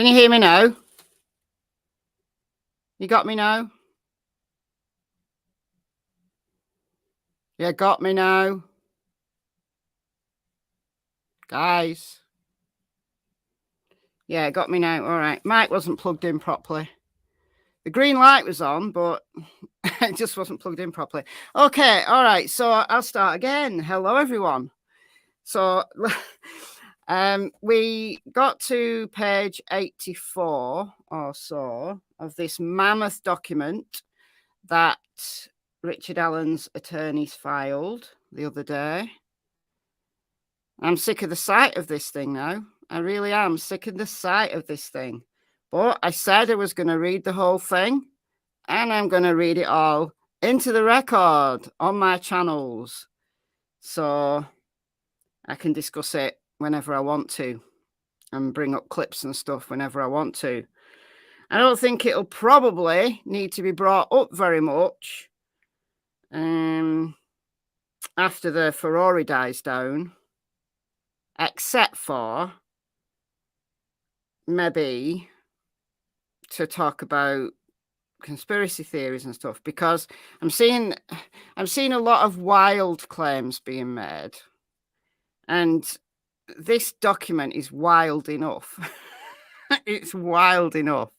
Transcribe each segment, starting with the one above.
Can you hear me now? You got me now? Yeah, got me now. Guys. Yeah, got me now. All right. Mic wasn't plugged in properly. The green light was on, but it just wasn't plugged in properly. Okay. All right. So I'll start again. Hello, everyone. So we got to page 84 or so of this mammoth document that Richard Allen's attorneys filed the other day. I'm sick of the sight of this thing now. I really am sick of the sight of this thing. But I said I was going to read the whole thing, and I'm going to read it all into the record on my channels, so I can discuss it whenever I want to and bring up clips and stuff whenever I want to. I don't think it'll probably need to be brought up very much after the furore dies down, except for maybe to talk about conspiracy theories and stuff, because I'm seeing a lot of wild claims being made, and this document is wild enough. It's wild enough,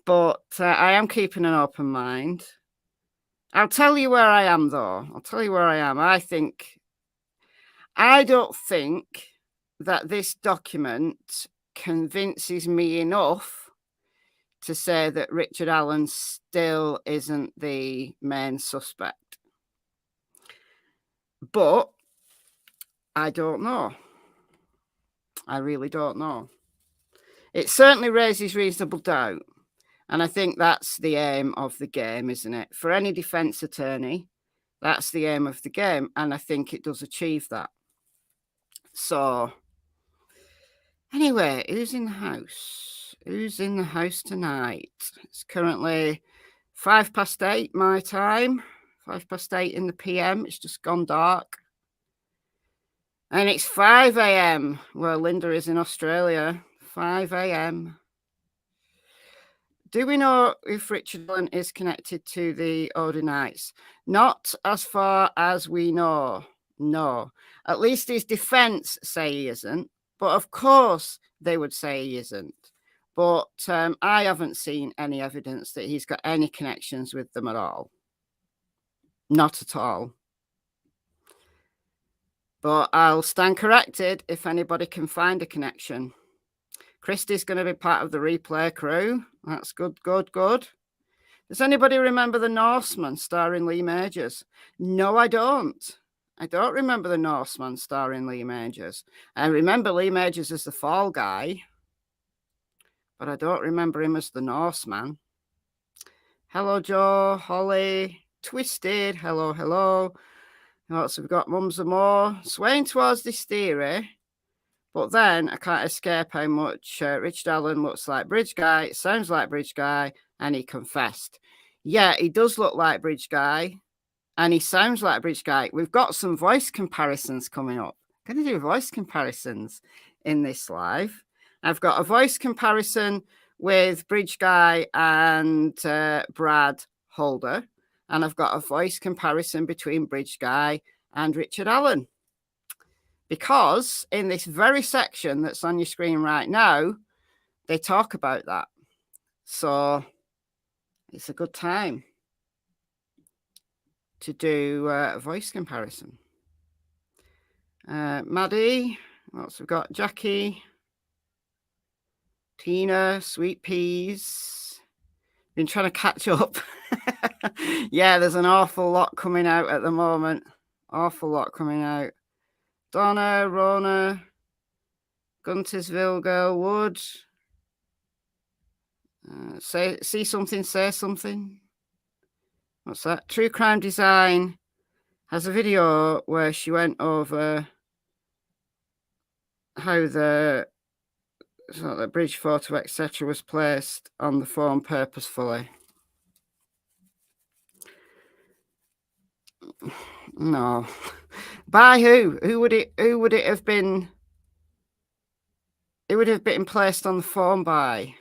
but I am keeping an open mind. I'll tell you where I am, though. I'll tell you where I am. I don't think that this document convinces me enough to say that Richard Allen still isn't the main suspect. But I don't know. I really don't know. It certainly raises reasonable doubt. And I think that's the aim of the game, isn't it? For any defense attorney, that's the aim of the game. And I think it does achieve that. So anyway, who's in the house? Who's in the house tonight? It's currently 8:05 my time, 8:05 in the PM. It's just gone dark. And it's 5 a.m. where Linda is in Australia. 5 a.m. Do we know if Richard Allen is connected to the Odinites? Not as far as we know. No. At least his defense say he isn't. But of course they would say he isn't. But I haven't seen any evidence that he's got any connections with them at all. Not at all. But I'll stand corrected if anybody can find a connection. Christie's going to be part of the replay crew. That's good, good, good. Does anybody remember The Norseman starring Lee Majors? No, I don't. I don't remember The Norseman starring Lee Majors. I remember Lee Majors as the Fall Guy, but I don't remember him as the Norseman. Hello, Joe, Holly, Twisted. Hello, hello. What else have we got? Mums and more. Swaying towards this theory. But then I can't escape how much Richard Allen looks like Bridge Guy, sounds like Bridge Guy, and he confessed. Yeah, he does look like Bridge Guy, and he sounds like Bridge Guy. We've got some voice comparisons coming up. I'm going to do voice comparisons in this live. I've got a voice comparison with Bridge Guy and Brad Holder, and I've got a voice comparison between Bridge Guy and Richard Allen. Because in this very section that's on your screen right now, they talk about that. So it's a good time to do a voice comparison. Maddie, what else we've got? Jackie, Tina, Sweet Peas. Been trying to catch up. Yeah, there's an awful lot coming out at the moment. Awful lot coming out. Donna, Rona, Guntersville Girl Wood. See something, say something. What's that? True Crime Design has a video where she went over how the bridge photo, etc., was placed on the phone purposefully. No. By who? Who would it have been? Who It would have been placed on the phone by.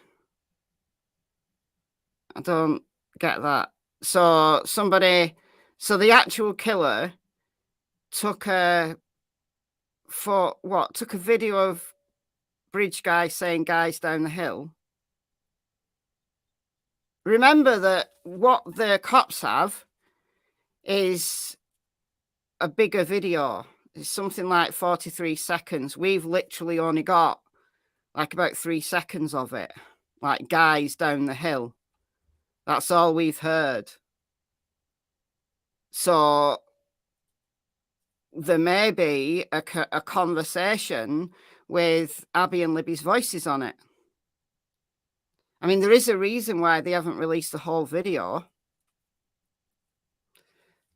I don't get that. So the actual killer took a video of bridge guy saying guys down the hill. Remember that what the cops have is a bigger video. It's something like 43 seconds. We've literally only got like about 3 seconds of it, like guys down the hill. That's all we've heard. So there may be a conversation with Abby and Libby's voices on it. I mean, there is a reason why they haven't released the whole video.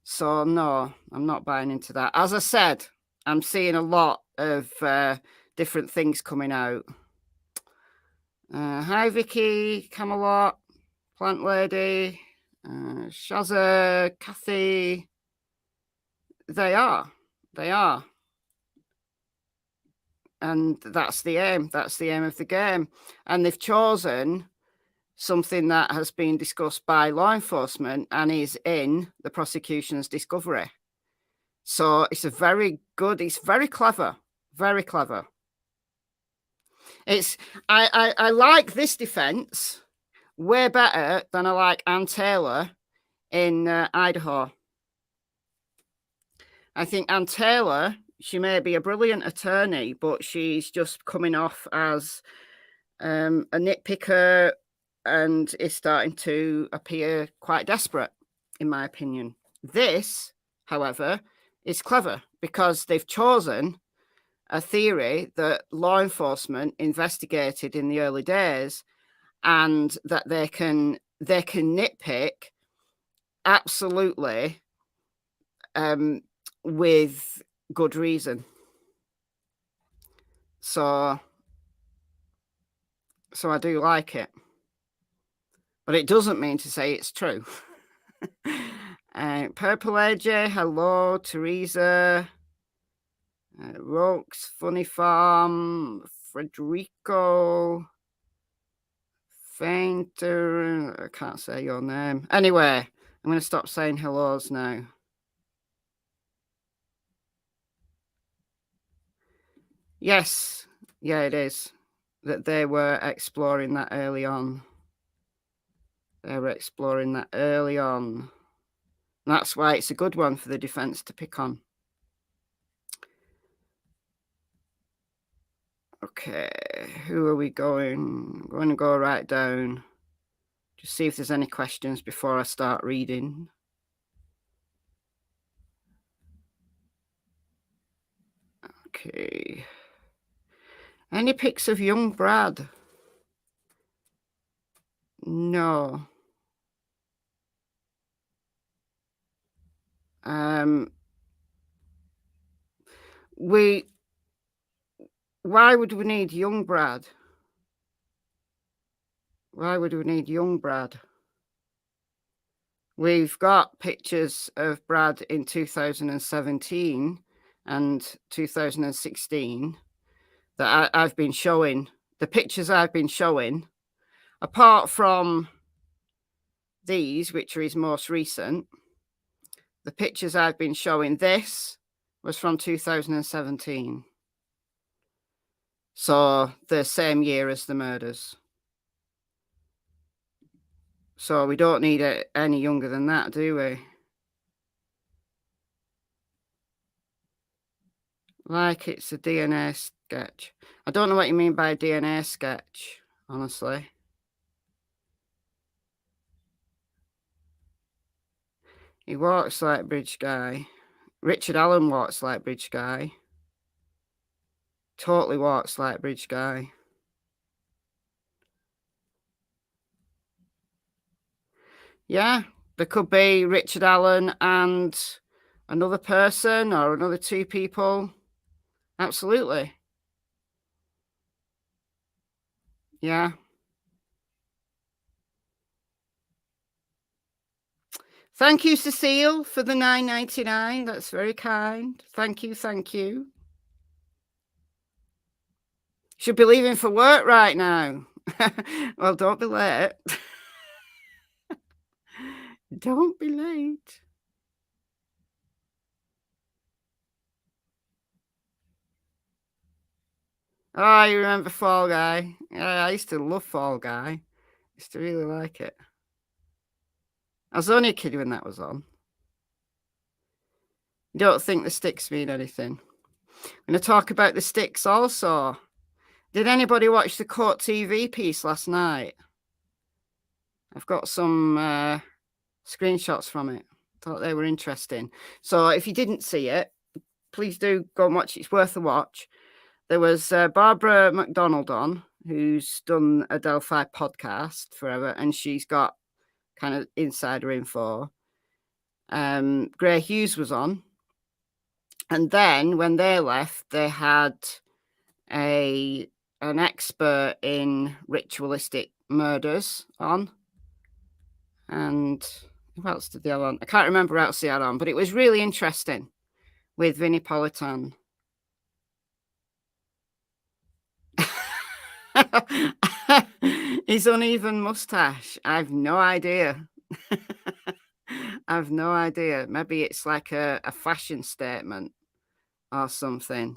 So no, I'm not buying into that. As I said, I'm seeing a lot of different things coming out. Hi, Vicky, Camelot, Plant Lady, Shazza, Kathy. They are. And that's the aim. That's the aim of the game. And they've chosen something that has been discussed by law enforcement and is in the prosecution's discovery. So it's it's very clever, very clever. I like this defense way better than I like Ann Taylor in Idaho. I think Ann Taylor, she may be a brilliant attorney, but she's just coming off as a nitpicker and is starting to appear quite desperate, in my opinion. This, however, is clever because they've chosen a theory that law enforcement investigated in the early days and that they can nitpick absolutely with good reason. So I do like it. But it doesn't mean to say it's true. Purple AJ, hello. Teresa. Rokes, Funny Farm. Frederico. Fainter. I can't say your name. Anyway, I'm going to stop saying hellos now. Yes. Yeah, it is. That they were exploring that early on. That's why it's a good one for the defense to pick on. Okay, who are we going? I'm going to go right down. Just see if there's any questions before I start reading. Okay. Any pics of young Brad? No. Why would we need young Brad? Why would we need young Brad? We've got pictures of Brad in 2017 and 2016 that I've been showing. The pictures I've been showing, apart from these, which are his most recent, the pictures I've been showing, this was from 2017. So the same year as the murders. So we don't need it any younger than that, do we? Like it's a DNA sketch. I don't know what you mean by a DNA sketch, honestly. He walks like Bridge Guy. Richard Allen walks like Bridge Guy. Totally walks like Bridge Guy. Yeah, there could be Richard Allen and another person or another two people. Absolutely. Yeah. Thank you, Cecile, for the $9.99. That's very kind. Thank you. Should be leaving for work right now. Well, don't be late. Don't be late. Oh, you remember Fall Guy? Yeah, I used to love Fall Guy. I used to really like it. I was only a kid when that was on. You don't think the sticks mean anything? I'm going to talk about the sticks also. Did anybody watch the Court TV piece last night? I've got some screenshots from it. Thought they were interesting. So if you didn't see it, please do go and watch it. It's worth a watch. There was Barbara McDonald on, who's done a Delphi podcast forever, and she's got kind of insider info. Gray Hughes was on. And then when they left, they had an expert in ritualistic murders on. And who else did they have on? I can't remember who else they had on, but it was really interesting with Vinnie Politan. His uneven mustache. I've no idea. I've no idea. Maybe it's like a fashion statement or something.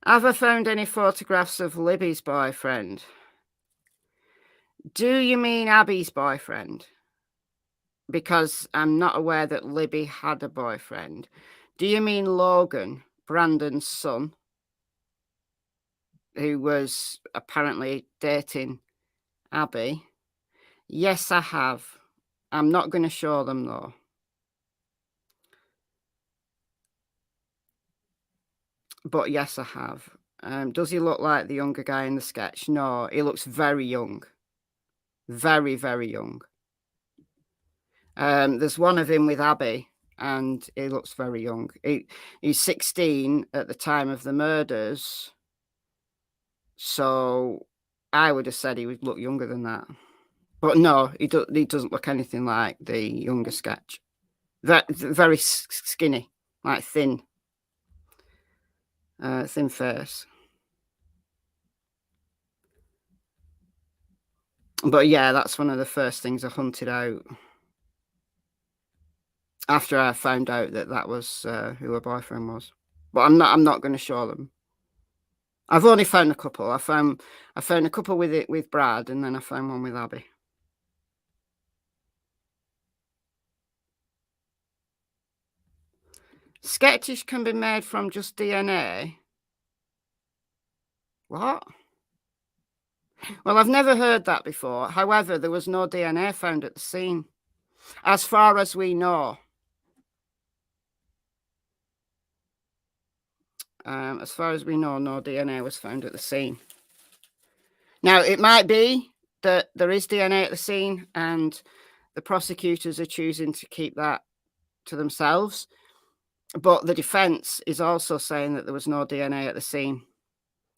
Have I found any photographs of Libby's boyfriend? Do you mean Abby's boyfriend? Because I'm not aware that Libby had a boyfriend. Do you mean Logan, Brandon's son, who was apparently dating Abby? Yes, I have. I'm not going to show them, though. But yes, I have. Does he look like the younger guy in the sketch? No, he looks very young. Very, very young. There's one of him with Abby, and he looks very young. He's 16 at the time of the murders. So I would have said he would look younger than that. But no, he doesn't look anything like the younger sketch. Very skinny, like thin face. But yeah, that's one of the first things I hunted out after I found out that was who her boyfriend was. But I'm not going to show them. I've only found a couple. I found a couple with Brad, and then I found one with Abby. Sketches can be made from just DNA. What? Well, I've never heard that before. However, there was no DNA found at the scene, as far as we know. As far as we know, no DNA was found at the scene. Now, it might be that there is DNA at the scene and the prosecutors are choosing to keep that to themselves. But the defense is also saying that there was no DNA at the scene,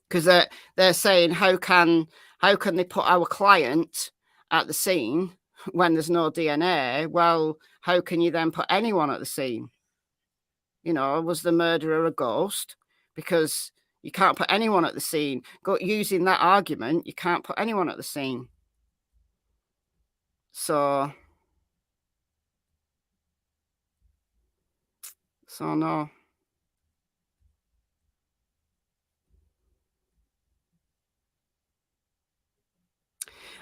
because they're saying, how can they put our client at the scene when there's no DNA? Well, how can you then put anyone at the scene? You know, was the murderer a ghost? Because you can't put anyone at the scene. Using that argument, you can't put anyone at the scene. So no.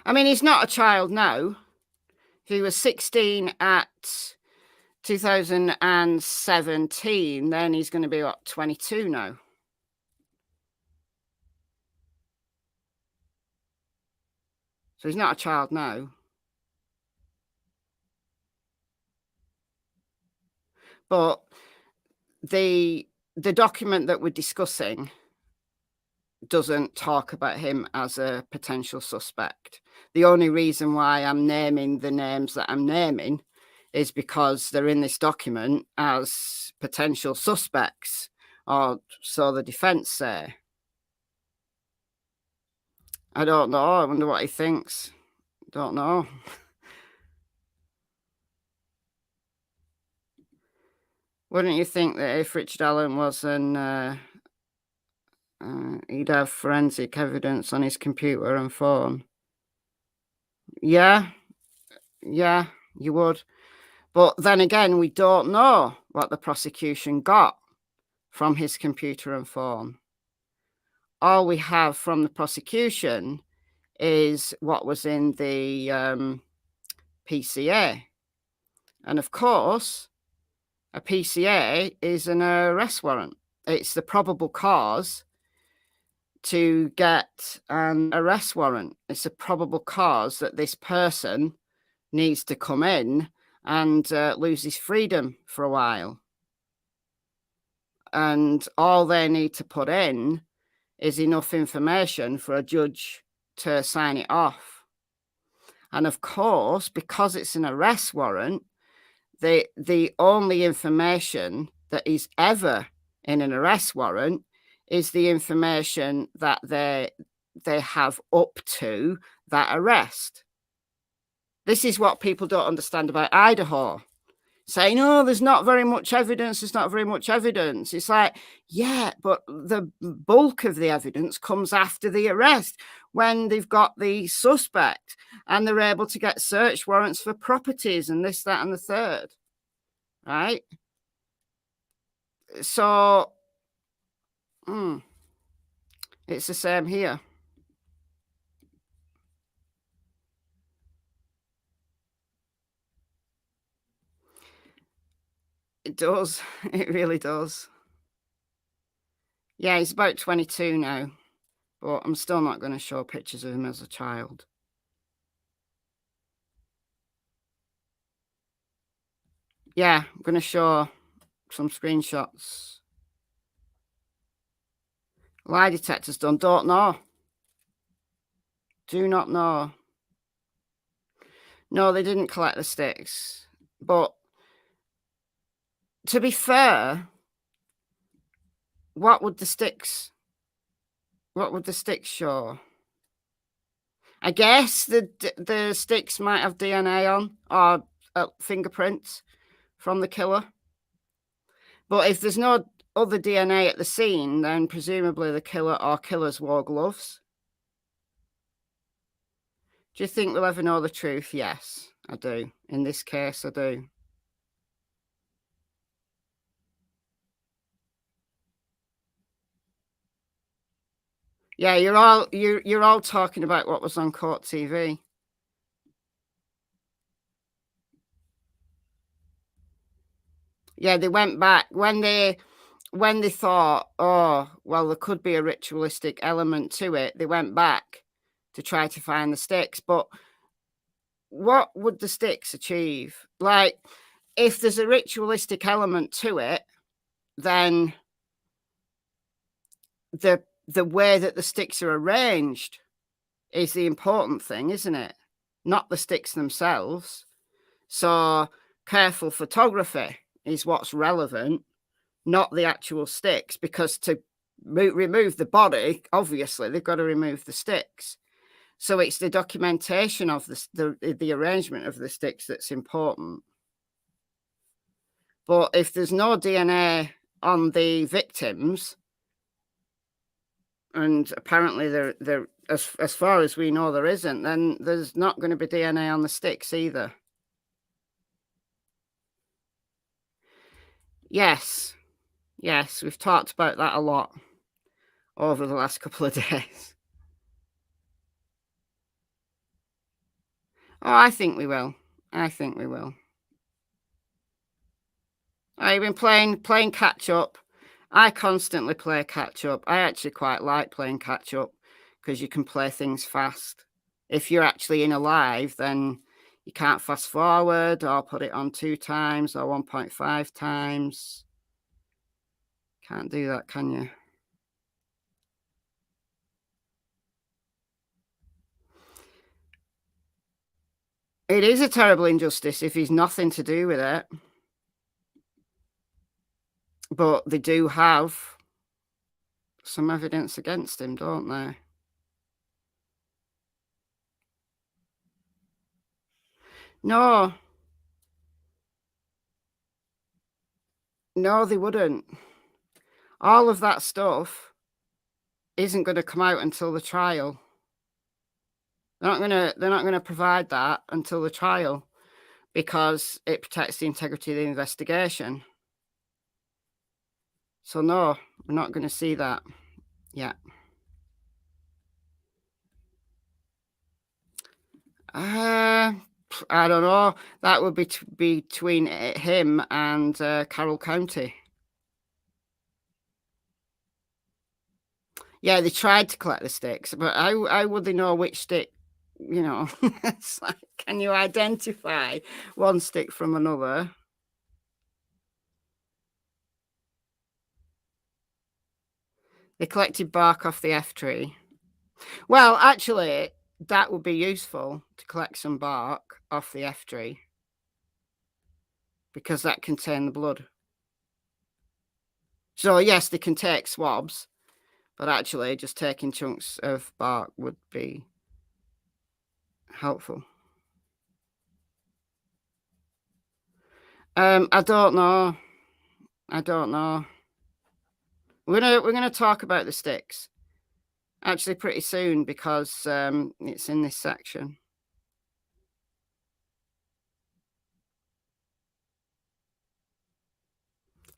I mean, he's not a child now. He was 16 at 2017. Then he's going to be, what, 22 now? So he's not a child now. But the document that we're discussing doesn't talk about him as a potential suspect. The only reason why I'm naming the names that I'm naming is because they're in this document as potential suspects, or so the defense say. I don't know. I wonder what he thinks. Don't know. Wouldn't you think that if Richard Allen was he'd have forensic evidence on his computer and phone? Yeah, yeah, you would. But then again, we don't know what the prosecution got from his computer and phone. All we have from the prosecution is what was in the PCA. And of course, a PCA is an arrest warrant. It's the probable cause to get an arrest warrant. It's a probable cause that this person needs to come in and lose his freedom for a while. And all they need to put in is enough information for a judge to sign it off. And of course, because it's an arrest warrant, the only information that is ever in an arrest warrant is the information that they have up to that arrest. This is what people don't understand about Idaho. Saying, oh, there's not very much evidence, there's not very much evidence. It's like, yeah, but the bulk of the evidence comes after the arrest when they've got the suspect and they're able to get search warrants for properties and this, that, and the third, right? So, it's the same here. It does. It really does. Yeah, he's about 22 now, but I'm still not going to show pictures of him as a child. Yeah, I'm going to show some screenshots. Lie detectors done. Don't know. Do not know. No, they didn't collect the sticks. But to be fair, what would the sticks show? I guess the sticks might have DNA on or fingerprints from the killer. But if there's no other DNA at the scene, then presumably the killer or killers wore gloves. Do you think we'll ever know the truth? Yes, I do. In this case, I do. Yeah, you're all talking about what was on court TV. Yeah, they went back when they thought, oh, well, there could be a ritualistic element to it. They went back to try to find the sticks, but what would the sticks achieve? Like, if there's a ritualistic element to it, then the way that the sticks are arranged is the important thing, isn't it? Not the sticks themselves. So careful photography is what's relevant, not the actual sticks, because to remove the body, obviously they've got to remove the sticks. So it's the documentation of the arrangement of the sticks that's important. But if there's no DNA on the victims, and apparently there as far as we know there isn't, then there's not going to be DNA on the sticks either. Yes, we've talked about that a lot over the last couple of days. Oh, I think we will. I've been playing catch up. I constantly play catch up. I actually quite like playing catch up because you can play things fast. If you're actually in a live, then you can't fast forward or put it on 2 times or 1.5 times. Can't do that, can you? It is a terrible injustice if he's nothing to do with it. But they do have some evidence against him, don't they? No. No, they wouldn't. All of that stuff isn't going to come out until the trial. They're not gonna provide that until the trial because it protects the integrity of the investigation. So no, we're not going to see that yet. I don't know. That would be between him and Carroll County. Yeah, they tried to collect the sticks, but how would they know which stick? You know, it's like, can you identify one stick from another? They collected bark off the F tree. Well, actually, that would be useful to collect some bark off the F tree because that contains the blood. So yes, they can take swabs, but actually just taking chunks of bark would be helpful. I don't know. We're gonna talk about the sticks actually pretty soon because it's in this section.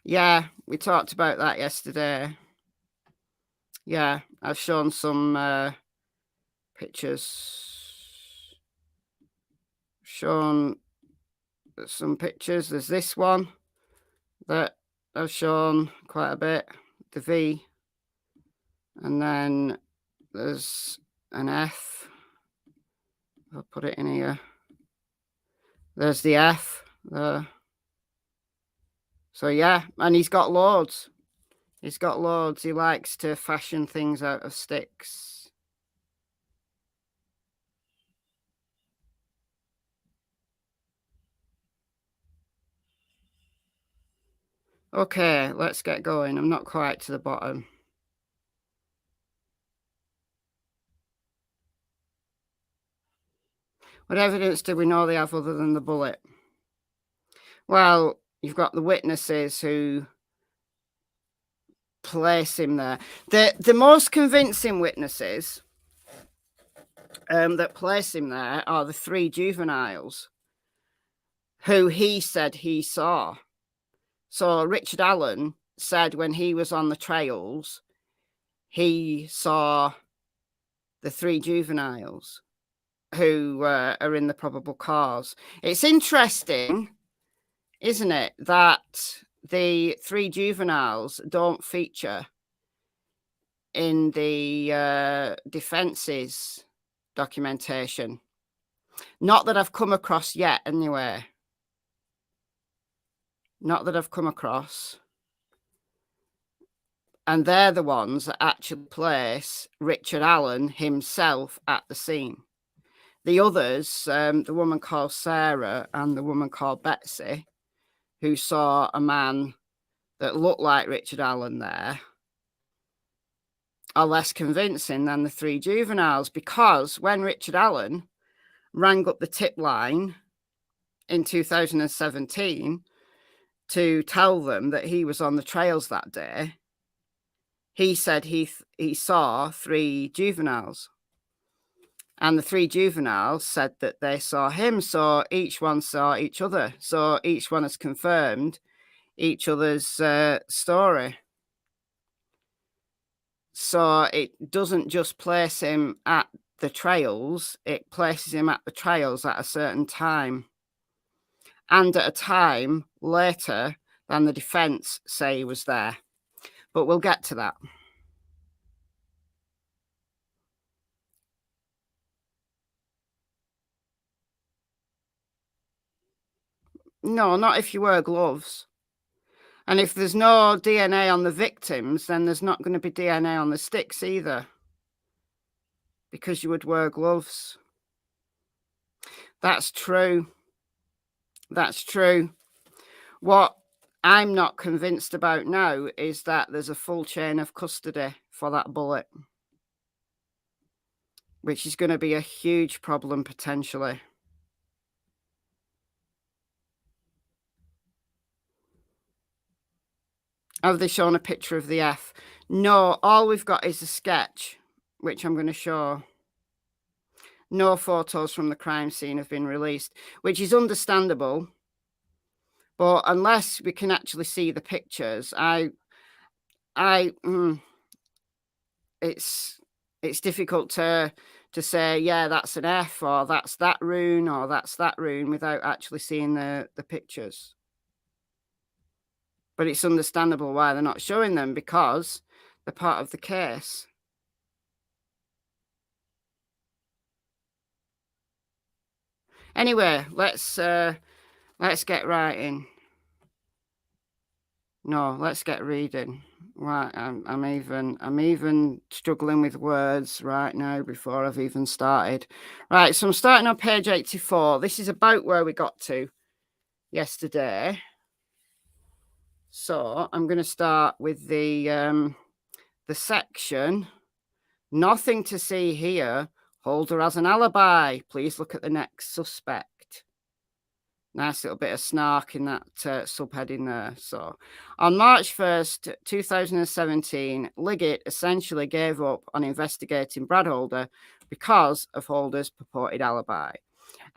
Yeah, we talked about that yesterday. Yeah, I've shown some pictures. Shown some pictures. There's this one that I've shown quite a bit, the V, and then there's an F. I'll put it in here. There's the F there. So yeah, and he's got loads. He's got loads. He likes to fashion things out of sticks. Okay, let's get going. I'm not quite to the bottom. What evidence do we know they have other than the bullet? Well, you've got the witnesses who place him there. The most convincing witnesses that place him there are the three juveniles who he said he saw. So Richard Allen said when he was on the trails, he saw the three juveniles who are in the probable cause. It's interesting, isn't it, that the three juveniles don't feature in the defense's documentation. Not that I've come across yet, anyway. Not that I've come across. And they're the ones that actually place Richard Allen himself at the scene. The others, the woman called Sarah and the woman called Betsy, who saw a man that looked like Richard Allen there, are less convincing than the three juveniles, because when Richard Allen rang up the tip line in 2017 to tell them that he was on the trails that day, he said he saw three juveniles. And the three juveniles said that they saw him. So each one saw each other. So each one has confirmed each other's story. So it doesn't just place him at the trails, it places him at the trails at a certain time. And at a time later than the defense say he was there. But we'll get to that. No, not if you wear gloves. And if there's no DNA on the victims, then there's not going to be DNA on the sticks either, because you would wear gloves. That's true. That's true. What I'm not convinced about now is that there's a full chain of custody for that bullet, which is going to be a huge problem potentially. Have they shown a picture of the F? No, all we've got is a sketch, which I'm going to show. No photos from the crime scene have been released, which is understandable. But unless we can actually see the pictures, it's difficult to say, yeah, that's an F, or that's that rune, or that's that rune, without actually seeing the pictures. But it's understandable why they're not showing them, because they're part of the case. Anyway, let's get writing. No, let's get reading. Right, I'm even struggling with words right now before I've even started. Right, so I'm starting on page 84. This is about where we got to yesterday. So I'm going to start with the section. Nothing to see here. Holder has an alibi. Please look at the next suspect. Nice little bit of snark in that subheading there. So, on March 1st, 2017, Liggett essentially gave up on investigating Brad Holder because of Holder's purported alibi.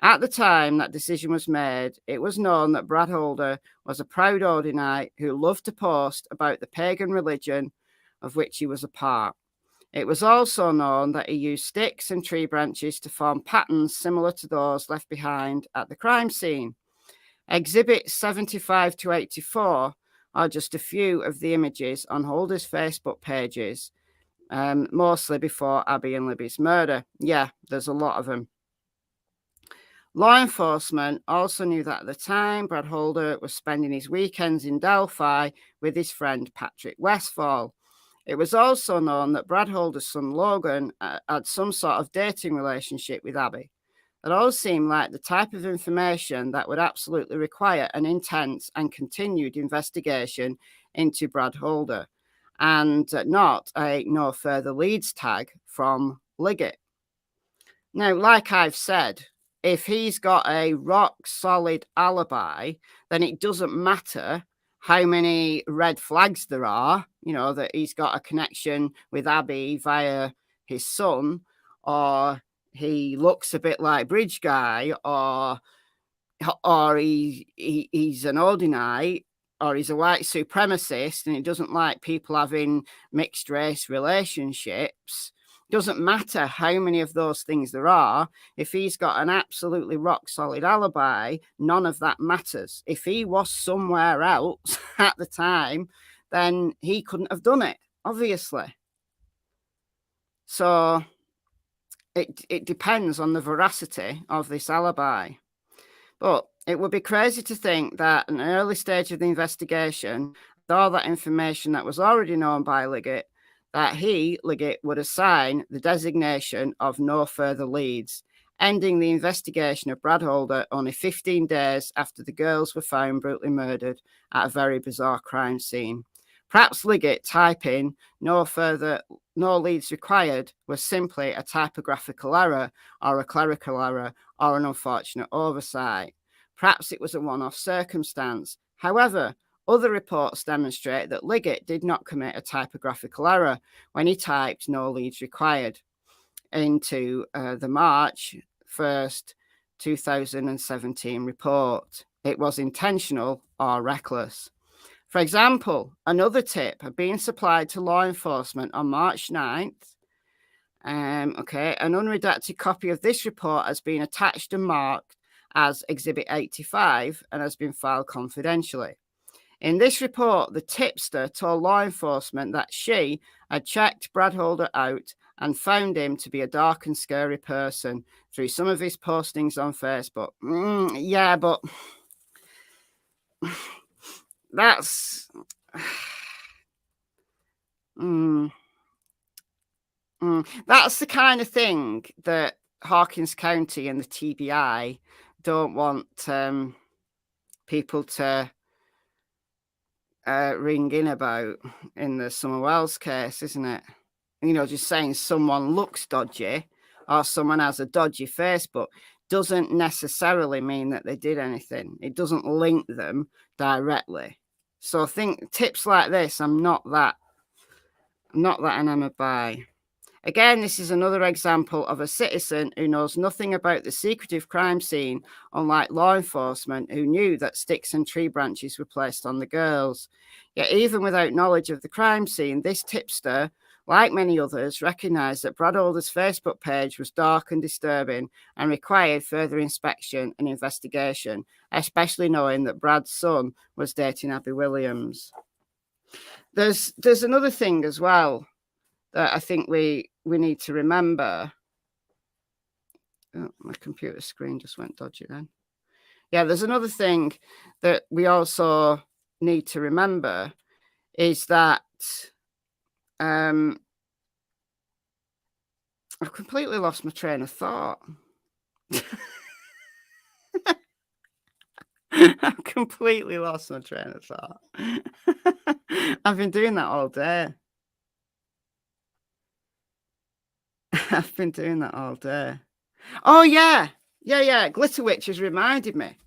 At the time that decision was made, it was known that Brad Holder was a proud Odinite who loved to post about the pagan religion of which he was a part. It was also known that he used sticks and tree branches to form patterns similar to those left behind at the crime scene. Exhibits 75 to 84 are just a few of the images on Holder's Facebook pages, mostly before Abby and Libby's murder. Yeah, there's a lot of them. Law enforcement also knew that at the time, Brad Holder was spending his weekends in Delphi with his friend Patrick Westfall. It was also known that Brad Holder's son Logan had some sort of dating relationship with Abby. It all seemed like the type of information that would absolutely require an intense and continued investigation into Brad Holder, and not a no further leads tag from Liggett. Now, like I've said, if he's got a rock solid alibi, then it doesn't matter how many red flags there are, that he's got a connection with Abby via his son, or he looks a bit like Bridge Guy, or he's an Odinite, or he's a white supremacist and he doesn't like people having mixed race relationships. Doesn't matter how many of those things there are. If he's got an absolutely rock solid alibi, none of that matters. If he was somewhere else at the time, then he couldn't have done it, obviously. So it depends on the veracity of this alibi. But it would be crazy to think that at an early stage of the investigation, with all that information that was already known by Liggett, that Liggett, would assign the designation of no further leads, ending the investigation of Brad Holder only 15 days after the girls were found brutally murdered at a very bizarre crime scene. Perhaps Liggett typing no leads required was simply a typographical error, or a clerical error, or an unfortunate oversight. Perhaps it was a one-off circumstance. However, other reports demonstrate that Liggett did not commit a typographical error when he typed no leads required into the March 1st, 2017 report. It was intentional or reckless. For example, another tip had been supplied to law enforcement on March 9th. An unredacted copy of this report has been attached and marked as Exhibit 85 and has been filed confidentially. In this report, the tipster told law enforcement that she had checked Brad Holder out and found him to be a dark and scary person through some of his postings on Facebook. Yeah, but that's that's the kind of thing that Hawkins County and the TBI don't want people to ring in about in the Summer Wells case, isn't it? Just saying someone looks dodgy or someone has a dodgy Facebook doesn't necessarily mean that they did anything. It doesn't link them directly. So I think tips like this, I'm not that enamored by. Again, this is another example of a citizen who knows nothing about the secretive crime scene, unlike law enforcement who knew that sticks and tree branches were placed on the girls. Yet even without knowledge of the crime scene, this tipster, like many others, recognised that Brad Alder's Facebook page was dark and disturbing and required further inspection and investigation, especially knowing that Brad's son was dating Abby Williams. There's another thing as well that I think we need to remember. Oh, my computer screen just went dodgy then. Yeah, there's another thing that we also need to remember is that I've completely lost my train of thought. I've completely lost my train of thought. I've been doing that all day. I've been doing that all day. Oh, yeah. Glitter Witch has reminded me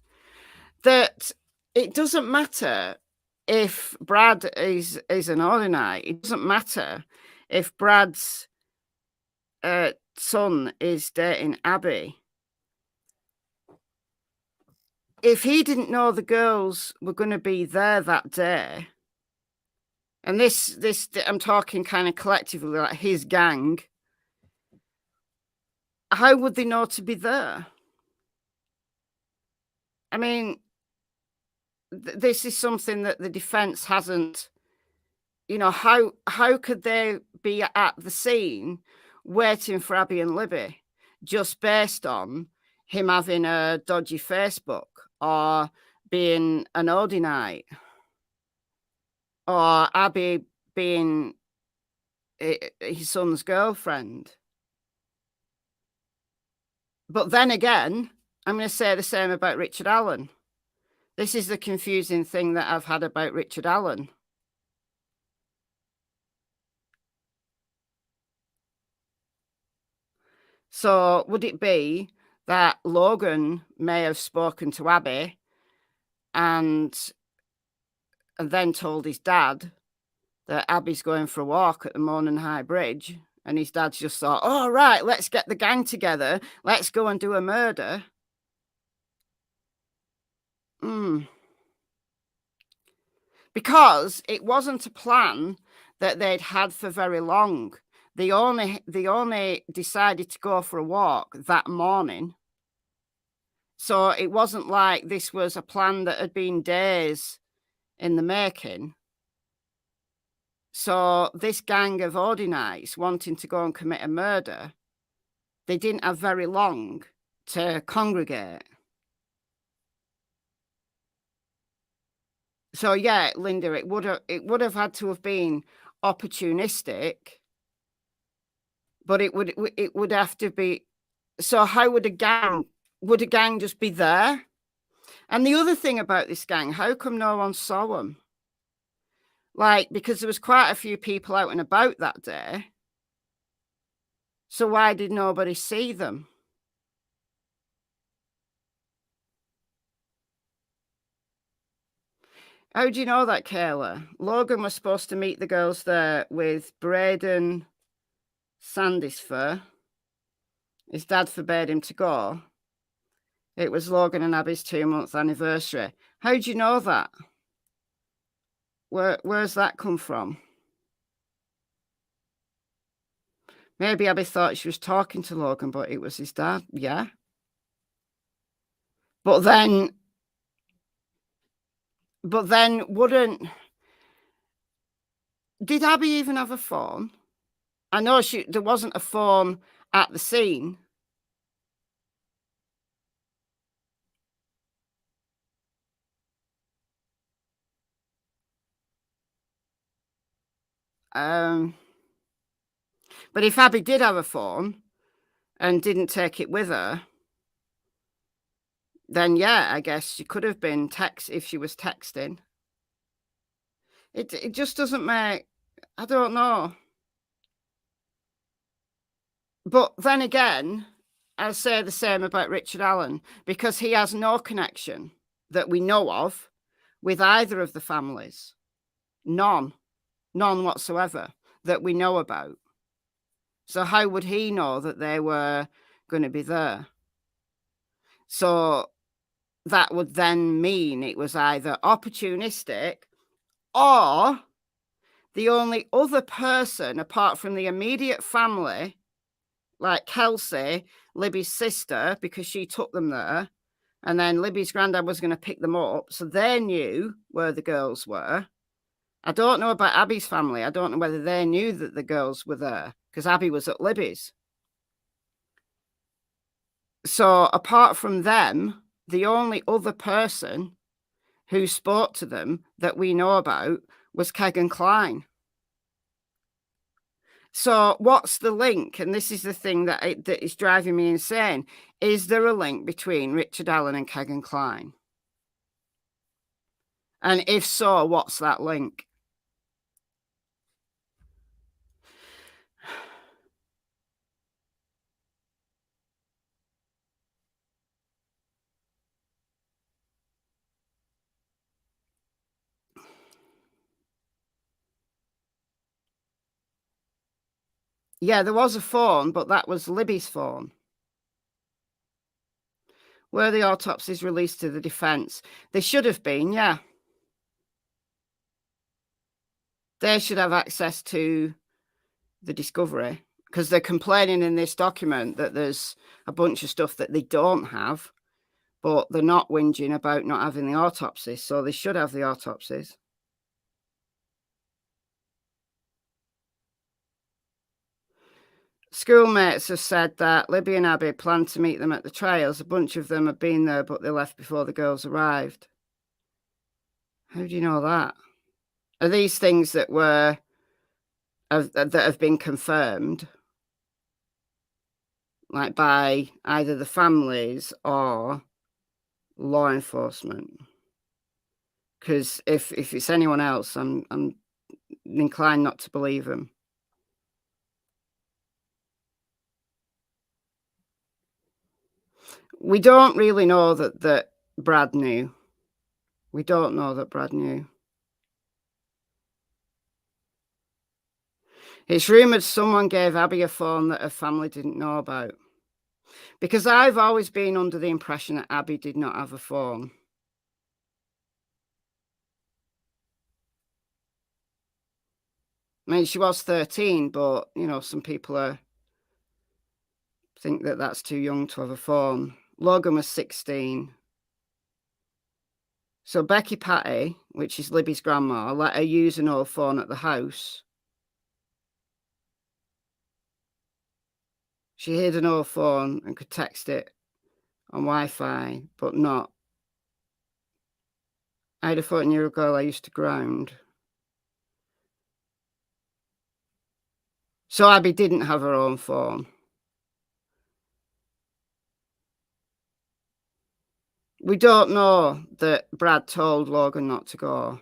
that it doesn't matter if Brad is an Odinite. It doesn't matter if Brad's son is dating Abby. If he didn't know the girls were going to be there that day, and this I'm talking kind of collectively, like his gang, how would they know to be there? I mean, this is something that the defense hasn't, how could they be at the scene waiting for Abby and Libby just based on him having a dodgy Facebook or being an Odinite or Abby being his son's girlfriend? But then again, I'm going to say the same about Richard Allen. This is the confusing thing that I've had about Richard Allen. So would it be that Logan may have spoken to Abby and then told his dad that Abby's going for a walk at the Monon High Bridge, and his dad just thought, oh, right, let's get the gang together. Let's go and do a murder. Because it wasn't a plan that they'd had for very long. They only decided to go for a walk that morning. So it wasn't like this was a plan that had been days in the making. So this gang of Odinites wanting to go and commit a murder, they didn't have very long to congregate. So yeah, Linda, it would have had to have been opportunistic, but it would have to be. So how would a gang just be there? And the other thing about this gang, how come no one saw them? Like, because there was quite a few people out and about that day. So why did nobody see them? How do you know that, Kayla? Logan was supposed to meet the girls there with Braden Sandisfer. His dad forbade him to go. It was Logan and Abby's 2-month anniversary. How do you know that? Where's that come from? Maybe Abby thought she was talking to Logan, but it was his dad. Yeah. But then did Abby even have a phone? I know there wasn't a phone at the scene. But if Abby did have a phone and didn't take it with her, then yeah, I guess she could have been if she was texting. It just doesn't make, I don't know. But then again, I'll say the same about Richard Allen, because he has no connection that we know of with either of the families. None whatsoever that we know about. So how would he know that they were going to be there? So that would then mean it was either opportunistic, or the only other person apart from the immediate family, like Kelsey, Libby's sister, because she took them there, and then Libby's granddad was going to pick them up, so they knew where the girls were. I don't know about Abby's family. I don't know whether they knew that the girls were there, because Abby was at Libby's. So apart from them, the only other person who spoke to them that we know about was Kegan Kline. So what's the link? And this is the thing that is driving me insane. Is there a link between Richard Allen and Kegan Kline? And if so, what's that link? Yeah, there was a phone, but that was Libby's phone. Were the autopsies released to the defense? They should have been, yeah. They should have access to the discovery, because they're complaining in this document that there's a bunch of stuff that they don't have, but they're not whinging about not having the autopsies, so they should have the autopsies. Schoolmates have said that Libby and Abby planned to meet them at the trails. A bunch of them have been there, but they left before the girls arrived. How do you know that? Are these things that have been confirmed, like by either the families or law enforcement? Because if it's anyone else, I'm inclined not to believe them. We don't really know that Brad knew. We don't know that Brad knew. It's rumoured someone gave Abby a phone that her family didn't know about. Because I've always been under the impression that Abby did not have a phone. I mean, she was 13, but, you know, some people think that that's too young to have a phone. Logan was 16. So Becky Patty, which is Libby's grandma, let her use an old phone at the house. She hid an old phone and could text it on Wi-Fi, but not. I had a 14-year-old girl I used to ground. So Abby didn't have her own phone. We don't know that Brad told Logan not to go.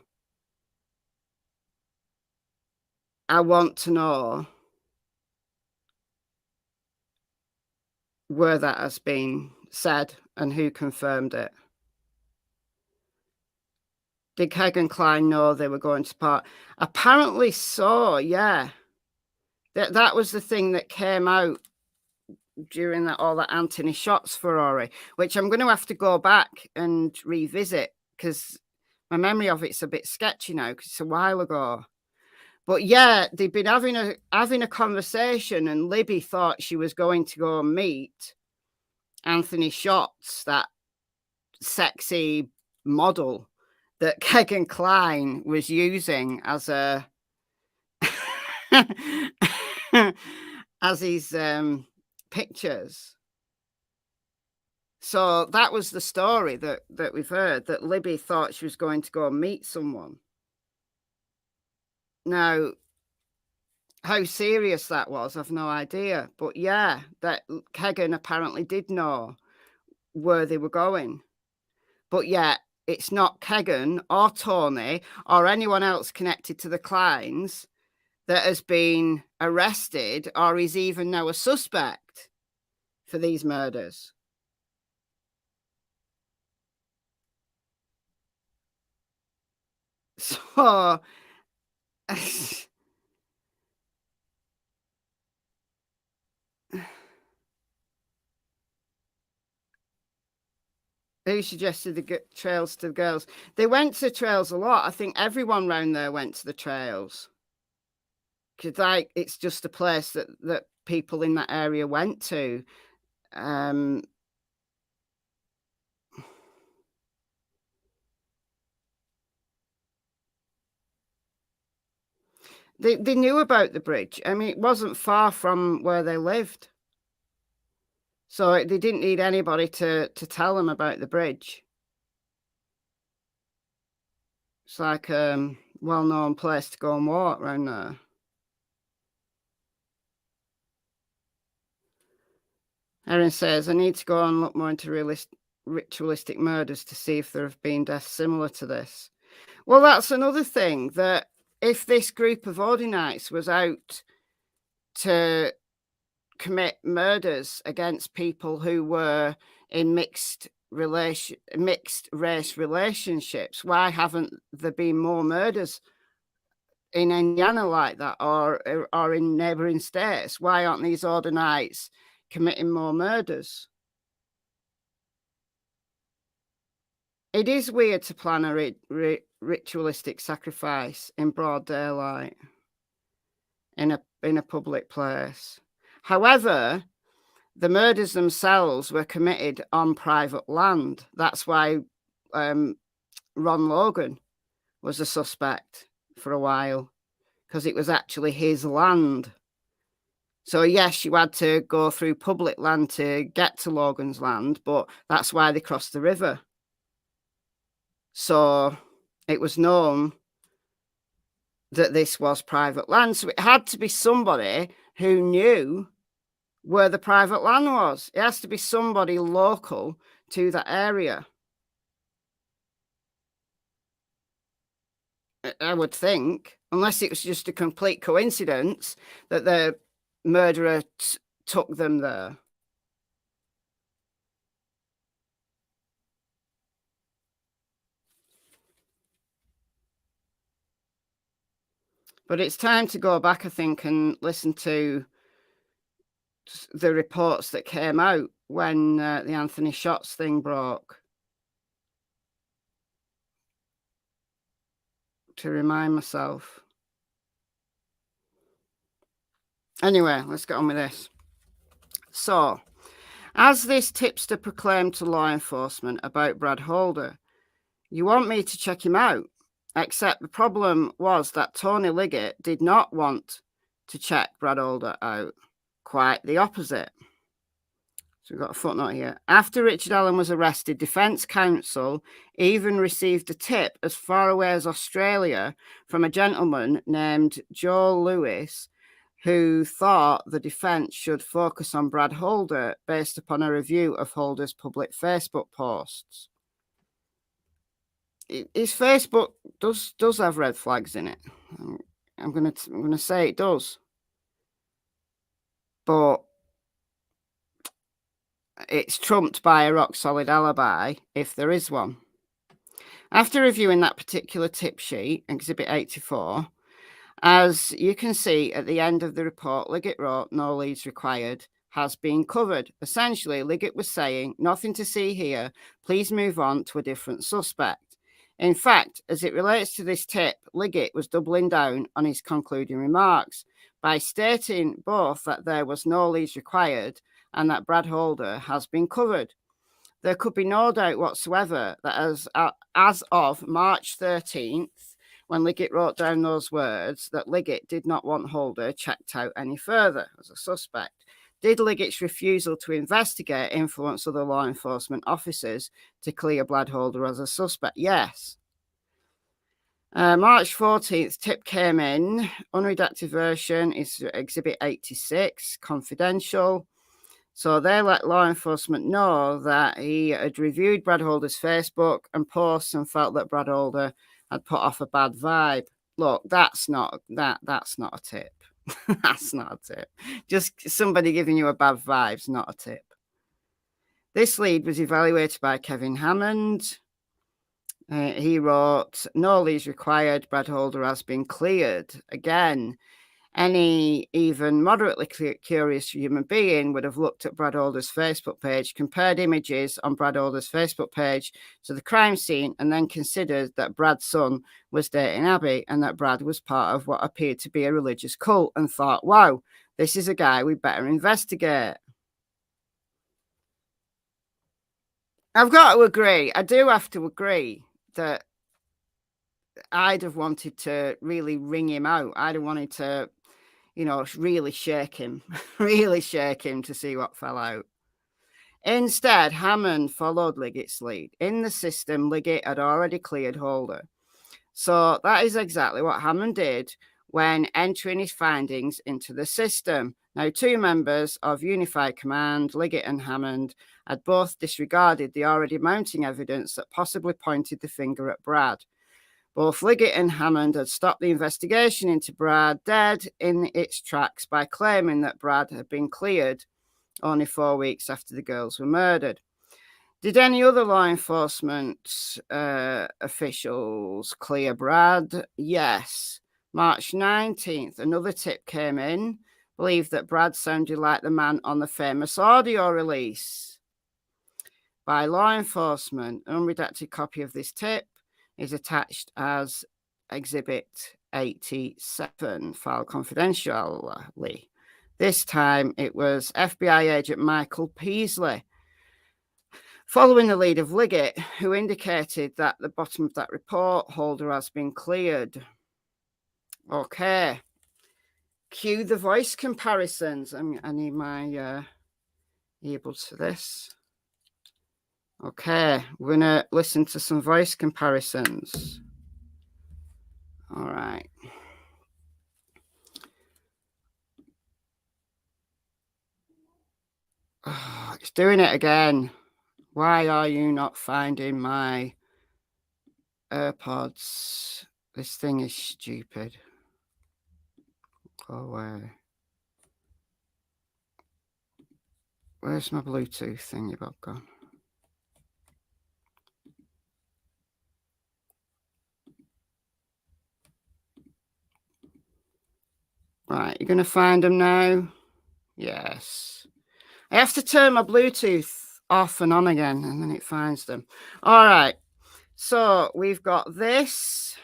I want to know where that has been said and who confirmed it. Did Kegan Kline know they were going to part? Apparently so, yeah. That was the thing that came out during all that Anthony shots furore, which I'm going to have to go back and revisit, because my memory of it's a bit sketchy now, because it's a while ago. But yeah, they've been having a conversation, and Libby thought she was going to go and meet Anthony Shots, that sexy model that Kegan Kline was using as a as his pictures. So that was the story that we've heard, that Libby thought she was going to go and meet someone. Now, how serious that was, I've no idea. But yeah, that Kegan apparently did know where they were going. But yeah, it's not Kegan or Tony or anyone else connected to the Klines that has been arrested or is even now a suspect for these murders. So who suggested the trails to the girls? They went to the trails a lot. I think everyone round there went to the trails. Because like it's just a place that people in that area went to. They knew about the bridge. I mean, it wasn't far from where they lived. So they didn't need anybody to tell them about the bridge. It's like a well-known place to go and walk around there. Erin says, I need to go and look more into ritualistic murders to see if there have been deaths similar to this. Well, that's another thing, that if this group of Odinites was out to commit murders against people who were in mixed race relationships, why haven't there been more murders in Indiana like that, or in neighboring states? Why aren't these Odinites committing more murders? It is weird to plan a ritualistic sacrifice in broad daylight in a public place. However, the murders themselves were committed on private land. That's why Ron Logan was a suspect for a while, because it was actually his land. So yes, you had to go through public land to get to Logan's land, but that's why they crossed the river. So it was known that this was private land. So it had to be somebody who knew where the private land was. It has to be somebody local to that area, I would think, unless it was just a complete coincidence that the murderer took them there. But it's time to go back, I think, and listen to the reports that came out when the Anthony Shots thing broke, to remind myself. Anyway, let's get on with this. So, as this tipster proclaimed to law enforcement about Brad Holder, you want me to check him out? Except the problem was that Tony Liggett did not want to check Brad Holder out. Quite the opposite. So we've got a footnote here. After Richard Allen was arrested, Defence Counsel even received a tip as far away as Australia from a gentleman named Joe Lewis, who thought the defence should focus on Brad Holder based upon a review of Holder's public Facebook posts. His Facebook does have red flags in it. I'm gonna say it does, but it's trumped by a rock solid alibi if there is one. After reviewing that particular tip sheet, Exhibit 84, as you can see at the end of the report, Liggett wrote, "No leads required, has been covered." Essentially, Liggett was saying, nothing to see here, please move on to a different suspect. In fact, as it relates to this tip, Liggett was doubling down on his concluding remarks by stating both that there was no leads required and that Brad Holder has been covered. There could be no doubt whatsoever that as of March 13th, when Liggett wrote down those words, that Liggett did not want Holder checked out any further as a suspect. Did Liggett's refusal to investigate influence other law enforcement officers to clear Brad Holder as a suspect? Yes. March 14th, tip came in. Unredacted version is Exhibit 86, confidential. So they let law enforcement know that he had reviewed Brad Holder's Facebook and posts and felt that Brad Holder had put off a bad vibe. Look, that's not a tip. That's not a tip. Just somebody giving you a bad vibe's not a tip. This lead was evaluated by Kevin Hammond. He wrote, no leads required, Brad Holder has been cleared. Again, any even moderately curious human being would have looked at Brad Holder's Facebook page, compared images on Brad Holder's Facebook page to the crime scene, and then considered that Brad's son was dating Abby and that Brad was part of what appeared to be a religious cult, and thought, wow, this is a guy we better investigate. I've got to agree. I do have to agree that I'd have wanted to really ring him out. I'd have wanted to, really shake him, really shake him to see what fell out. Instead, Hammond followed Liggett's lead. In the system, Liggett had already cleared Holder. So that is exactly what Hammond did when entering his findings into the system. Now, two members of Unified Command, Liggett and Hammond, had both disregarded the already mounting evidence that possibly pointed the finger at Brad. Both Liggett and Hammond had stopped the investigation into Brad dead in its tracks by claiming that Brad had been cleared only 4 weeks after the girls were murdered. Did any other law enforcement officials clear Brad? Yes. March 19th, another tip came in, believed that Brad sounded like the man on the famous audio release by law enforcement. An unredacted copy of this tip is attached as Exhibit 87, filed confidentially. This time it was FBI agent Michael Peasley, following the lead of Liggett, who indicated that at the bottom of that report, Holder has been cleared. Okay. Cue the voice comparisons. I need my earbuds for this. Okay, we're going to listen to some voice comparisons. All right. Oh, it's doing it again. Why are you not finding my AirPods? This thing is stupid. Go away. Where's my Bluetooth thing you've got gone? Right, you're going to find them now? Yes. I have to turn my Bluetooth off and on again, and then it finds them. All right. So we've got this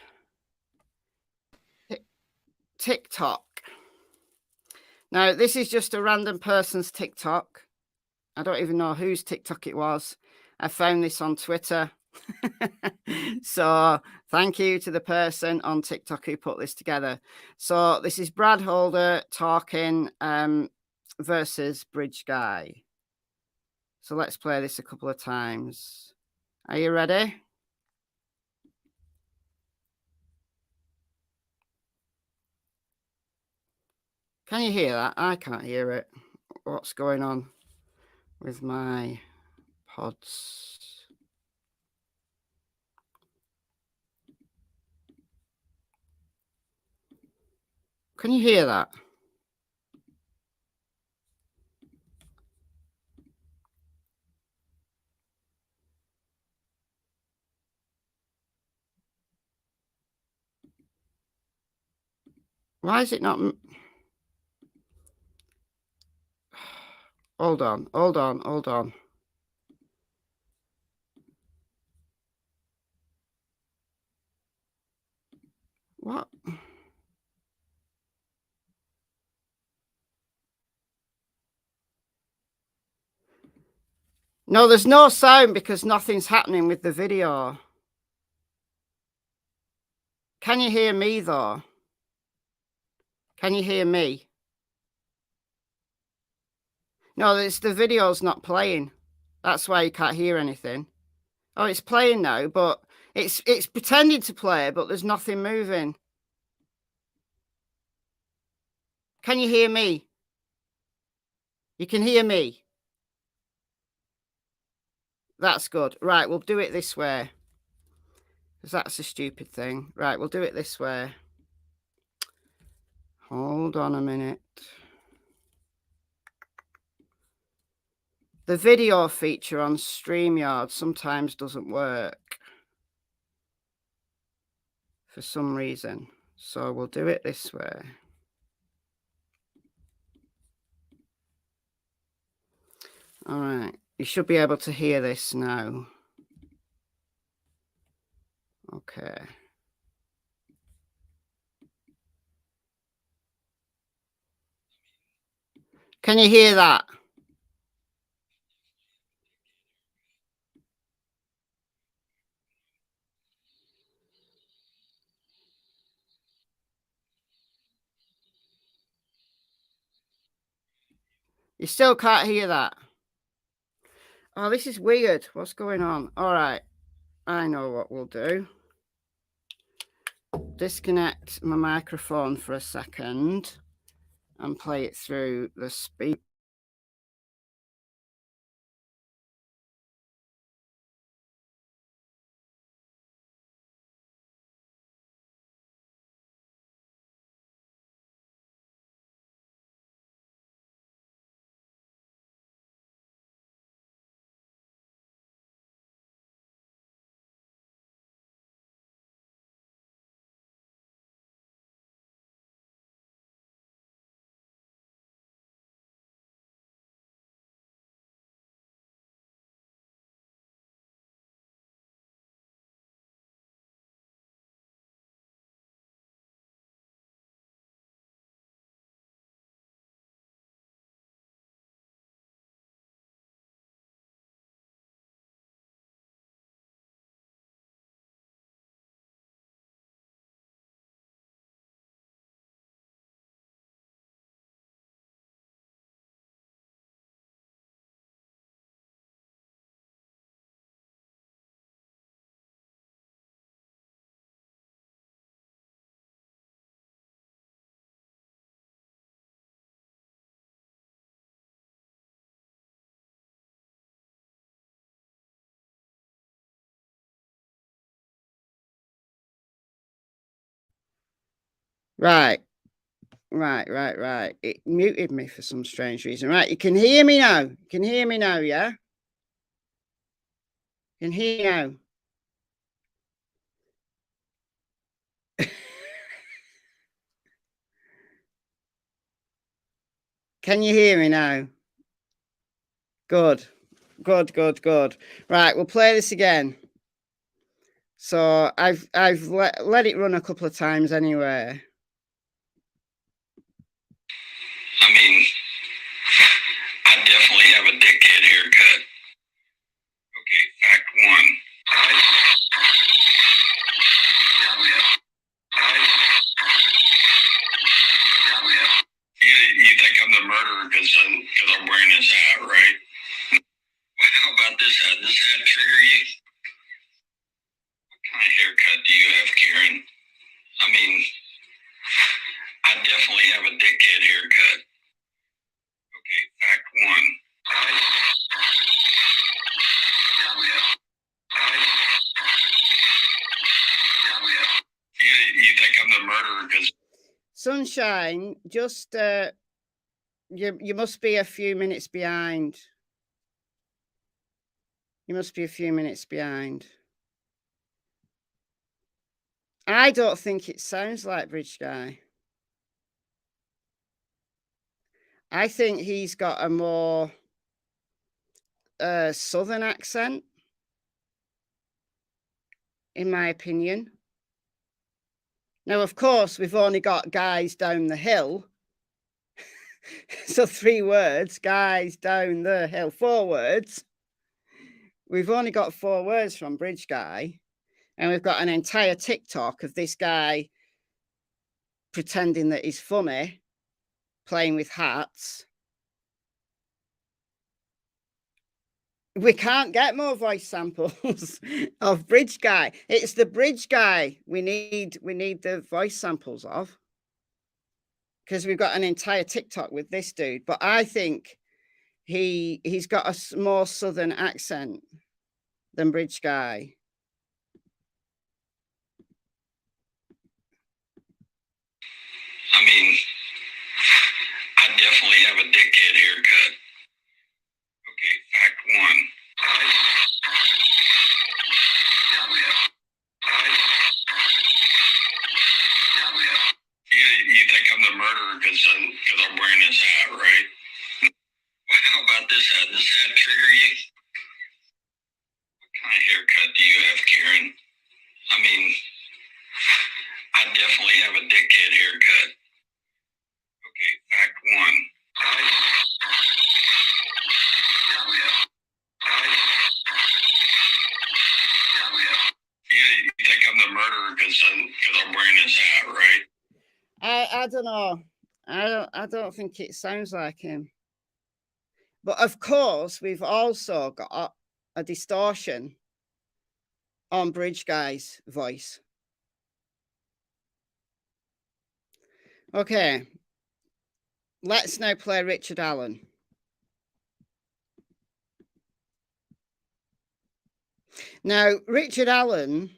TikTok. Now, this is just a random person's TikTok. I don't even know whose TikTok it was. I found this on Twitter. So thank you to the person on TikTok who put this together. So this is Brad Holder talking versus Bridge Guy. So let's play this a couple of times. Are you ready? Can you hear that? I can't hear it. What's going on with my pods? Can you hear that? Why is it not? Hold on. What? No, there's no sound because nothing's happening with the video. Can you hear me, though? Can you hear me? No, the video's not playing. That's why you can't hear anything. Oh, it's playing now, but it's pretending to play, but there's nothing moving. Can you hear me? You can hear me. That's good. Right, we'll do it this way. Because that's a stupid thing. Right, we'll do it this way. Hold on a minute. The video feature on StreamYard sometimes doesn't work. for some reason. So we'll do it this way. All right. You should be able to hear this now. Okay. Can you hear that? You still can't hear that? Oh, this is weird. What's going on? All right. I know what we'll do. Disconnect my microphone for a second and play it through the speaker. Right. It muted me for some strange reason. Right. You can hear me now. You can hear me now, yeah? You can hear me now. Can you hear me now? Good. Right, we'll play this again. So I've let it run a couple of times anyway. I mean, I definitely have a dickhead haircut. Okay, fact one. You think I'm the murderer because I'm wearing this hat, right? How about this hat? Does this hat trigger you? What kind of haircut do you have, Karen? I mean, I definitely have a dickhead haircut. Okay, fact one. You think I'm the murderer because... Sunshine, just you must be a few minutes behind. You must be a few minutes behind. I don't think it sounds like Bridge Guy. I think he's got a more southern accent, in my opinion. Now, of course, we've only got guys down the hill. So 3 words, guys down the hill, 4 words. We've only got 4 words from Bridge Guy. And we've got an entire TikTok of this guy pretending that he's funny, playing with hats. We can't get more voice samples of Bridge Guy. It's the Bridge Guy we need the voice samples of, because we've got an entire TikTok with this dude. But I think he's got a more southern accent than Bridge Guy. I mean, I definitely have a dickhead haircut. Okay, fact one. haircut do you have, Karen? I mean, I definitely have a dickhead haircut. Okay, fact one. You think I'm the murderer because I'm wearing this hat, right? I don't know. I don't think it sounds like him. But of course, we've also got a distortion on Bridge Guy's voice. Okay, let's now play Richard Allen. Now, Richard Allen,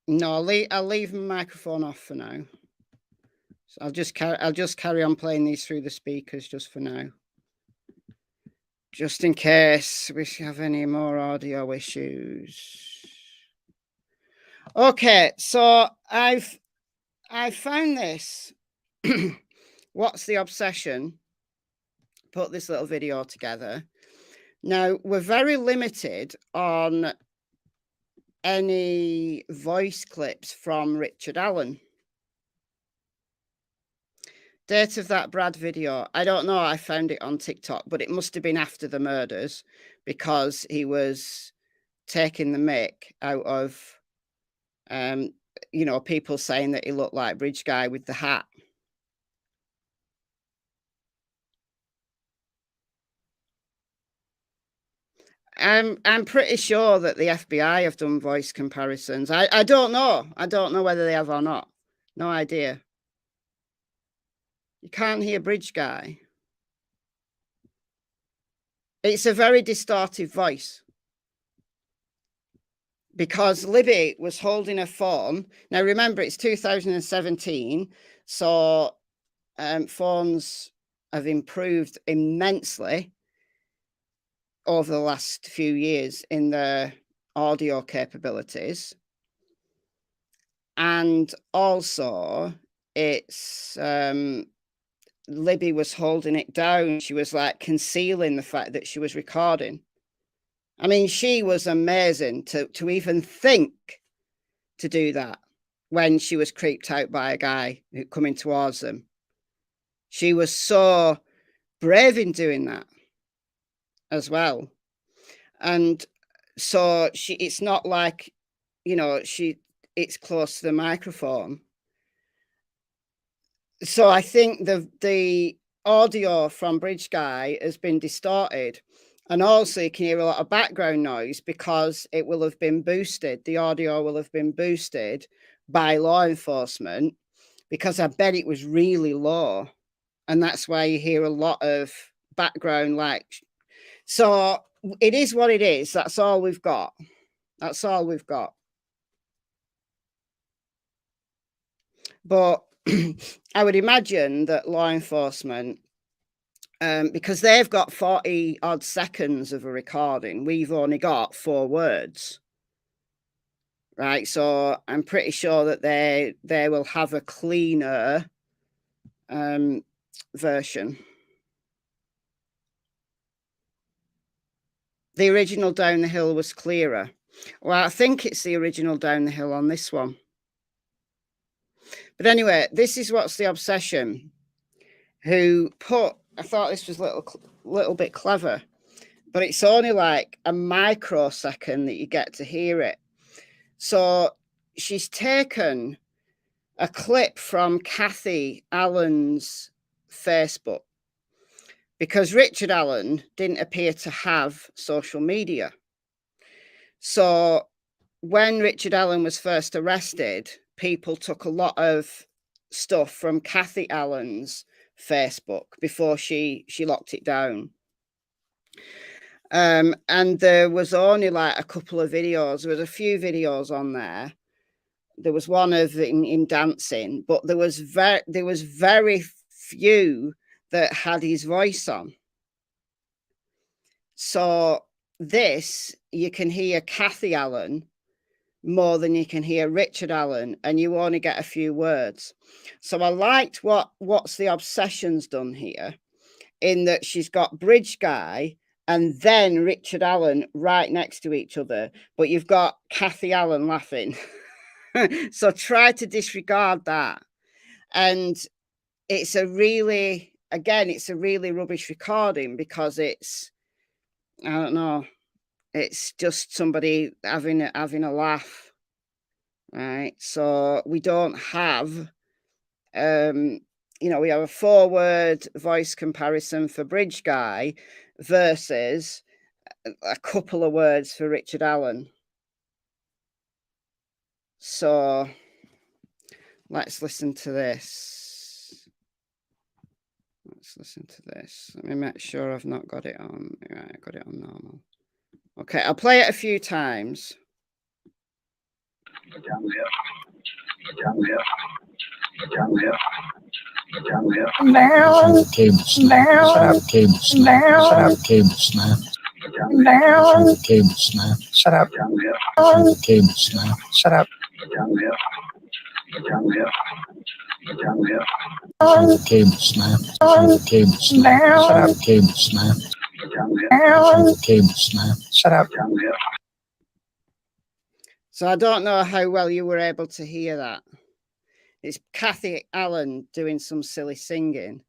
no, I'll leave my microphone off for now. So I'll just carry on playing these through the speakers just for now, just in case we have any more audio issues. Okay, so I've found this. What's the obsession? Put this little video together. Now, we're very limited on any voice clips from Richard Allen. Date of that Brad video, I don't know. I found it on TikTok, but it must have been after the murders because he was taking the mick out of, you know, people saying that he looked like Bridge Guy with the hat. I'm pretty sure that the FBI have done voice comparisons. I don't know. I don't know whether they have or not. No idea. You can't hear Bridge Guy. It's a very distorted voice. Because Libby was holding a phone. Now, remember, it's 2017. So phones have improved immensely over the last few years in their audio capabilities. And also, it's Libby was holding it down. She was like concealing the fact that she was recording. I mean, she was amazing to even think to do that when she was creeped out by a guy coming towards them. She was so brave in doing that as well. And so it's not like, you know, it's close to the microphone. So I think the audio from Bridge Guy has been distorted. And also you can hear a lot of background noise because it will have been boosted. The audio will have been boosted by law enforcement because I bet it was really low. And that's why you hear a lot of background like. So it is what it is. That's all we've got. That's all we've got. But I would imagine that law enforcement, because they've got 40 odd seconds of a recording, we've only got 4 words. Right. So I'm pretty sure that they will have a cleaner version. The original Down the Hill was clearer. Well, I think it's the original Down the Hill on this one. But anyway, this is What's the Obsession, who put, I thought this was a little bit clever, but it's only like a microsecond that you get to hear it. So she's taken a clip from Kathy Allen's Facebook because Richard Allen didn't appear to have social media. So when Richard Allen was first arrested, people took a lot of stuff from Kathy Allen's Facebook before she locked it down. And there was only like a couple of videos. There was a few videos on there. There was one of him dancing, but there was very few that had his voice on. So this, you can hear Kathy Allen more than you can hear Richard Allen, and you only get a few words. So I liked What's the Obsession's done here, in that she's got Bridge Guy and then Richard Allen right next to each other, but you've got Kathy Allen laughing. So try to disregard that. And it's a really, again, it's a really rubbish recording because it's, I don't know, it's just somebody having a laugh, right? So we don't have, you know, we have a 4-word voice comparison for Bridge Guy versus a couple of words for Richard Allen. So let's listen to this. Let's listen to this. Let me make sure I've not got it on. Right, I got it on normal. Okay, I'll play it a few times. Shut up. Shut up. Cable snap. Cable snap. Shut up. Cable snap. Cable snap. Shut up. So I don't know how well you were able to hear that. It's Kathy Allen doing some silly singing.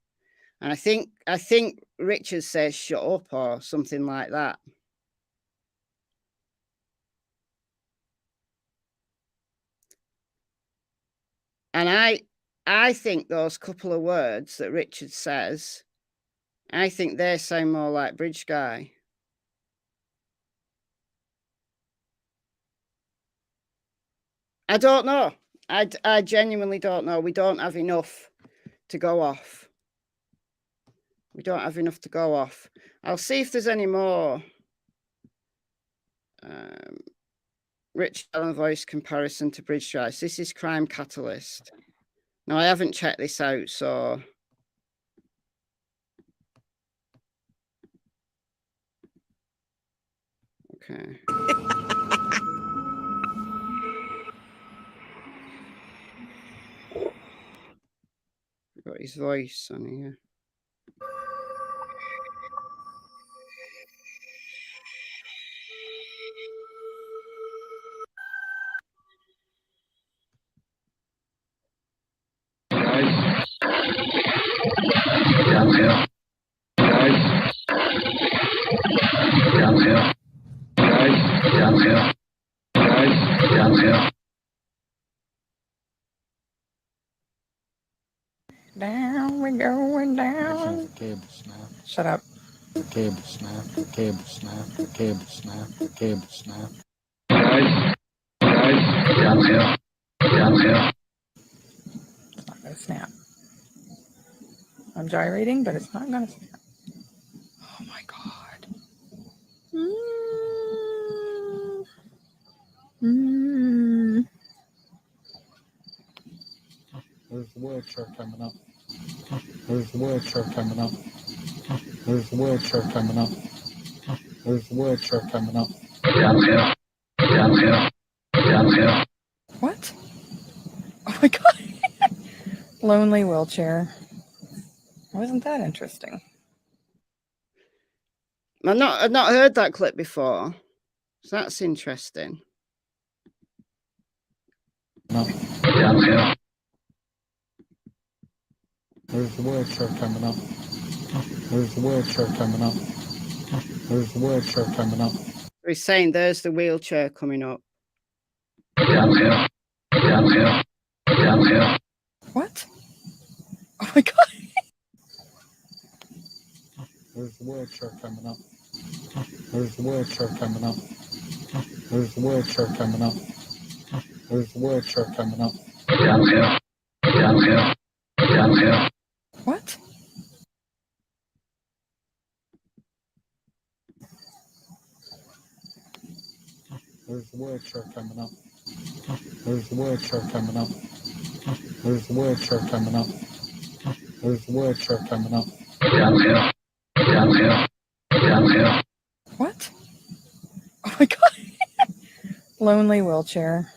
And I think Richard says shut up or something like that. And I think those couple of words that Richard says, I think they sound more like Bridge Guy. I don't know. I genuinely don't know. We don't have enough to go off. We don't have enough to go off. I'll see if there's any more. Rich Allen voice comparison to Bridge Guy. This is Crime Catalyst. No, I haven't checked this out, so. Okay. We've got his voice on here. Down we're going down. Cable snap. Shut up. Cable snap. Cable snap. Cable snap. Cable snap. Downhill. Downhill. It's not gonna snap. I'm gyrating, but it's not gonna snap. Oh my god. There's the wheelchair coming up. There's the wheelchair coming up. There's the wheelchair coming up. There's the wheelchair coming up. Downhill. Downhill. Downhill. What? Oh my god. Lonely wheelchair. Wasn't that interesting? I've not heard that clip before. So that's interesting. No. Downhill. There's the wheelchair coming up. There's the wheelchair coming up. There's the wheelchair coming up. He's saying there's the wheelchair coming up. Downhill. Downhill. Downhill. What? Oh my god. There's the wheelchair coming up. There's the wheelchair coming up. There's the wheelchair coming up. There's the wheelchair coming up. Downhill. Downhill. Downhill. What? There's the wheelchair coming up. There's the wheelchair coming up. There's the wheelchair coming up. There's the wheelchair coming up. Downhill. Downhill. Downhill. What? Oh my god. Lonely wheelchair.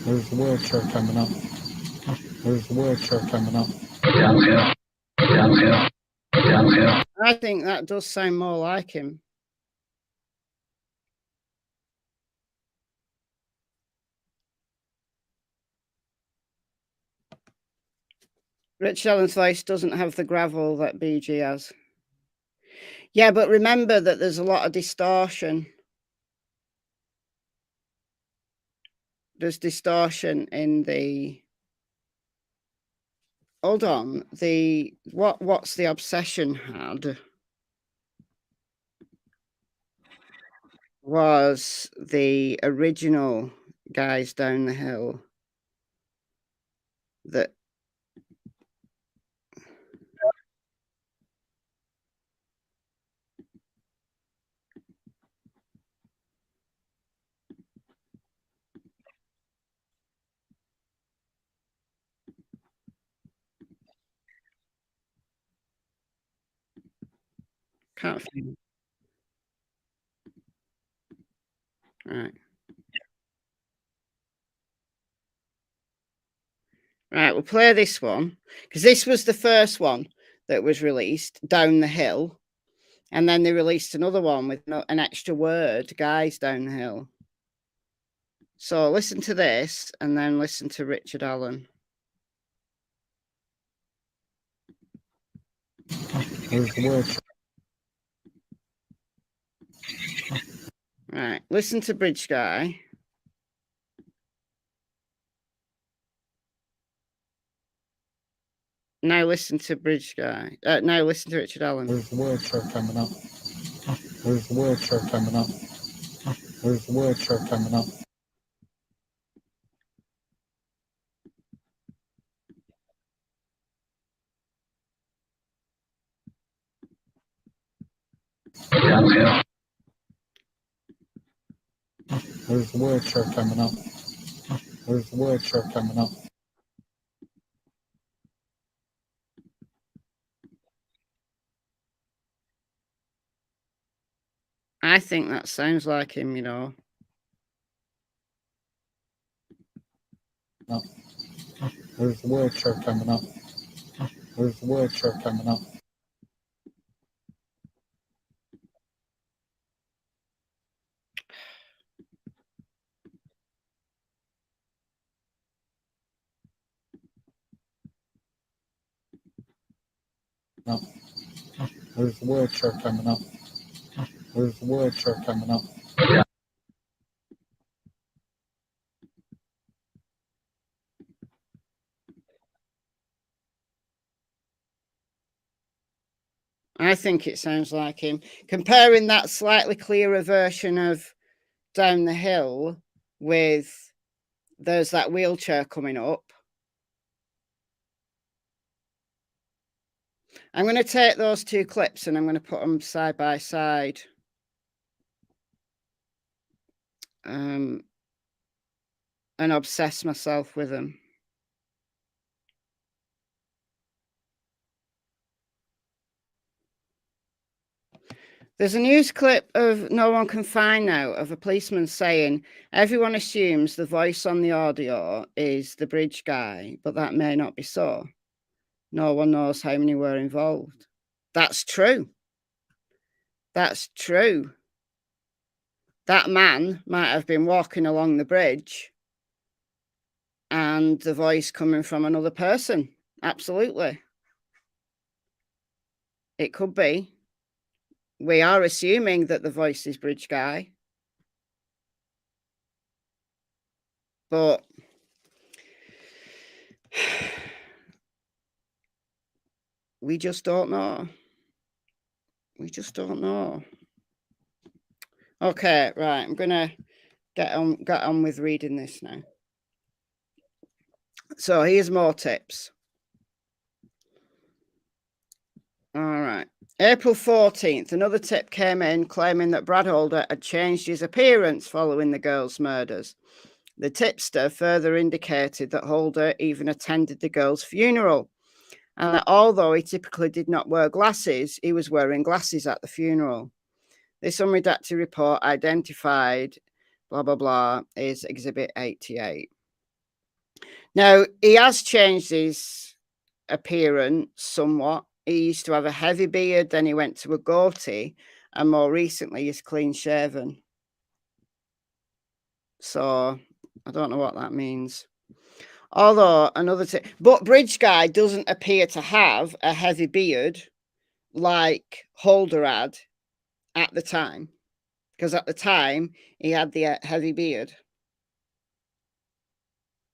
There's the wheelchair coming up. There's the wheelchair coming up. I think that does sound more like him. Rich Allen's voice doesn't have the gravel that BG has. Yeah, but remember that there's a lot of distortion. There's distortion in the... Hold on. What's the obsession had was the original guys down the hill that... Can't find it. Right. Right, we'll play this one because this was the first one that was released, Down the Hill, and then they released another one with an extra word, Guys Down the Hill. So listen to this and then listen to Richard Allen. There's the wheelchair. Right, listen to Bridge Guy. Now listen to Bridge Guy. Now listen to Richard Allen. There's the wheelchair coming up. There's the wheelchair coming up. There's the wheelchair coming up. There's the wheelchair coming up. There's the wheelchair coming up. I think that sounds like him, you know. No. There's the wheelchair coming up. There's the wheelchair coming up. No. There's the wheelchair coming up. There's the wheelchair coming up. I think it sounds like him. Comparing that slightly clearer version of Down the Hill with there's that wheelchair coming up. I'm going to take those two clips and I'm going to put them side by side. And obsess myself with them. There's a news clip of No One Can Find Now of a policeman saying, everyone assumes the voice on the audio is the bridge guy, but that may not be so. No one knows how many were involved. That's true. That's true. That man might have been walking along the bridge and the voice coming from another person. Absolutely. It could be. We are assuming that the voice is Bridge Guy. But we just don't know. We just don't know. Okay, right. I'm going to get on with reading this now. So here's more tips. All right. April 14th, another tip came in claiming that Brad Holder had changed his appearance following the girls' murders. The tipster further indicated that Holder even attended the girls' funeral, and that although he typically did not wear glasses, he was wearing glasses at the funeral. This unredacted report identified blah, blah, blah is Exhibit 88. Now, he has changed his appearance somewhat. He used to have a heavy beard, then he went to a goatee, and more recently he's clean shaven. So I don't know what that means. Although another thing, but Bridge Guy doesn't appear to have a heavy beard like Holder had at the time, because at the time he had the heavy beard.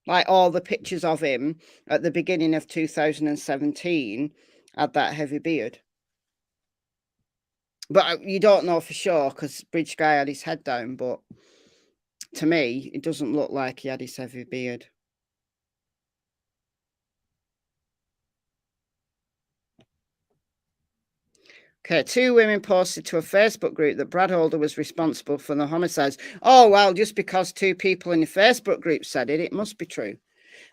Like all the pictures of him at the beginning of 2017 had that heavy beard. But you don't know for sure because Bridge Guy had his head down. But to me, it doesn't look like he had his heavy beard. Okay, 2 women posted to a Facebook group that Brad Holder was responsible for the homicides. Oh, well, just because 2 people in the Facebook group said it, it must be true.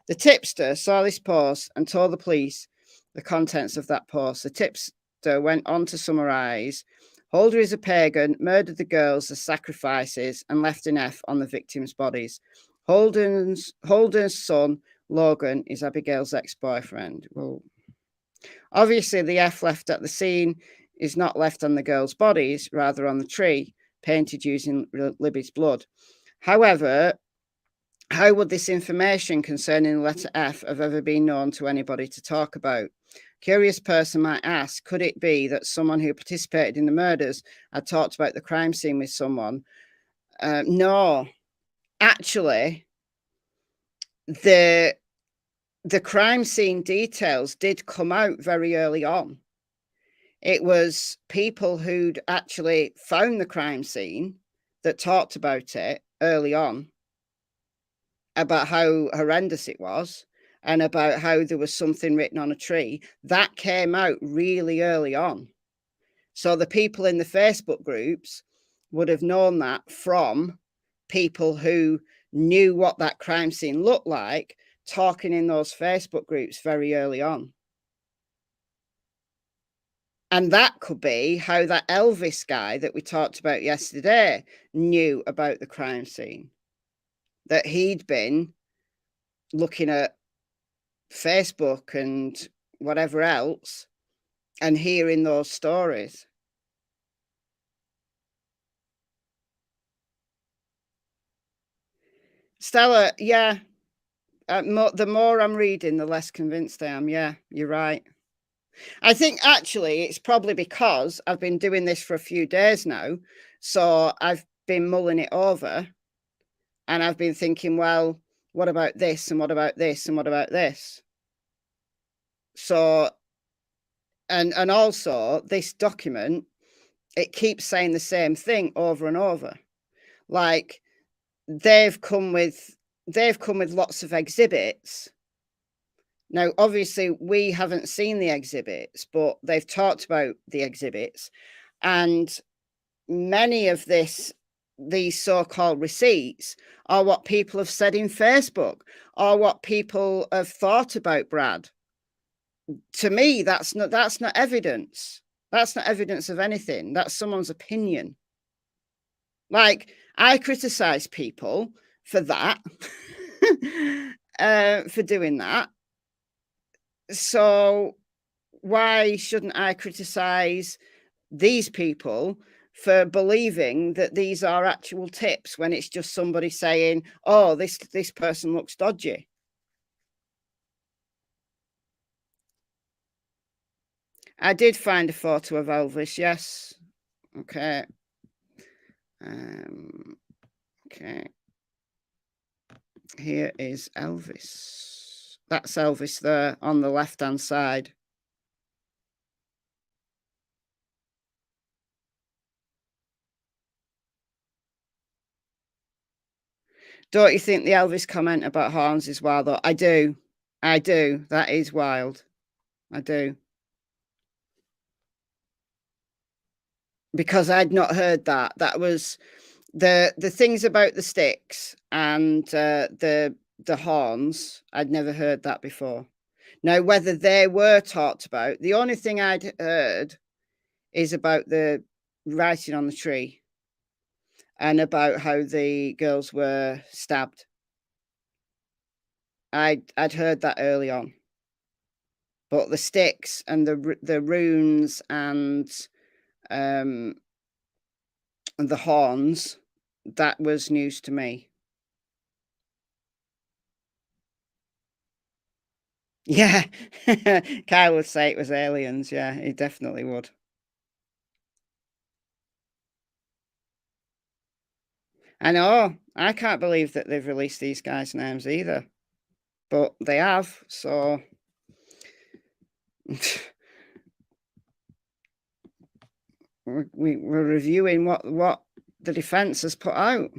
The tipster saw this post and told the police the contents of that post. The tipster went on to summarize: Holder is a pagan, murdered the girls as sacrifices, and left an F on the victims' bodies. Holder's son, Logan, is Abigail's ex-boyfriend. Well, obviously, the F left at the scene is not left on the girls' bodies, rather on the tree, painted using Libby's blood. However, how would this information concerning the letter F have ever been known to anybody to talk about? Curious person might ask, could it be that someone who participated in the murders had talked about the crime scene with someone? No. Actually, the crime scene details did come out very early on. It was people who'd actually found the crime scene that talked about it early on, about how horrendous it was and about how there was something written on a tree. That came out really early on. So the people in the Facebook groups would have known that from people who knew what that crime scene looked like, talking in those Facebook groups very early on. And that could be how that Elvis guy that we talked about yesterday knew about the crime scene. That he'd been looking at Facebook and whatever else and hearing those stories. Stella, yeah. The more I'm reading, the less convinced I am. Yeah, you're right. I think actually it's probably because I've been doing this for a few days now. So I've been mulling it over and I've been thinking, well, what about this and what about this and what about this? So, and also this document, it keeps saying the same thing over and over. Like they've come with lots of exhibits. Now, obviously, we haven't seen the exhibits, but they've talked about the exhibits. And many of these so-called receipts are what people have said in Facebook, or what people have thought about Brad. To me, that's not evidence. That's not evidence of anything. That's someone's opinion. Like, I criticize people for that, for doing that. So why shouldn't I criticize these people for believing that these are actual tips when it's just somebody saying, oh, this person looks dodgy? I did find a photo of Elvis, yes. Okay. Okay. Here is Elvis. That's Elvis there on the left-hand side. Don't you think the Elvis comment about horns is wild, though? I do. I do. That is wild. I do. Because I'd not heard that. That was the things about the sticks and the horns. I'd never heard that before. Now, whether they were talked about, the only thing I'd heard is about the writing on the tree and about how the girls were stabbed. I'd heard that early on. But the sticks and the runes and the horns, that was news to me. Yeah, Kyle would say it was aliens. Yeah, he definitely would. I know. I can't believe that they've released these guys' names either, but they have. So we're reviewing what the defense has put out.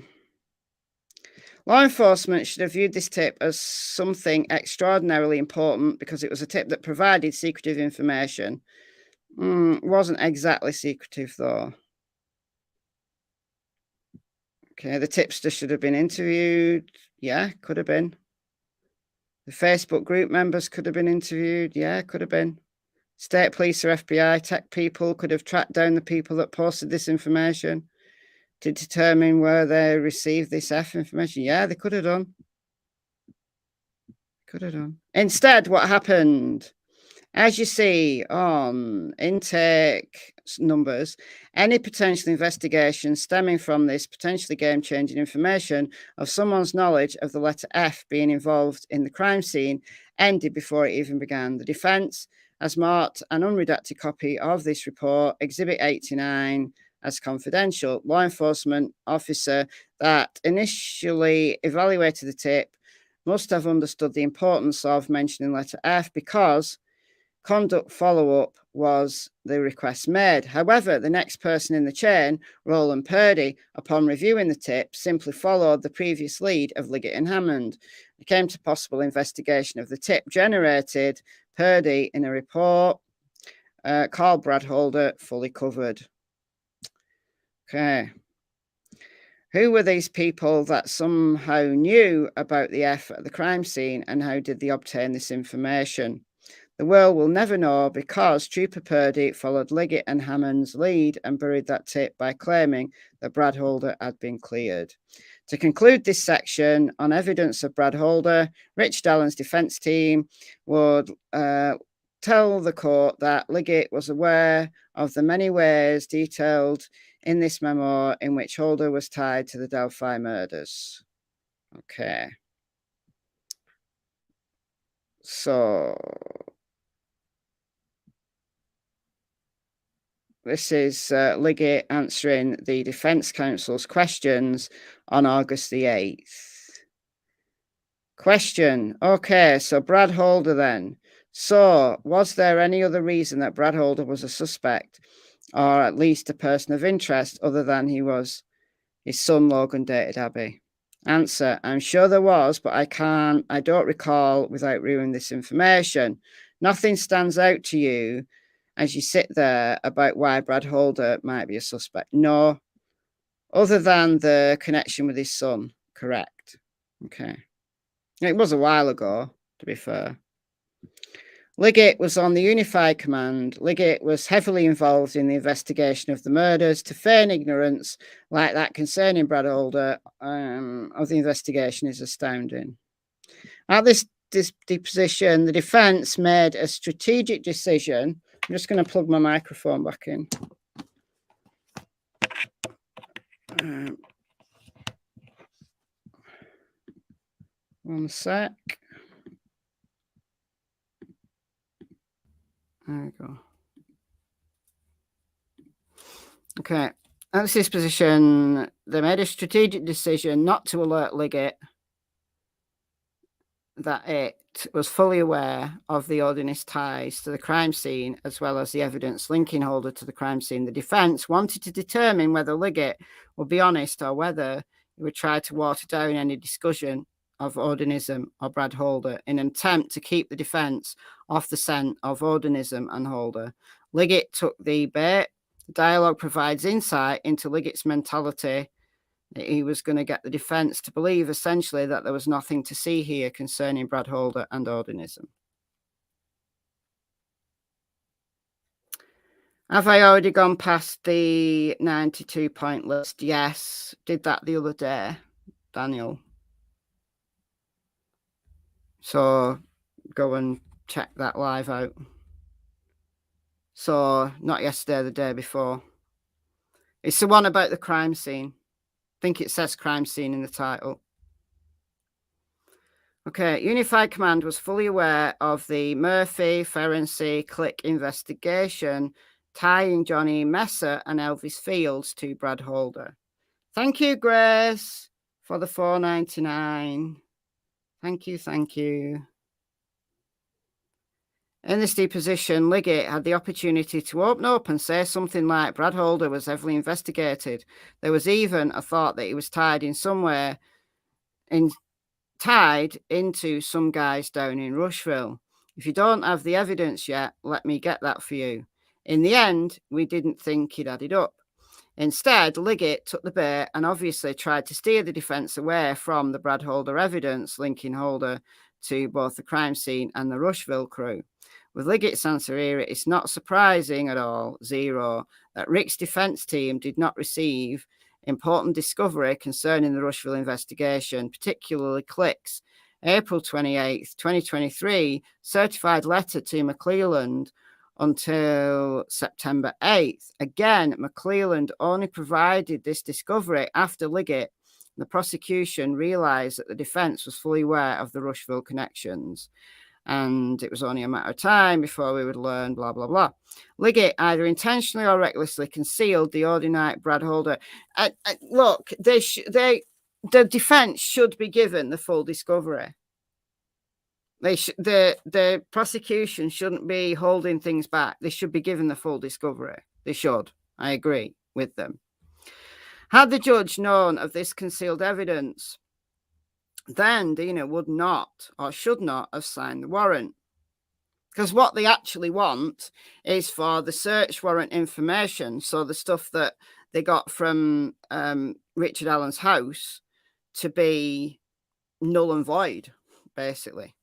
Law enforcement should have viewed this tip as something extraordinarily important because it was a tip that provided secretive information. Wasn't exactly secretive, though. Okay, the tipster should have been interviewed. Yeah, could have been. The Facebook group members could have been interviewed. Yeah, could have been. State police or FBI tech people could have tracked down the people that posted this information to determine where they received this information. Yeah, they could have done. Could have done. Instead, what happened? As you see on intake numbers, any potential investigation stemming from this potentially game-changing information of someone's knowledge of the letter F being involved in the crime scene ended before it even began. The defense has marked an unredacted copy of this report, Exhibit 89, as confidential. Law enforcement officer that initially evaluated the tip must have understood the importance of mentioning letter F because conduct follow-up was the request made. However, the next person in the chain, Roland Purdy, upon reviewing the tip, simply followed the previous lead of Liggett and Hammond. It came to possible investigation of the tip generated Purdy in a report called Brad Holder, fully covered. Okay. Who were these people that somehow knew about the F at the crime scene, and how did they obtain this information? The world will never know because Trooper Purdy followed Liggett and Hammond's lead and buried that tip by claiming that Brad Holder had been cleared. To conclude this section on evidence of Brad Holder, Rich Dallen's defense team would tell the court that Liggett was aware of the many ways detailed in this memo in which Holder was tied to the Delphi murders. Okay. So this is Liggett answering the defense counsel's questions on August the 8th. Question. Okay, so Brad Holder then. So was there any other reason that Brad Holder was a suspect, or at least a person of interest, other than he was his son Logan dated Abby? Answer. I'm sure there was, but I don't recall without reviewing this information. Nothing stands out to you as you sit there about why Brad Holder might be a suspect? No, other than the connection with his son. Correct. Okay. It was a while ago, to be fair. Liggett was on the Unified Command. Liggett was heavily involved in the investigation of the murders. To feign ignorance like that concerning Brad Holder of the investigation is astounding. At this deposition, the defense made a strategic decision. I'm just going to plug my microphone back in. One sec. There we go. Okay. At this position, they made a strategic decision not to alert Liggett that it was fully aware of the Odinist ties to the crime scene, as well as the evidence linking Holder to the crime scene. The defense wanted to determine whether Liggett would be honest or whether he would try to water down any discussion of Odinism or Brad Holder in an attempt to keep the defense off the scent of Odinism and Holder. Liggett took the bait. The dialogue provides insight into Liggett's mentality. He was going to get the defense to believe essentially that there was nothing to see here concerning Brad Holder and Odinism. Have I already gone past the 92-point list? Yes. Did that the other day, Daniel. So go and check that live out. So not yesterday, the day before. It's the one about the crime scene. I think it says crime scene in the title. Okay, Unified Command was fully aware of the Murphy Ferenczi click investigation tying Johnny Messa and Elvis Fields to Brad Holder. Thank you, Grace, for the $4.99. Thank you, thank you. In this deposition, Liggett had the opportunity to open up and say something like Brad Holder was heavily investigated. There was even a thought that he was tied in somewhere tied into some guys down in Rushville. If you don't have the evidence yet, let me get that for you. In the end, we didn't think he'd added up. Instead, Liggett took the bait and obviously tried to steer the defense away from the Brad Holder evidence linking Holder to both the crime scene and the Rushville crew. With Liggett's answer here, it's not surprising at all, zero, that Rick's defense team did not receive important discovery concerning the Rushville investigation, particularly clicks. April 28th, 2023, certified letter to McClelland until September 8th. Again, McClelland only provided this discovery after Liggett. The prosecution realized that the defense was fully aware of the Rushville connections, and it was only a matter of time before we would learn, blah, blah, blah. Liggett either intentionally or recklessly concealed the Odinite Brad Holder. Look, the defense should be given the full discovery. The prosecution shouldn't be holding things back. They should be given the full discovery. They should. I agree with them. Had the judge known of this concealed evidence, then Dina would not or should not have signed the warrant. Because what they actually want is for the search warrant information, so the stuff that they got from Richard Allen's house, to be null and void, basically.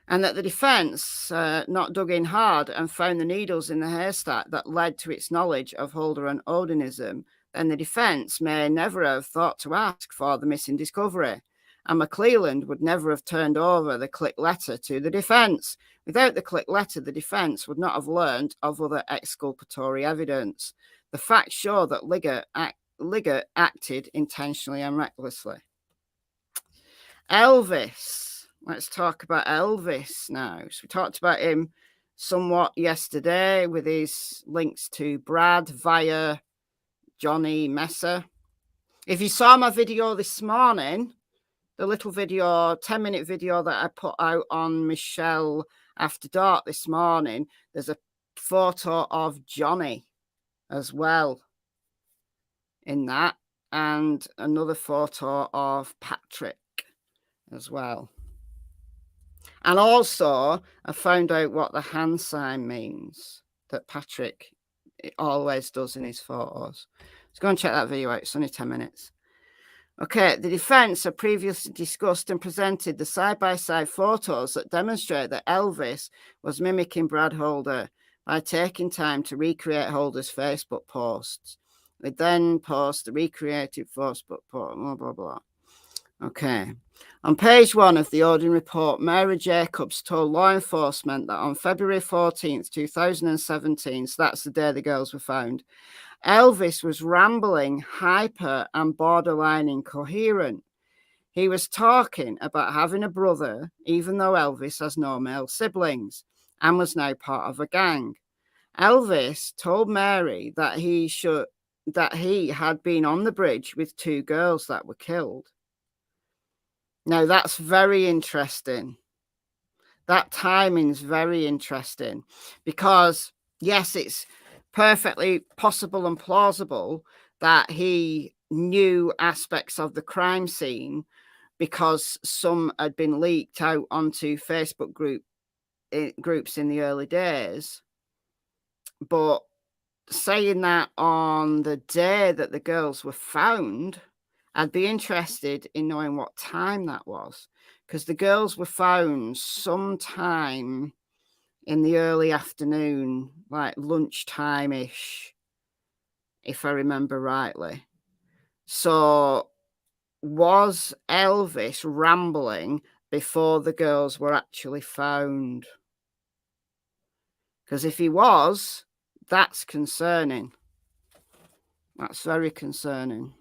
And that the defense not dug in hard and found the needles in the haystack that led to its knowledge of Holder and Odinism, then the defense may never have thought to ask for the missing discovery. And McClelland would never have turned over the click letter to the defense. Without the click letter, the defense would not have learned of other exculpatory evidence. The facts show that Liggett acted intentionally and recklessly. Elvis. Let's talk about Elvis now. So we talked about him somewhat yesterday with his links to Brad via Johnny Messa. If you saw my video this morning, the little video, 10-minute video that I put out on MichelleAfterDark this morning, there's a photo of Johnny as well in that, and another photo of Patrick as well. And also, I found out what the hand sign means that Patrick always does in his photos. Let's go and check that video out. It's only 10 minutes. Okay, the defense have previously discussed and presented the side-by-side photos that demonstrate that Elvis was mimicking Brad Holder by taking time to recreate Holder's Facebook posts. They then post the recreated Facebook post, blah, blah, blah. Okay. On page 1 of the Odin report, Mary Jacobs told law enforcement that on February 14th, 2017, so that's the day the girls were found, Elvis was rambling, hyper, and borderline incoherent. He was talking about having a brother, even though Elvis has no male siblings, and was now part of a gang. Elvis told Mary that he had been on the bridge with 2 girls that were killed. Now, that's very interesting. That timing's very interesting because, yes, it's perfectly possible and plausible that he knew aspects of the crime scene because some had been leaked out onto Facebook groups in the early days. But saying that on the day that the girls were found, I'd be interested in knowing what time that was, because the girls were found sometime in the early afternoon, like lunchtime-ish, if I remember rightly. So was Elvis rambling before the girls were actually found. Because if he was, that's concerning. That's very concerning.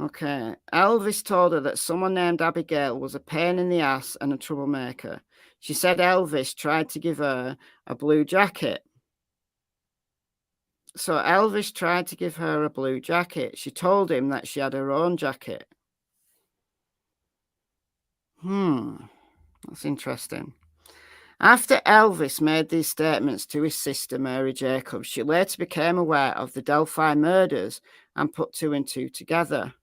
Okay. Elvis told her that someone named Abigail was a pain in the ass and a troublemaker. She said Elvis tried to give her a blue jacket. So Elvis tried to give her a blue jacket. She told him that she had her own jacket. That's interesting. After Elvis made these statements to his sister, Mary Jacobs, she later became aware of the Delphi murders and put 2 and 2 together.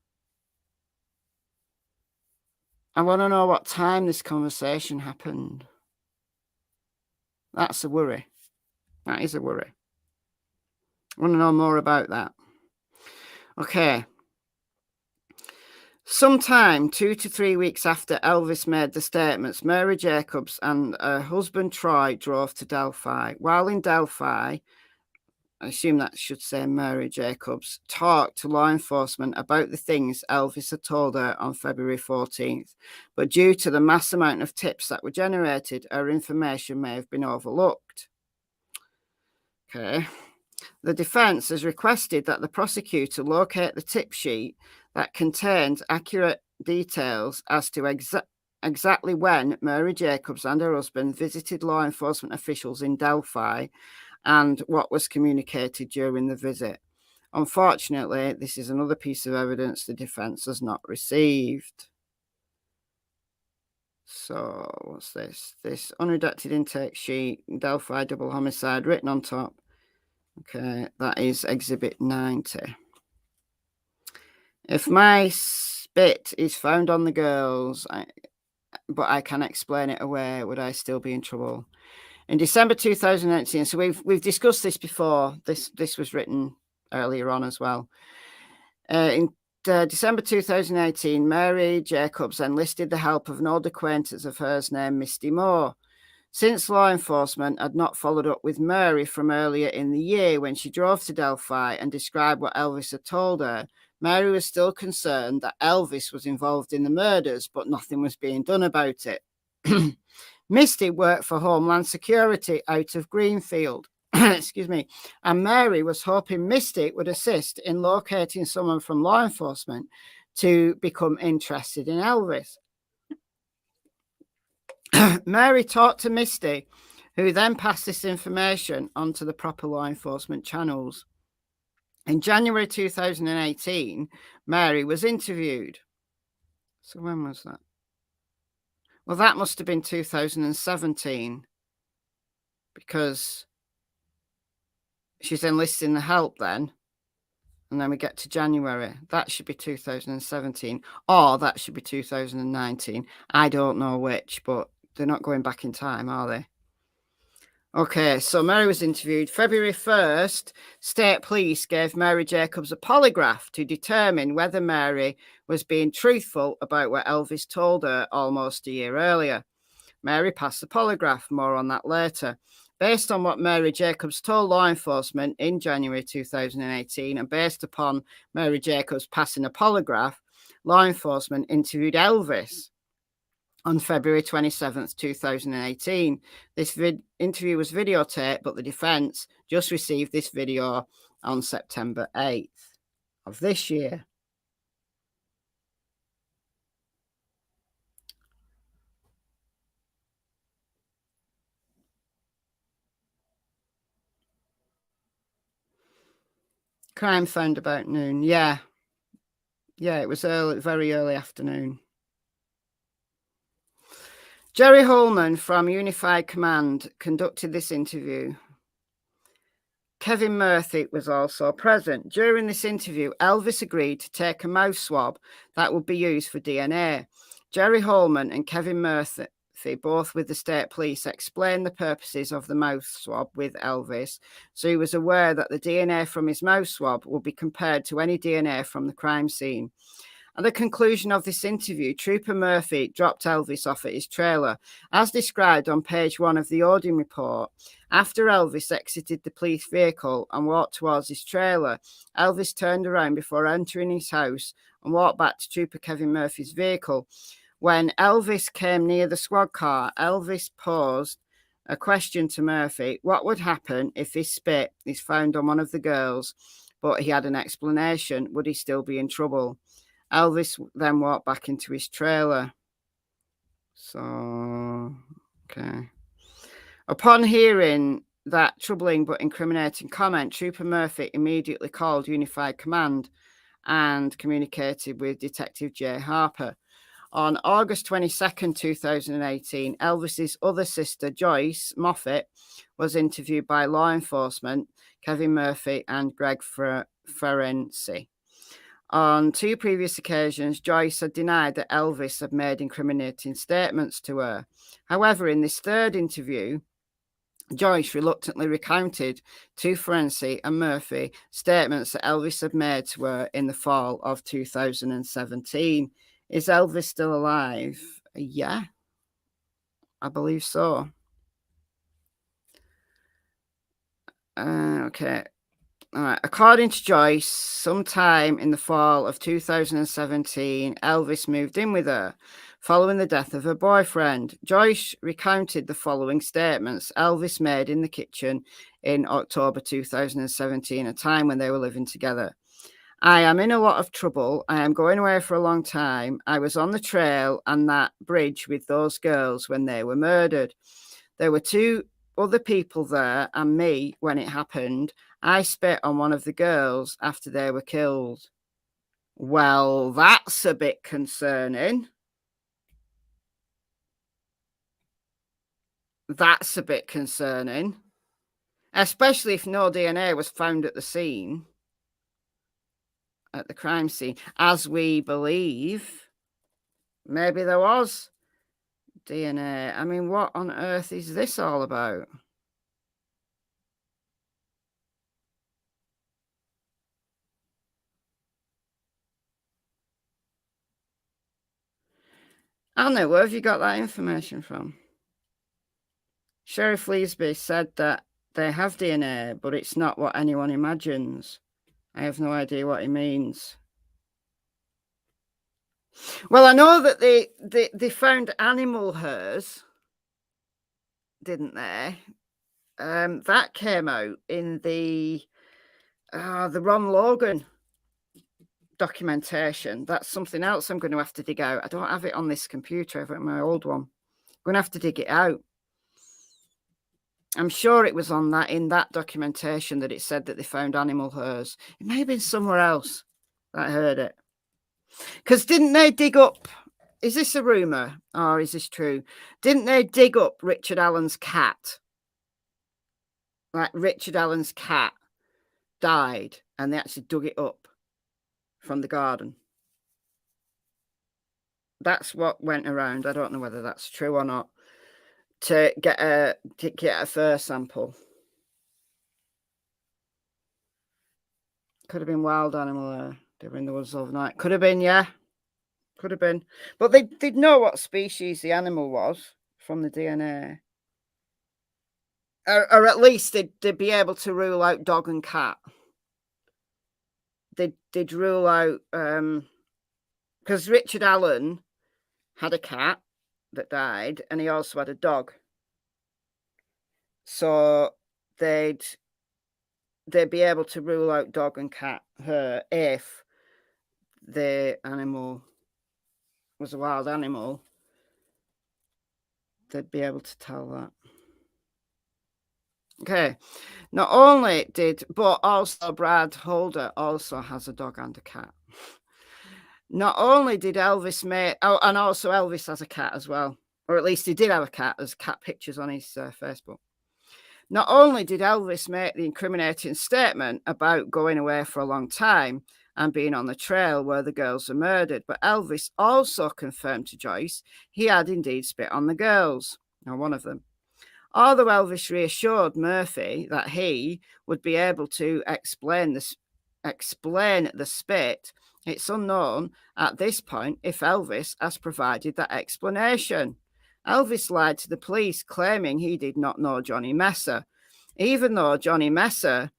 I want to know what time this conversation happened. That's a worry. That is a worry. I want to know more about that. Okay. Sometime 2 to 3 weeks after Elvis made the statements, Mary Jacobs and her husband Troy drove to Delphi. While in Delphi, I assume that should say Mary Jacobs, talked to law enforcement about the things Elvis had told her on February 14th. But due to the mass amount of tips that were generated, her information may have been overlooked. Okay. The defense has requested that the prosecutor locate the tip sheet that contains accurate details as to exactly when Mary Jacobs and her husband visited law enforcement officials in Delphi and what was communicated during the visit. Unfortunately, this is another piece of evidence the defense has not received. So, what's this? This unredacted intake sheet, Delphi double homicide, written on top. Okay, that is Exhibit 90. If my spit is found on the girls, but I can explain it away, would I still be in trouble? In December 2018, so we've discussed this before. This was written earlier on as well. In December 2018, Mary Jacobs enlisted the help of an old acquaintance of hers named Misty Moore. Since law enforcement had not followed up with Mary from earlier in the year when she drove to Delphi and described what Elvis had told her, Mary was still concerned that Elvis was involved in the murders, but nothing was being done about it. Misty worked for Homeland Security out of Greenfield. Excuse me. And Mary was hoping Misty would assist in locating someone from law enforcement to become interested in Elvis. Mary talked to Misty, who then passed this information on to the proper law enforcement channels. In January 2018, Mary was interviewed. So when was that? Well, that must have been 2017 because she's enlisting the help then. And then we get to January. That should be 2017 or that should be 2019. I don't know which, but they're not going back in time, are they? Okay, so Mary was interviewed. February 1st, State Police gave Mary Jacobs a polygraph to determine whether Mary was being truthful about what Elvis told her almost a year earlier. Mary passed the polygraph, more on that later. Based on what Mary Jacobs told law enforcement in January 2018 and based upon Mary Jacobs passing a polygraph, law enforcement interviewed Elvis on February 27th, 2018. This interview was videotaped, but the defense just received this video on September 8th of this year. Crime found about noon. Yeah, it was early, very early afternoon. Jerry Holman from Unified Command conducted this interview. Kevin Murphy was also present. During this interview, Elvis agreed to take a mouth swab that would be used for DNA. Jerry Holman and Kevin Murphy, both with the state police, explained the purposes of the mouth swab with Elvis, so he was aware that the DNA from his mouth swab would be compared to any DNA from the crime scene. At the conclusion of this interview, Trooper Murphy dropped Elvis off at his trailer. As described on page 1 of the Odin report, after Elvis exited the police vehicle and walked towards his trailer, Elvis turned around before entering his house and walked back to Trooper Kevin Murphy's vehicle. When Elvis came near the squad car, Elvis posed a question to Murphy. What would happen if his spit is found on one of the girls, but he had an explanation? Would he still be in trouble? Elvis then walked back into his trailer. So, okay. Upon hearing that troubling but incriminating comment, Trooper Murphy immediately called Unified Command and communicated with Detective Jay Harper. On August 22nd, 2018, Elvis's other sister, Joyce Moffat, was interviewed by law enforcement, Kevin Murphy and Greg Ferenczi. On 2 previous occasions, Joyce had denied that Elvis had made incriminating statements to her. However, in this 3rd interview, Joyce reluctantly recounted to Ferenczi and Murphy statements that Elvis had made to her in the fall of 2017. Is Elvis still alive? Yeah, I believe so. Okay. All right. According to Joyce, sometime in the fall of 2017, Elvis moved in with her following the death of her boyfriend. Joyce recounted the following statements Elvis made in the kitchen in October 2017, a time when they were living together. I am in a lot of trouble. I am going away for a long time. I was on the trail and that bridge with those girls when they were murdered. There were 2 other people there and me when it happened. I spit on one of the girls after they were killed. Well, that's a bit concerning. That's a bit concerning. Especially if no DNA was found at the scene. At the crime scene, as we believe. Maybe there was DNA. I mean, what on earth is this all about? Anna, where have you got that information from? Sheriff Leesby said that they have DNA, but it's not what anyone imagines. I have no idea what he means. Well, I know that they found animal hairs, didn't they? That came out in the Ron Logan documentation. That's something else I'm going to have to dig out. I don't have it on this computer. I have it on my old one. I'm going to have to dig it out. I'm sure it was on that in that documentation that it said that they found animal hairs. It may have been somewhere else that I heard it. Because didn't they dig up, is this a rumour or is this true? Didn't they dig up Richard Allen's cat? Like Richard Allen's cat died and they actually dug it up from the garden. That's what went around. I don't know whether that's true or not. To get a fur sample. Could have been wild animal. They were in the woods overnight. Could have been, yeah. Could have been. But they'd know what species the animal was from the DNA. Or at least they'd be able to rule out dog and cat. They'd rule out... because Richard Allen had a cat that died, and he also had a dog. So they'd be able to rule out dog and cat hair if the animal was a wild animal. They'd be able to tell that. Okay. Not only but also Brad Holder also has a dog and a cat. Not only did Elvis make... Oh, and also Elvis has a cat as well. Or at least he did have a cat. There's cat pictures on his Facebook. Not only did Elvis make the incriminating statement about going away for a long time and being on the trail where the girls were murdered, but Elvis also confirmed to Joyce he had indeed spit on the girls, or one of them. Although Elvis reassured Murphy that he would be able to explain the spit, it's unknown at this point if Elvis has provided that explanation. Elvis lied to the police, claiming he did not know Johnny Messa, even though Johnny Messa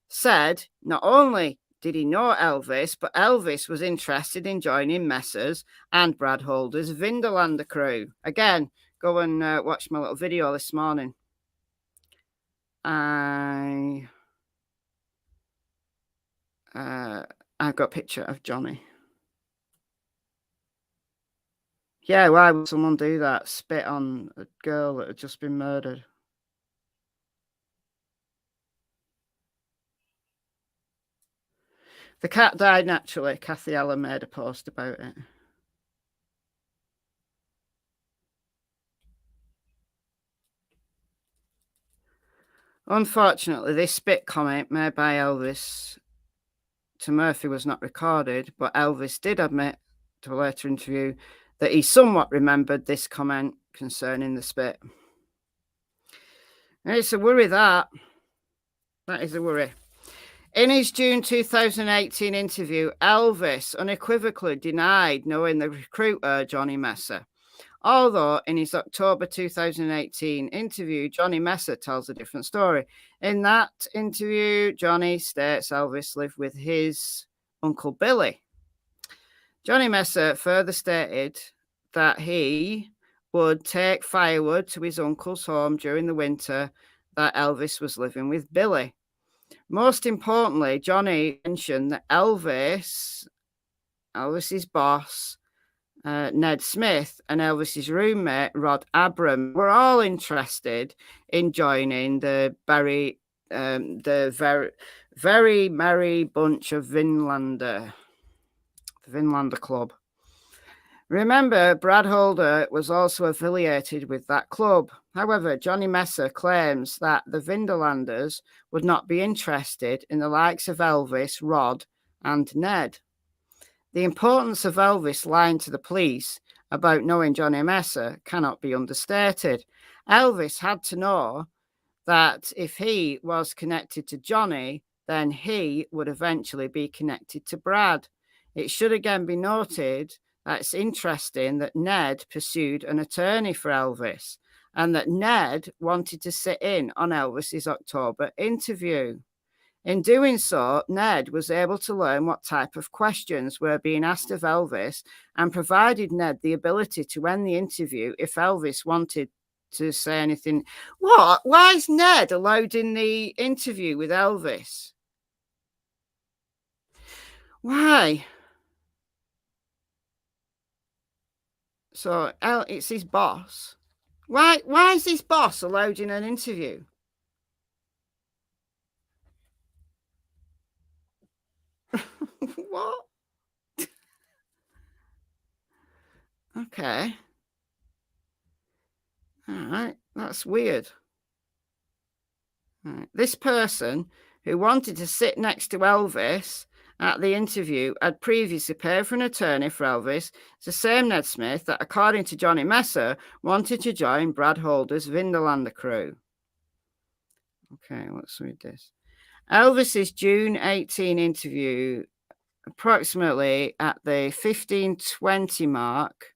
said not only did he know Elvis, but Elvis was interested in joining Messa's and Brad Holder's Vindelander crew. Again, go and watch my little video this morning. I've got a picture of Johnny. Yeah, why would someone do that? Spit on a girl that had just been murdered. The cat died naturally. Kathy Allen made a post about it. Unfortunately, this spit comment made by Elvis to Murphy was not recorded, but Elvis did admit to a later interview that he somewhat remembered this comment concerning the spit. And it's a worry, that. That is a worry. In his June 2018 interview, Elvis unequivocally denied knowing the recruiter, Johnny Messa. Although in his October 2018 interview, Johnny Messa tells a different story. In that interview, Johnny states Elvis lived with his Uncle Billy. Johnny Messa further stated that he would take firewood to his uncle's home during the winter that Elvis was living with Billy. Most importantly, Johnny mentioned that Elvis's boss, Ned Smith, and Elvis's roommate, Rod Abrams, were all interested in joining the very merry bunch of Vinlander, the Vinlander Club. Remember, Brad Holder was also affiliated with that club. However, Johnny Messa claims that the Vinderlanders would not be interested in the likes of Elvis, Rod, and Ned. The importance of Elvis lying to the police about knowing Johnny Messa cannot be understated. Elvis had to know that if he was connected to Johnny, then he would eventually be connected to Brad. It should again be noted that it's interesting that Ned pursued an attorney for Elvis and that Ned wanted to sit in on Elvis's October interview. In doing so, Ned was able to learn what type of questions were being asked of Elvis and provided Ned the ability to end the interview if Elvis wanted to say anything. What? Why is Ned allowed in the interview with Elvis? Why? So it's his boss. Why is his boss allowed in an interview? What? Okay. All right. That's weird. All right. This person who wanted to sit next to Elvis at the interview had previously paid for an attorney for Elvis. It's the same Ned Smith that, according to Johnny Messa, wanted to join Brad Holder's Vinderlander crew. Okay, let's read this. Elvis's June 18 interview, approximately at the 15:20 mark,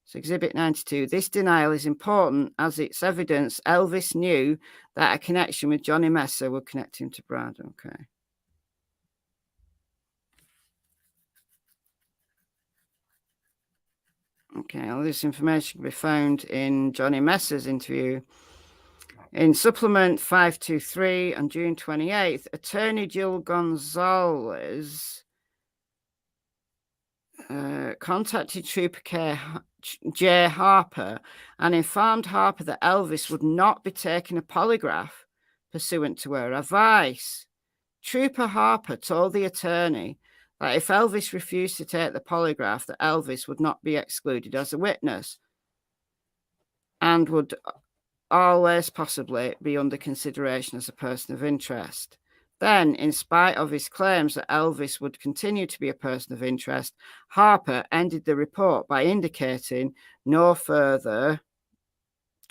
so Exhibit 92, this denial is important as it's evidence Elvis knew that a connection with Johnny Messa would connect him to Brad. Okay. Okay, all this information can be found in Johnny Messa's interview. In Supplement 523 on June 28th, Attorney Jill Gonzalez contacted Trooper J. Harper and informed Harper that Elvis would not be taking a polygraph pursuant to her advice. Trooper Harper told the attorney that if Elvis refused to take the polygraph, that Elvis would not be excluded as a witness and would always possibly be under consideration as a person of interest. Then, in spite of his claims that Elvis would continue to be a person of interest, Harper ended the report by indicating no further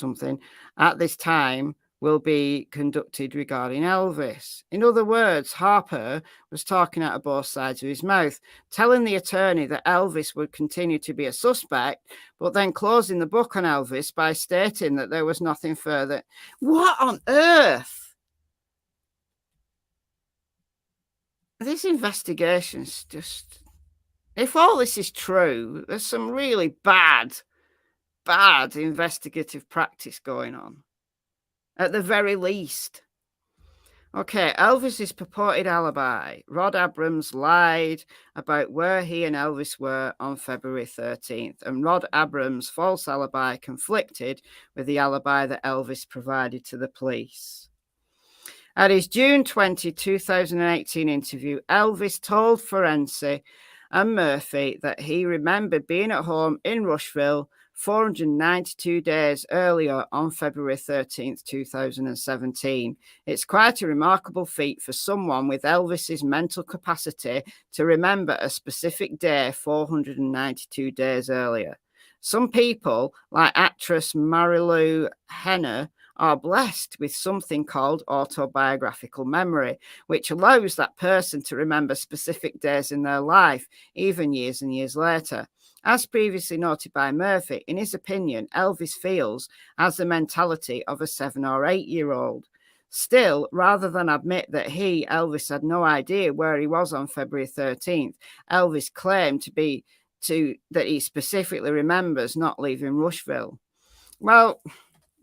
something at this time will be conducted regarding Elvis. In other words, Harper was talking out of both sides of his mouth, telling the attorney that Elvis would continue to be a suspect, but then closing the book on Elvis by stating that there was nothing further. What on earth? This investigation's just, if all this is true, there's some really bad investigative practice going on, at the very least. Okay, Elvis's purported alibi. Rod Abrams lied about where he and Elvis were on February 13th, and Rod Abrams' false alibi conflicted with the alibi that Elvis provided to the police. At his June 20, 2018 interview, Elvis told Forensic and Murphy that he remembered being at home in Rushville 492 days earlier on February 13th, 2017. It's quite a remarkable feat for someone with Elvis's mental capacity to remember a specific day 492 days earlier. Some people, like actress Marilu Henner, are blessed with something called autobiographical memory, which allows that person to remember specific days in their life, even years and years later. As previously noted by Murphy, in his opinion, Elvis feels has the mentality of a 7 or 8-year-old. Still, rather than admit that Elvis, had no idea where he was on February 13th, Elvis claimed that he specifically remembers not leaving Rushville. Well,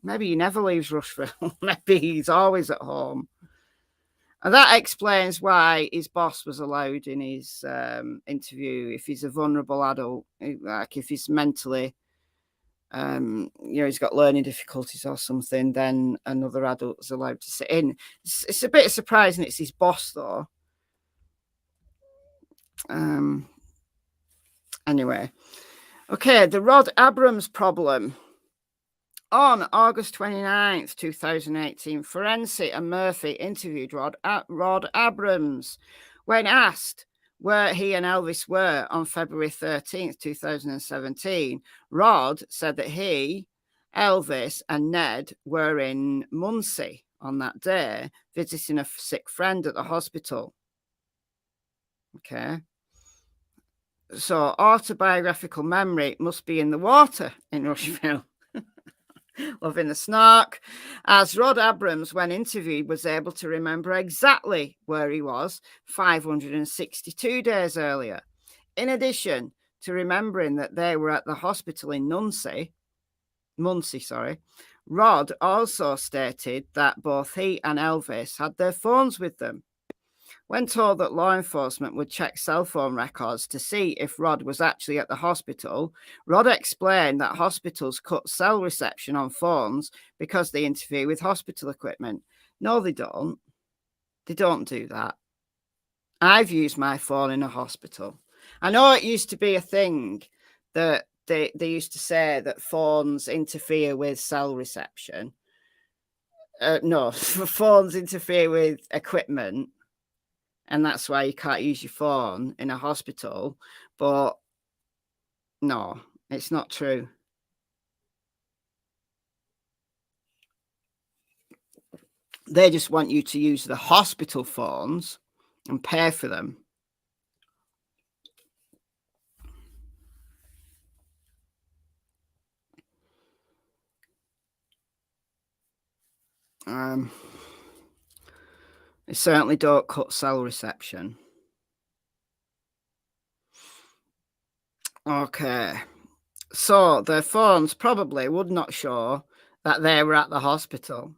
maybe he never leaves Rushville. Maybe he's always at home. And that explains why his boss was allowed in his interview. If he's a vulnerable adult, like if he's mentally, he's got learning difficulties or something, then another adult is allowed to sit in. It's a bit surprising it's his boss, though. Anyway. Okay, the Rod Abrams problem. On August 29th, 2018, Forensic and Murphy interviewed Rod Abrams. When asked where he and Elvis were on February 13th, 2017, Rod said that he, Elvis, and Ned were in Muncie on that day, visiting a sick friend at the hospital. Okay. So autobiographical memory must be in the water in Rushville. Loving the snark. As Rod Abrams, when interviewed, was able to remember exactly where he was 562 days earlier. In addition to remembering that they were at the hospital in Muncie, Rod also stated that both he and Elvis had their phones with them. When told that law enforcement would check cell phone records to see if Rod was actually at the hospital, Rod explained that hospitals cut cell reception on phones because they interfere with hospital equipment. No, they don't. They don't do that. I've used my phone in a hospital. I know it used to be a thing that they used to say that phones interfere with cell reception. No, phones interfere with equipment. And that's why you can't use your phone in a hospital. But no, it's not true. They just want you to use the hospital phones and pay for them. They certainly don't cut cell reception. Okay. So their phones probably would not show that they were at the hospital.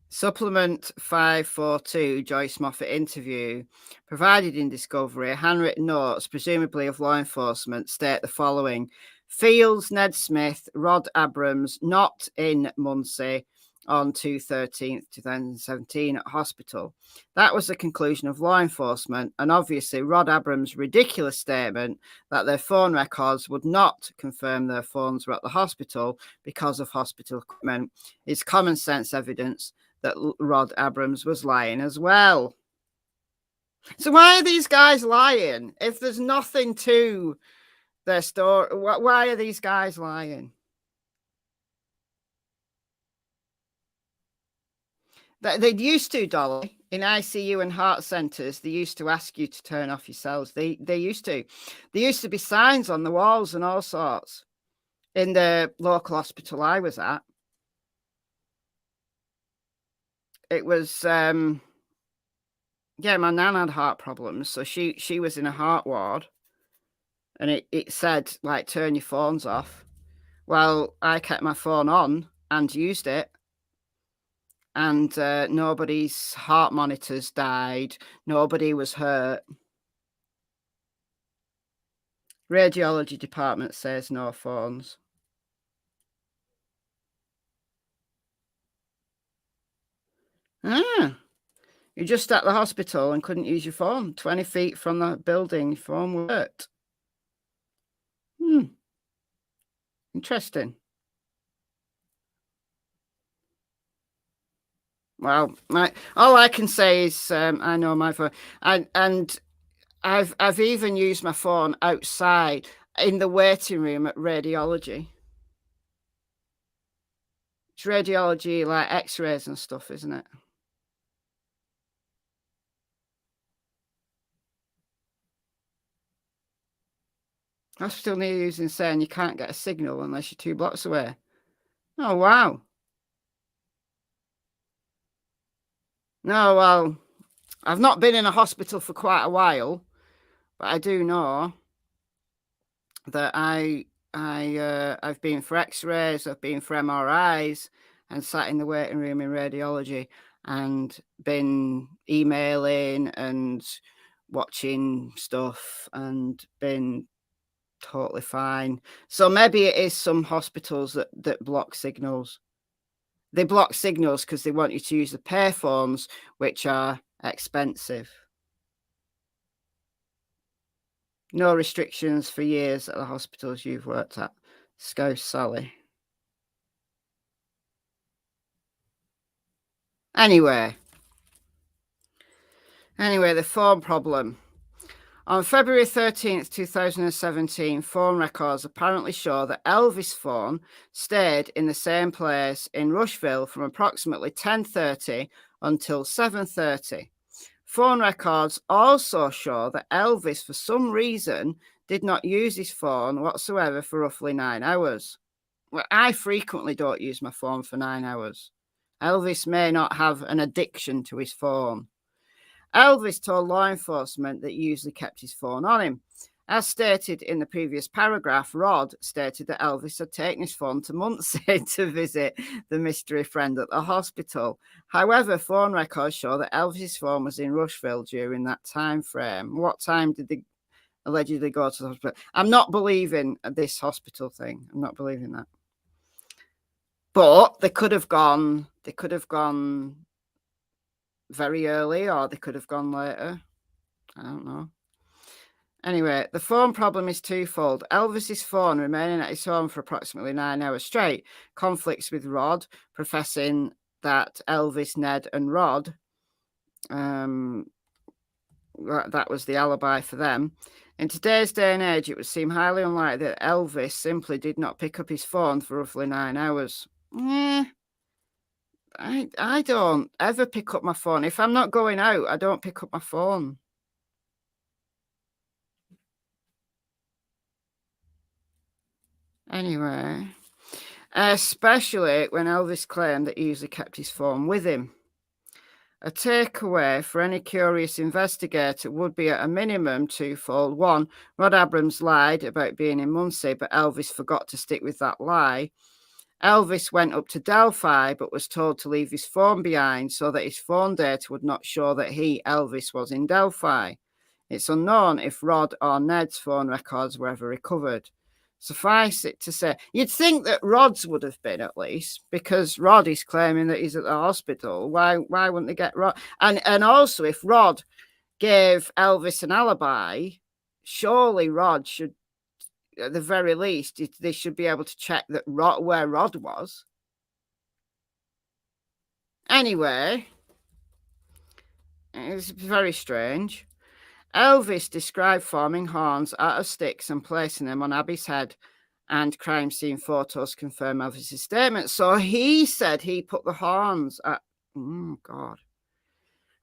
Supplement 542, Joyce Moffat interview, provided in Discovery, handwritten notes, presumably of law enforcement, state the following. Fields, Ned Smith, Rod Abrams, not in Muncie on 2/13/2017 at hospital. That was the conclusion of law enforcement, and obviously Rod Abrams' ridiculous statement that their phone records would not confirm their phones were at the hospital because of hospital equipment is common sense evidence that Rod Abrams was lying as well. So why are these guys lying? If there's nothing to their story, why are these guys lying? They used to, Dolly, in ICU and heart centres, they used to ask you to turn off your cells. They used to. There used to be signs on the walls and all sorts in the local hospital I was at. It was Yeah, my nan had heart problems, so she was in a heart ward, and it said, like, turn your phones off. Well, I kept my phone on and used it, and nobody's heart monitors died. Nobody was hurt. Radiology department says no phones. Ah, you're just at the hospital and couldn't use your phone. 20 feet from the building, your phone worked. Interesting. Well, all I can say is I know my phone, and I've even used my phone outside in the waiting room at radiology. It's radiology, like X-rays and stuff, isn't it? Hospital near you is saying you can't get a signal unless you're 2 blocks away. Oh, wow. No, well, I've not been in a hospital for quite a while, but I do know that I've been for X-rays, I've been for MRIs, and sat in the waiting room in radiology, and been emailing and watching stuff, and been totally fine. So maybe it is some hospitals that block signals. They block signals because they want you to use the payphones, which are expensive. No restrictions for years at the hospitals you've worked at. Scouse Sally. Anyway, the phone problem. On February 13th, 2017, phone records apparently show that Elvis' phone stayed in the same place in Rushville from approximately 10:30 until 7:30. Phone records also show that Elvis, for some reason, did not use his phone whatsoever for roughly 9 hours. Well, I frequently don't use my phone for 9 hours. Elvis may not have an addiction to his phone. Elvis told law enforcement that he usually kept his phone on him. As stated in the previous paragraph, Rod stated that Elvis had taken his phone to Muncie to visit the mystery friend at the hospital. However, phone records show that Elvis's phone was in Rushville during that time frame. What time did they allegedly go to the hospital? I'm not believing this hospital thing. I'm not believing that. But they could have gone very early, or they could have gone later. I don't know. Anyway, the phone problem is twofold. Elvis's phone remaining at his home for approximately 9 hours straight conflicts with Rod, professing that Elvis, Ned, and Rod, that was the alibi for them. In today's day and age, it would seem highly unlikely that Elvis simply did not pick up his phone for roughly 9 hours. I don't ever pick up my phone. If I'm not going out, I don't pick up my phone. Anyway, especially when Elvis claimed that he usually kept his phone with him. A takeaway for any curious investigator would be at a minimum twofold. One, Rod Abrams lied about being in Muncie, but Elvis forgot to stick with that lie. Elvis went up to Delphi, but was told to leave his phone behind so that his phone data would not show that he, Elvis, was in Delphi. It's unknown if Rod or Ned's phone records were ever recovered. Suffice it to say, you'd think that Rod's would have been, at least, because Rod is claiming that he's at the hospital. Why wouldn't they get Rod? And also, if Rod gave Elvis an alibi, surely Rod should, at the very least, they should be able to check that where Rod was. Anyway, it's very strange. Elvis described forming horns out of sticks and placing them on Abby's head, and crime scene photos confirm Elvis's statement. So he said he put the horns at... Oh, God.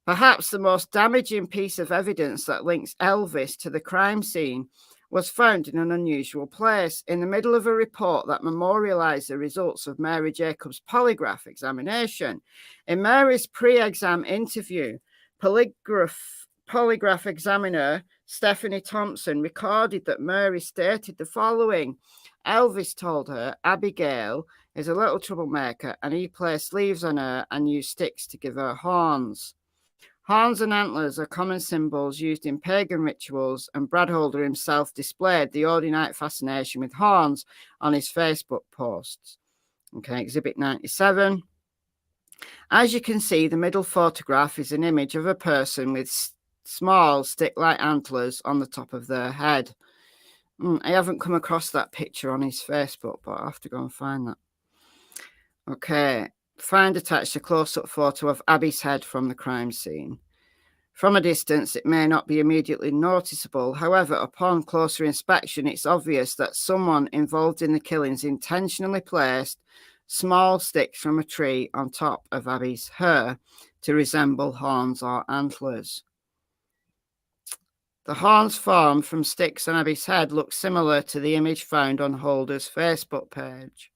Perhaps the most damaging piece of evidence that links Elvis to the crime scene was found in an unusual place, in the middle of a report that memorialized the results of Mary Jacobs' polygraph examination. In Mary's pre-exam interview, Polygraph examiner Stephanie Thompson recorded that Mary stated the following. Elvis told her Abigail is a little troublemaker and he placed sleeves on her and used sticks to give her horns. Horns and antlers are common symbols used in pagan rituals, and Bradholder himself displayed the Odinite fascination with horns on his Facebook posts. Okay, Exhibit 97. As you can see, the middle photograph is an image of a person with small stick-like antlers on the top of their head. I haven't come across that picture on his Facebook, but I'll have to go and find that. Okay, find attached a close-up photo of Abby's head from the crime scene. From a distance, it may not be immediately noticeable. However, upon closer inspection, it's obvious that someone involved in the killings intentionally placed small sticks from a tree on top of Abby's hair to resemble horns or antlers. The horns formed from sticks on Abby's head look similar to the image found on Holder's Facebook page.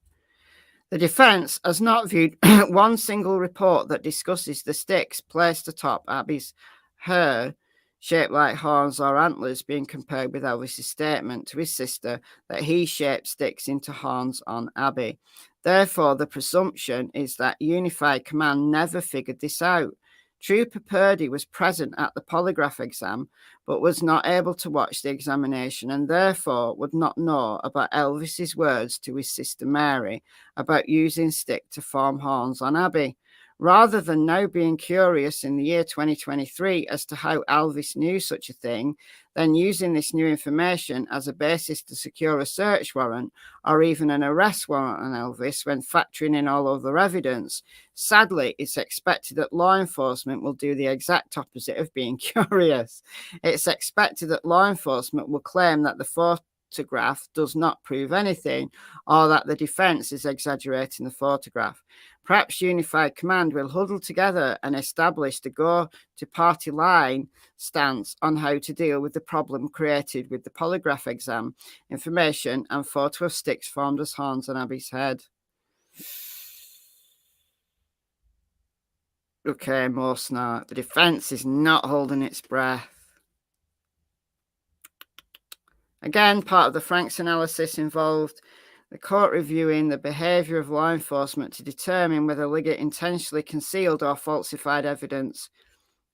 The defense has not viewed one single report that discusses the sticks placed atop Abby's hair, shaped like horns or antlers, being compared with Elvis's statement to his sister that he shaped sticks into horns on Abby. Therefore, the presumption is that Unified Command never figured this out. Trooper Purdy was present at the polygraph exam, but was not able to watch the examination and therefore would not know about Elvis's words to his sister Mary about using stick to form horns on Abby. Rather than now being curious in the year 2023 as to how Elvis knew such a thing, then using this new information as a basis to secure a search warrant or even an arrest warrant on Elvis when factoring in all other evidence, sadly, it's expected that law enforcement will do the exact opposite of being curious. It's expected that law enforcement will claim that the photograph does not prove anything or that the defense is exaggerating the photograph. Perhaps Unified Command will huddle together and establish the go-to-party line stance on how to deal with the problem created with the polygraph exam information and photo of sticks formed as horns on Abby's head. Okay, more snark. The defense is not holding its breath. Again, part of the Franks analysis involved the court reviewing the behaviour of law enforcement to determine whether Liggett intentionally concealed or falsified evidence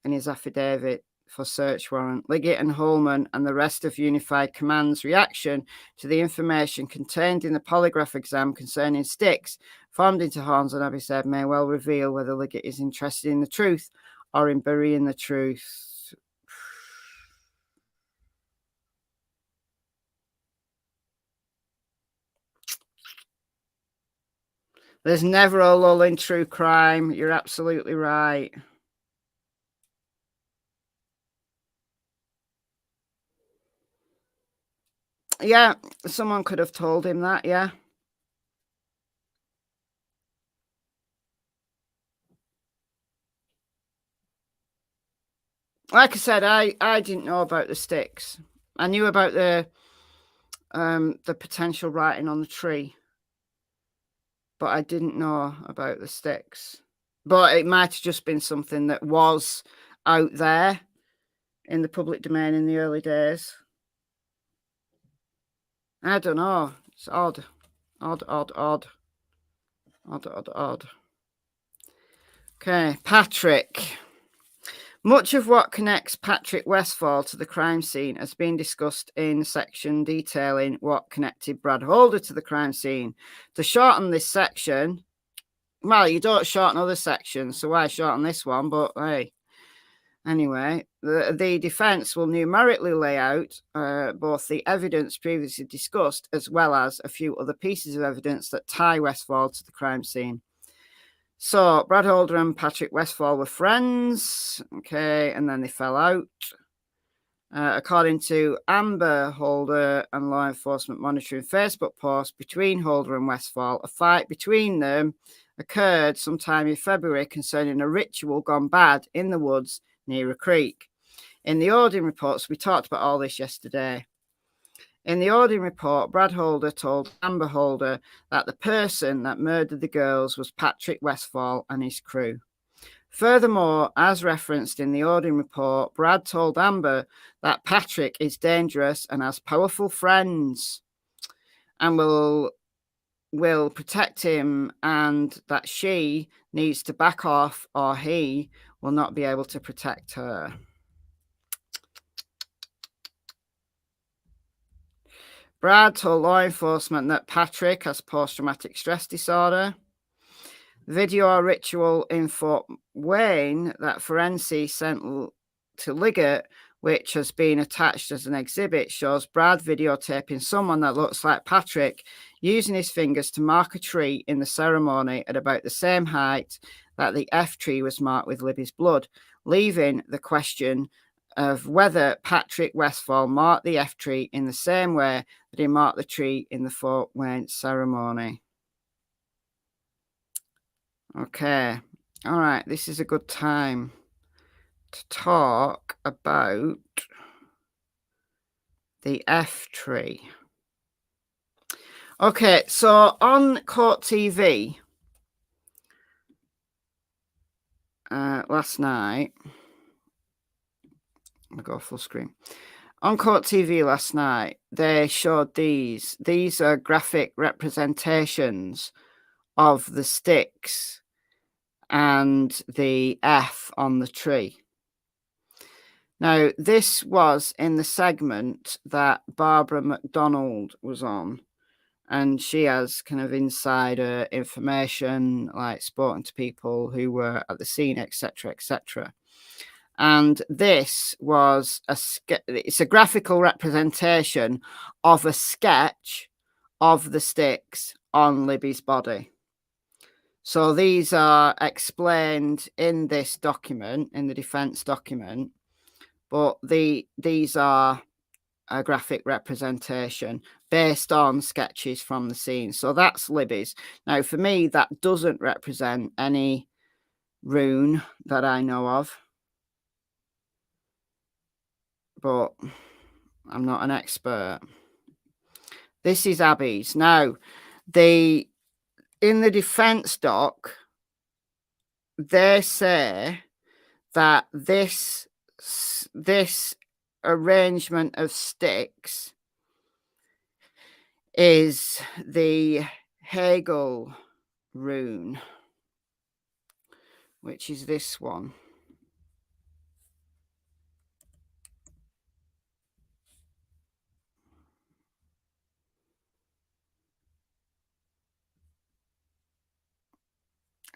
in his affidavit for search warrant. Liggett and Holman and the rest of Unified Command's reaction to the information contained in the polygraph exam concerning sticks formed into horns on Abby's head may well reveal whether Liggett is interested in the truth or in burying the truth. There's never a lull in true crime. You're absolutely right. Yeah, someone could have told him that, yeah. Like I said, I didn't know about the sticks. I knew about the potential writing on the tree, but I didn't know about the sticks. But it might have just been something that was out there in the public domain in the early days. I don't know. It's odd. Odd. Okay, Patrick. Much of what connects Patrick Westfall to the crime scene has been discussed in section detailing what connected Brad Holder to the crime scene. To shorten this section, well, you don't shorten other sections, so why shorten this one? But hey, anyway, the defense will numerically lay out both the evidence previously discussed as well as a few other pieces of evidence that tie Westfall to the crime scene. So, Brad Holder and Patrick Westfall were friends, okay, and then they fell out. According to Amber Holder and law enforcement monitoring Facebook posts between Holder and Westfall, a fight between them occurred sometime in February concerning a ritual gone bad in the woods near a creek. In the Odin reports, we talked about all this yesterday. In the Odin report, Brad Holder told Amber Holder that the person that murdered the girls was Patrick Westfall and his crew. Furthermore, as referenced in the Odin report, Brad told Amber that Patrick is dangerous and has powerful friends and will protect him, and that she needs to back off or he will not be able to protect her. Brad told law enforcement that Patrick has post-traumatic stress disorder. Video ritual in Fort Wayne that Forensic sent to Liggett, which has been attached as an exhibit, shows Brad videotaping someone that looks like Patrick using his fingers to mark a tree in the ceremony at about the same height that the F tree was marked with Libby's blood, leaving the question of whether Patrick Westfall marked the F tree in the same way that he marked the tree in the Fort Wayne ceremony. Okay, all right, this is a good time to talk about the F tree. Okay, so on Court TV last night, I'll go full screen. On Court TV last night, they showed these. These are graphic representations of the sticks and the F on the tree. Now, this was in the segment that Barbara McDonald was on, and she has kind of insider information, like spoken to people who were at the scene, etc., etc. And this was it's a graphical representation of a sketch of the sticks on Libby's body. So these are explained in this document, in the defense document, but these are a graphic representation based on sketches from the scene. So that's Libby's. Now, for me, that doesn't represent any rune that I know of, but I'm not an expert. This is Abby's. Now, in the defense doc, they say that this arrangement of sticks is the Hegel rune, which is this one.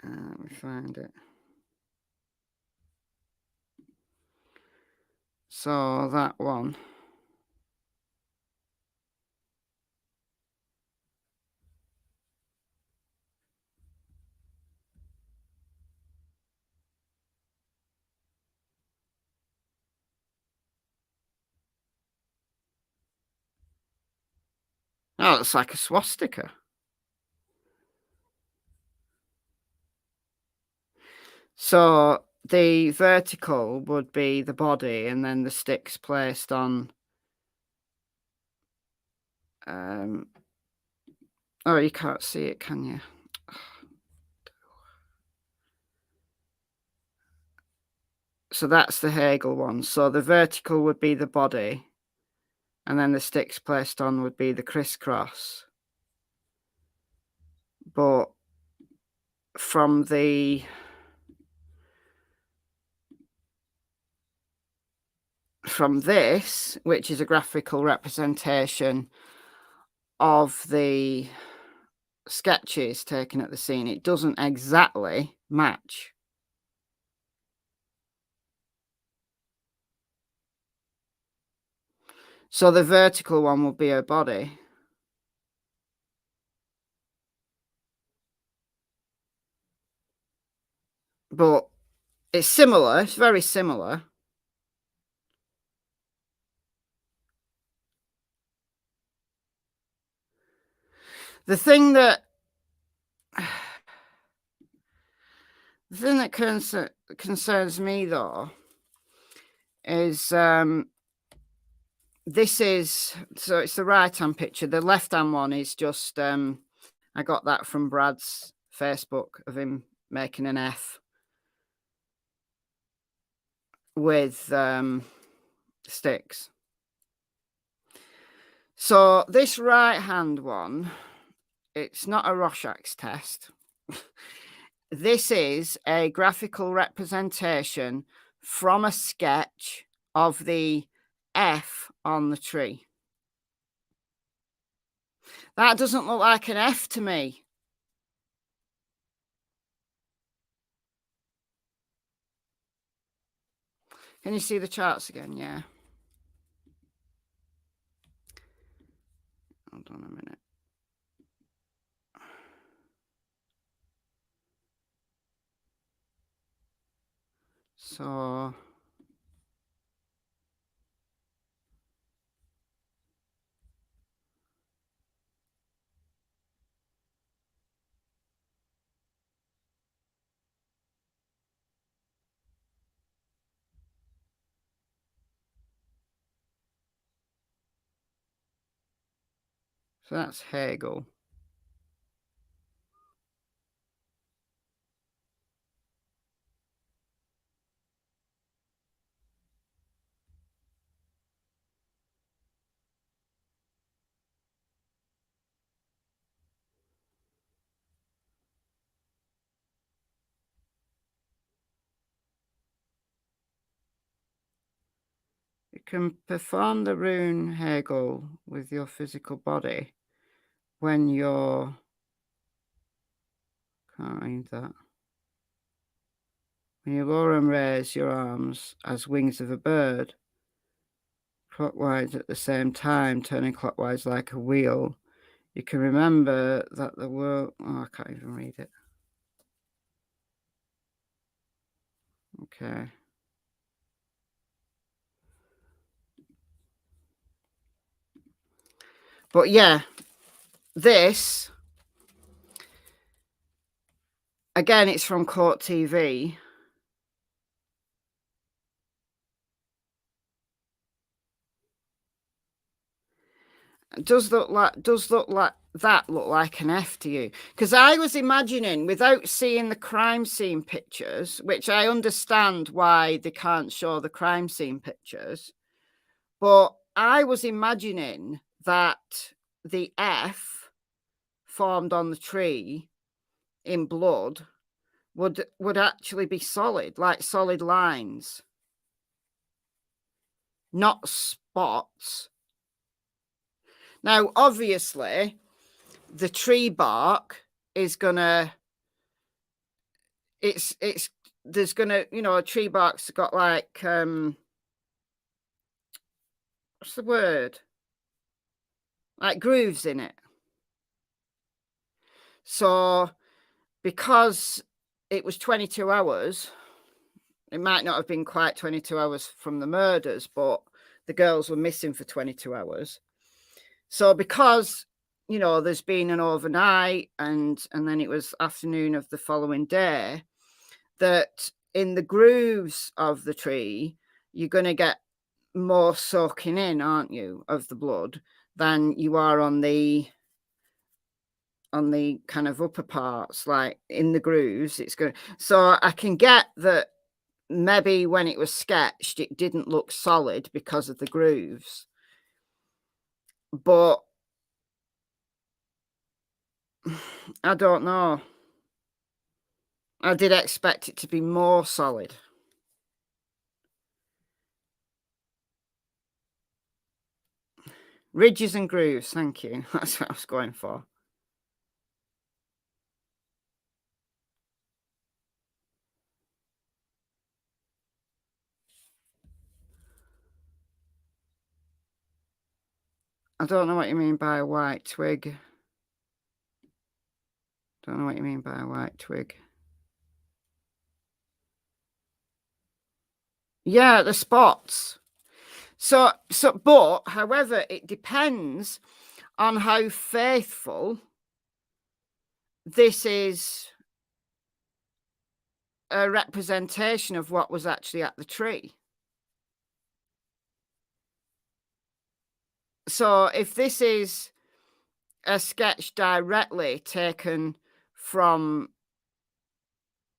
Let me find it. So that one. Oh, it's like a swastika. So the vertical would be the body, and then the sticks placed on. Oh, you can't see it, can you? So that's the Hegel one. So the vertical would be the body, and then the sticks placed on would be the crisscross. But from this, which is a graphical representation of the sketches taken at the scene, it doesn't exactly match. So the vertical one will be her body. But it's similar. It's very similar. The thing that concerns me, though, is this is, so it's the right-hand picture. The left-hand one is just, I got that from Brad's Facebook of him making an F with sticks. So this right-hand one, it's not a Rorschach's test. This is a graphical representation from a sketch of the F on the tree. That doesn't look like an F to me. Can you see the charts again? Yeah. Hold on a minute. So that's Hegel. You can perform the rune Hegel with your physical body when you're... Can't read that. When you lower and raise your arms as wings of a bird, clockwise at the same time, turning clockwise like a wheel, you can remember that the world... Oh, I can't even read it. Okay. But yeah, this, again, it's from Court TV. Does look like that look like an F to you? Because I was imagining, without seeing the crime scene pictures, which I understand why they can't show the crime scene pictures, but I was imagining that the F formed on the tree in blood would actually be solid, like solid lines, not spots. Now, obviously, the tree bark is gonna, there's gonna, you know, a tree bark's got like, what's the word? Like grooves in it. So, because it was 22 hours, it might not have been quite 22 hours from the murders, but the girls were missing for 22 hours. So because, you know, there's been an overnight and then it was afternoon of the following day, that in the grooves of the tree, you're going to get more soaking in, aren't you, of the blood than you are on the kind of upper parts, like in the grooves. It's going. So I can get that maybe when it was sketched, it didn't look solid because of the grooves. But I don't know. I did expect it to be more solid. Ridges and grooves, thank you. That's what I was going for. I don't know what you mean by a white twig. Don't know what you mean by a white twig. Yeah, the spots. So, but, however, it depends on how faithful this is a representation of what was actually at the tree. So if this is a sketch directly taken from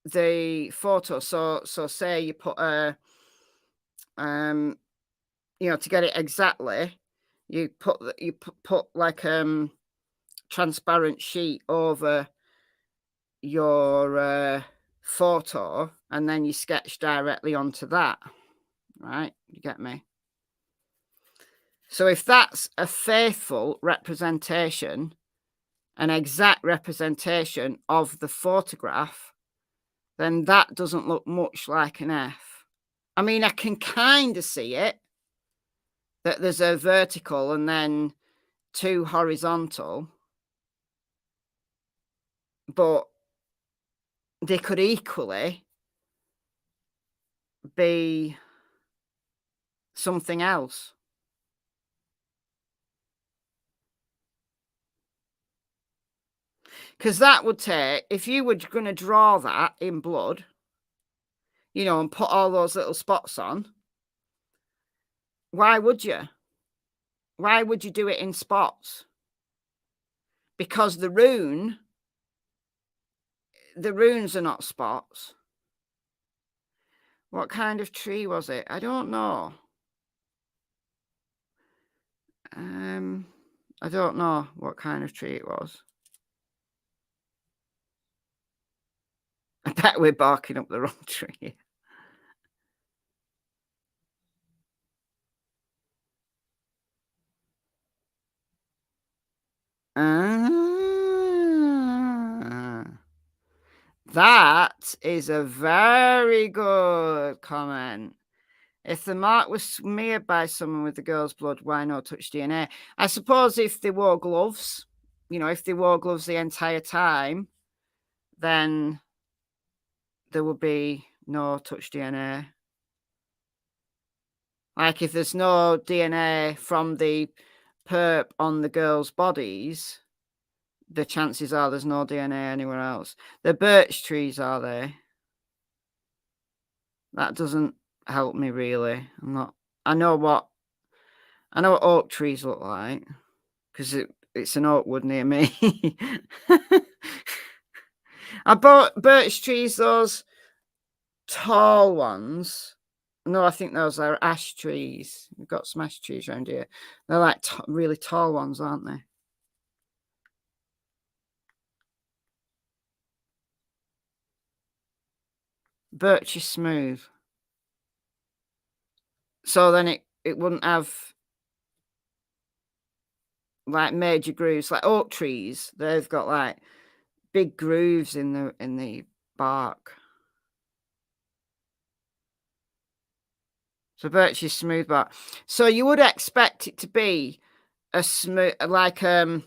the photo, so say you put a you know, to get it exactly, you put like transparent sheet over your photo, and then you sketch directly onto that, right? You get me? So if that's a faithful representation, an exact representation of the photograph, then that doesn't look much like an F. I mean, I can kind of see it, that there's a vertical and then 2 horizontal, but they could equally be something else. Because that would take, if you were going to draw that in blood, you know, and put all those little spots on, why would you? Why would you do it in spots? Because the runes are not spots. What kind of tree was it? I don't know. I don't know what kind of tree it was. I bet we're barking up the wrong tree. That is a very good comment. If the mark was smeared by someone with the girl's blood, why not touch DNA? I suppose if they wore gloves, you know, if they wore gloves the entire time, then there would be no touch DNA. Like if there's no DNA from the perp on the girls' bodies, the chances are there's no DNA anywhere else. The birch trees, are they? That doesn't help me really. I know what oak trees look like, because it's an oak wood near me. I bought birch trees, those tall ones. No, I think those are ash trees. We've got some ash trees around here. They're like really tall ones, aren't they? Birch is smooth. So then it wouldn't have like major grooves. Like oak trees, they've got like big grooves in the bark. So birch is smooth bark. So you would expect it to be a smooth, like a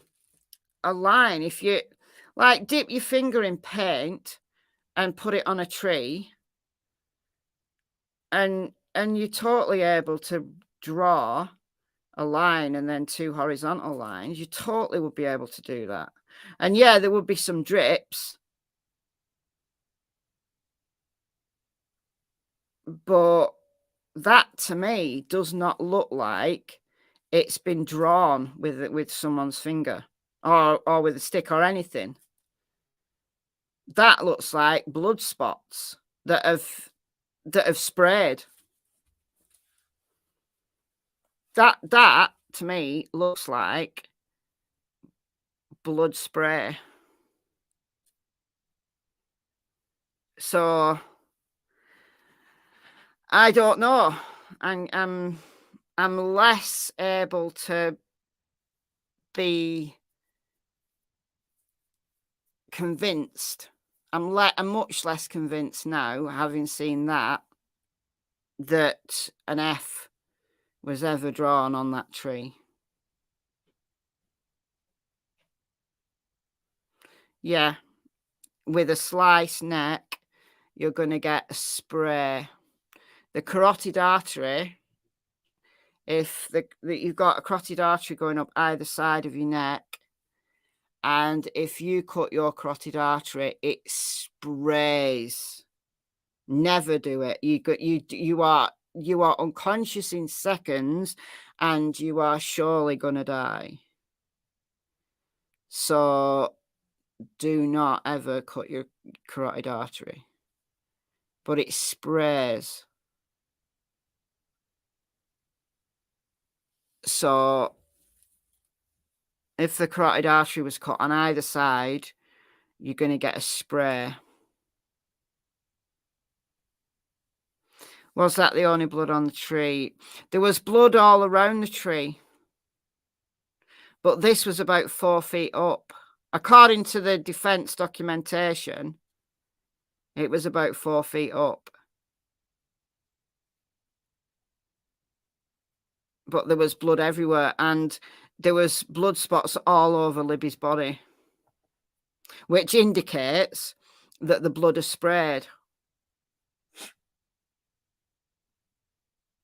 line. If you like dip your finger in paint and put it on a tree, and you're totally able to draw a line and then 2 horizontal lines, you totally would be able to do that. And yeah, there would be some drips, but that to me does not look like it's been drawn with someone's finger or with a stick or anything. That looks like blood spots that have sprayed. That to me looks like blood spray. So I don't know. I'm less able to be convinced. I'm much less convinced now, having seen that an F was ever drawn on that tree. Yeah, with a sliced neck, you're going to get a spray. The carotid artery, if you've got a carotid artery going up either side of your neck, and if you cut your carotid artery, it sprays. Never do it. You are unconscious in seconds, and you are surely gonna die. So do not ever cut your carotid artery. But it sprays. So if the carotid artery was cut on either side, you're going to get a spray. Was that the only blood on the tree? There was blood all around the tree. But this was about 4 feet up. According to the defense documentation, it was about 4 feet up. But there was blood everywhere, and there was blood spots all over Libby's body, which indicates that the blood has sprayed.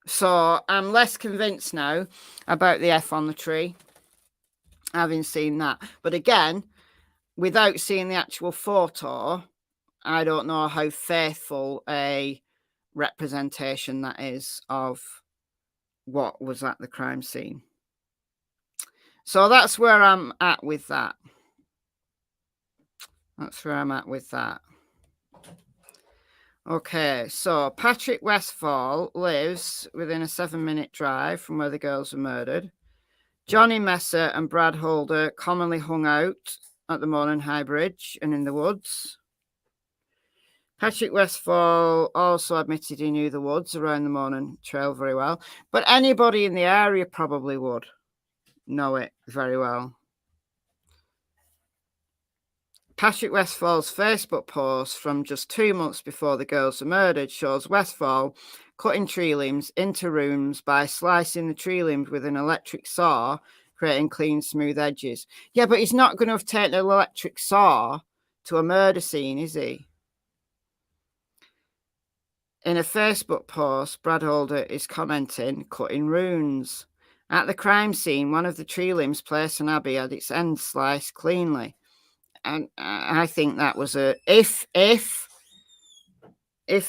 So I'm less convinced now about the F on the tree, having seen that. But again, without seeing the actual photo, I don't know how faithful a representation that is of what was at the crime scene. So that's where I'm at with that. That's where I'm at with that. Okay, so Patrick Westfall lives within a 7-minute drive from where the girls were murdered. Johnny Messa and Brad Holder commonly hung out at the Morning High Bridge and in the woods. Patrick Westfall also admitted he knew the woods around the Morning Trail very well, but anybody in the area probably would know it very well. Patrick Westfall's Facebook post from just 2 months before the girls were murdered shows Westfall cutting tree limbs into rooms by slicing the tree limbs with an electric saw, creating clean, smooth edges. Yeah, but he's not going to have taken an electric saw to a murder scene, is he? In a Facebook post, Brad Holder is commenting, cutting runes. At the crime scene, one of the tree limbs placed on Abby had its end sliced cleanly. And I think that was if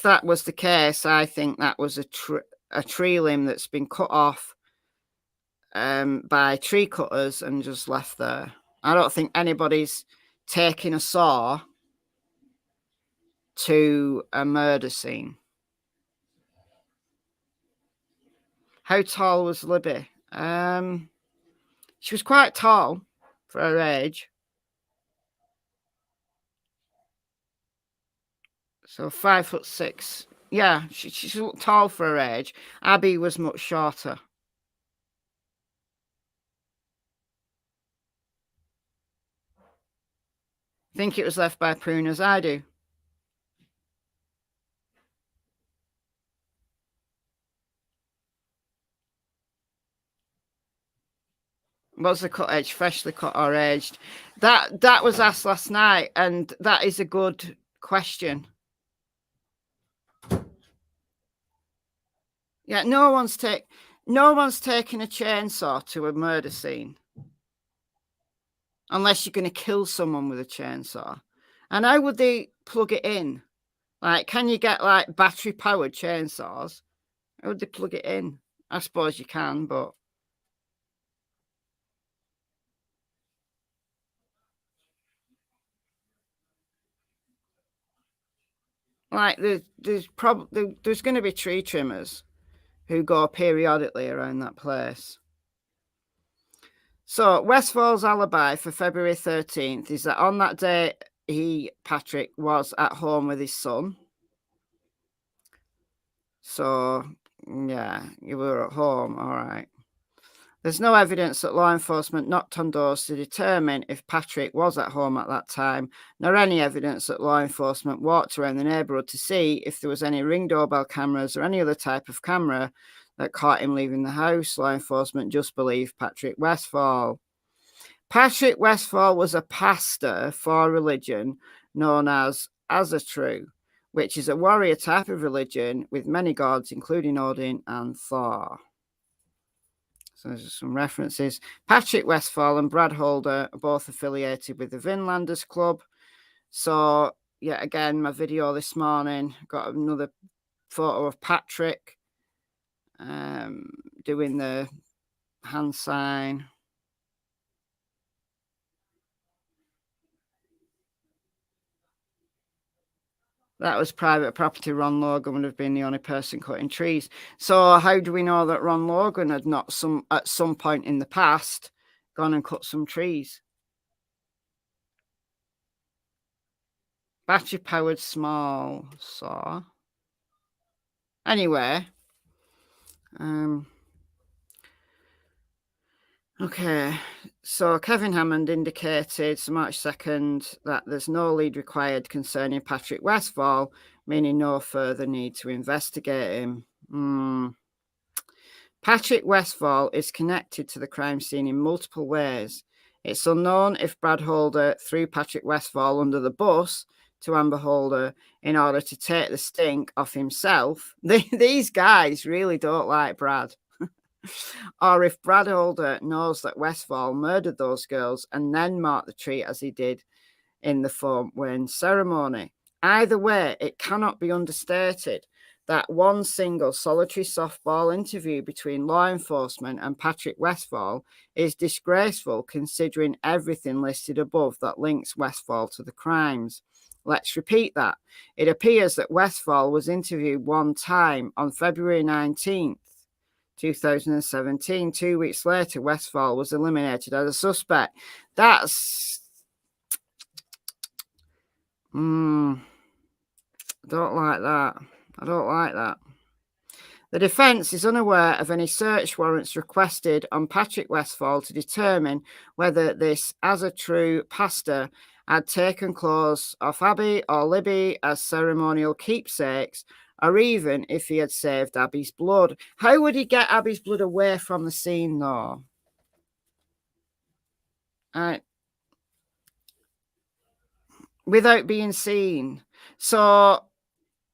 that was the case, I think that was a tree limb that's been cut off by tree cutters and just left there. I don't think anybody's taking a saw to a murder scene. How tall was Libby? She was quite tall for her age. So 5'6". Yeah, she's tall for her age. Abby was much shorter. Think it was left by pruners? I do. Was the cut edge freshly cut or aged? That was asked last night, and that is a good question. Yeah, no one's taking a chainsaw to a murder scene unless you're going to kill someone with a chainsaw. And how would they plug it in? Like, can you get like battery powered chainsaws? How would they plug it in? I suppose you can, but like there's going to be tree trimmers who go periodically around that place. So Westfall's alibi for February 13th is that on that day Patrick was at home with his son. So yeah, you were at home, all right. There's no evidence that law enforcement knocked on doors to determine if Patrick was at home at that time, nor any evidence that law enforcement walked around the neighbourhood to see if there was any Ring doorbell cameras or any other type of camera that caught him leaving the house. Law enforcement just believed Patrick Westfall. Patrick Westfall was a pastor for a religion known as Azatru, which is a warrior type of religion with many gods, including Odin and Thor. So there's some references. Patrick Westfall and Brad Holder are both affiliated with the Vinlanders Club. So, yeah, again, my video this morning, got another photo of Patrick doing the hand sign. That was private property. Ron Logan would have been the only person cutting trees. So how do we know that Ron Logan had not at some point in the past gone and cut some trees? Battery powered small saw. Anyway, okay, so Kevin Hammond indicated March 2nd that there's no lead required concerning Patrick Westfall, meaning no further need to investigate him. Patrick Westfall is connected to the crime scene in multiple ways. It's unknown if Brad Holder threw Patrick Westfall under the bus to Amber Holder in order to take the stink off himself. These guys really don't like Brad. Or if Brad Holder knows that Westfall murdered those girls and then marked the tree as he did in the Fort Wayne ceremony. Either way, it cannot be understated that one single solitary softball interview between law enforcement and Patrick Westfall is disgraceful considering everything listed above that links Westfall to the crimes. Let's repeat that. It appears that Westfall was interviewed one time on February 19th, 2017. 2 weeks later, Westfall was eliminated as a suspect. That's... I don't like that. I don't like that. The defence is unaware of any search warrants requested on Patrick Westfall to determine whether this as a true pastor had taken clothes off Abby or Libby as ceremonial keepsakes, or even if he had saved Abby's blood. How would he get Abby's blood away from the scene, though? Without being seen. So,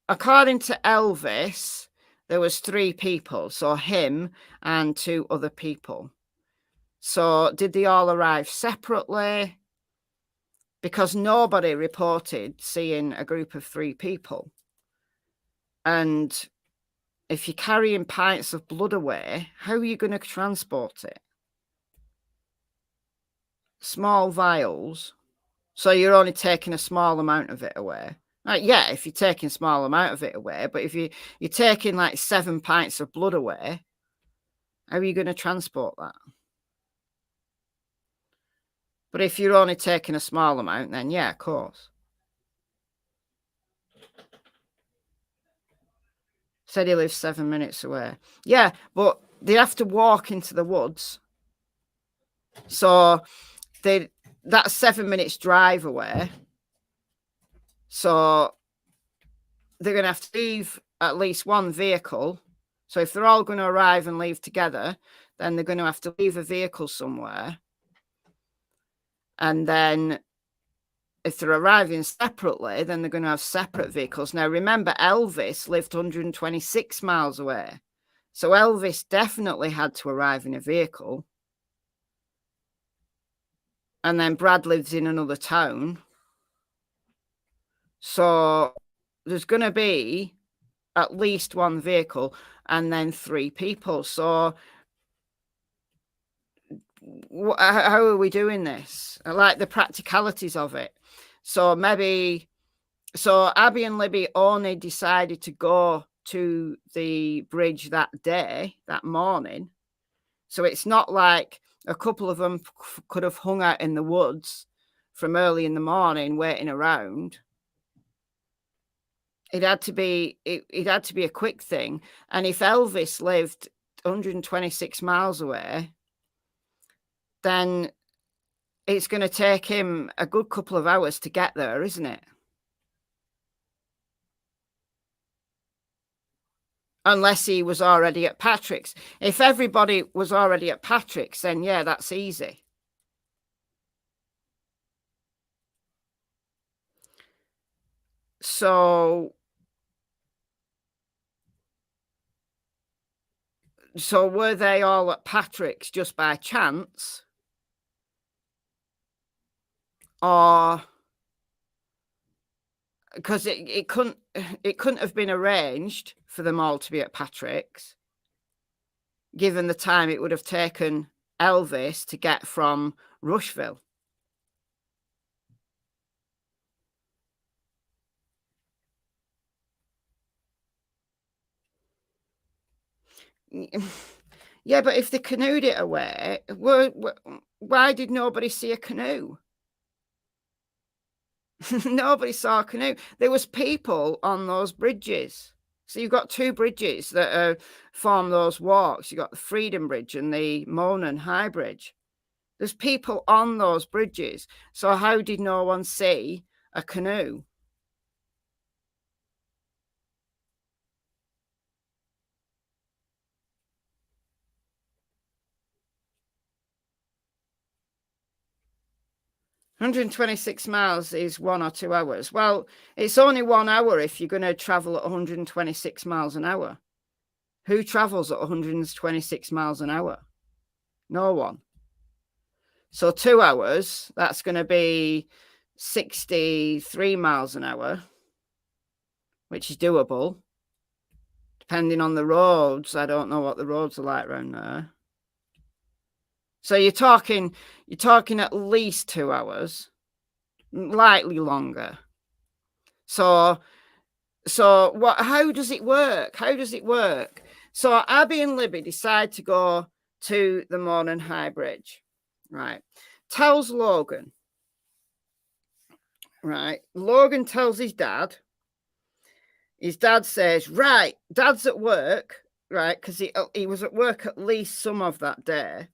according to Elvis, there was 3 people. So, him and 2 other people. So, did they all arrive separately? Because nobody reported seeing a group of 3 people. And if you're carrying pints of blood away, how are you going to transport it? Small vials. So you're only taking a small amount of it away. Yeah, if you're taking a small amount of it away, but if you're taking like 7 pints of blood away, how are you going to transport that? But if you're only taking a small amount, then yeah, of course. Said he lives 7 minutes away. Yeah, but they have to walk into the woods. So that's 7 minutes drive away. So they're going to have to leave at least one vehicle. So if they're all going to arrive and leave together, then they're going to have to leave a vehicle somewhere. And then if they're arriving separately, then they're going to have separate vehicles. Now, remember, Elvis lived 126 miles away. So Elvis definitely had to arrive in a vehicle. And then Brad lives in another town. So there's going to be at least one vehicle and then 3 people. So how are we doing this? I like the practicalities of it. So Abby and Libby only decided to go to the bridge that day, that morning. So it's not like a couple of them could have hung out in the woods from early in the morning waiting around. It had to be a quick thing. And if Elvis lived 126 miles away, then it's going to take him a good couple of hours to get there, isn't it? Unless he was already at Patrick's. If everybody was already at Patrick's, then yeah, that's easy. So were they all at Patrick's just by chance? Or because it couldn't have been arranged for them all to be at Patrick's, given the time it would have taken Elvis to get from Rushville. Yeah, but if they canoed it away, why did nobody see a canoe? Nobody saw a canoe. There was people on those bridges. So you've got two bridges that form those walks. You've got the Freedom Bridge and the Monan High Bridge. There's people on those bridges. So how did no one see a canoe? "126 miles is 1 or 2 hours." Well, it's only 1 hour if you're going to travel at 126 miles an hour. Who travels at 126 miles an hour? No one. So 2 hours, that's going to be 63 miles an hour, which is doable. Depending on the roads. I don't know what the roads are like around there. So you're talking at least 2 hours, likely longer. So what? How does it work? How does it work? So Abby and Libby decide to go to the Monan High Bridge, right? Tells Logan, right? Logan tells his dad. His dad says, right, Dad's at work, right? Because he was at work at least some of that day,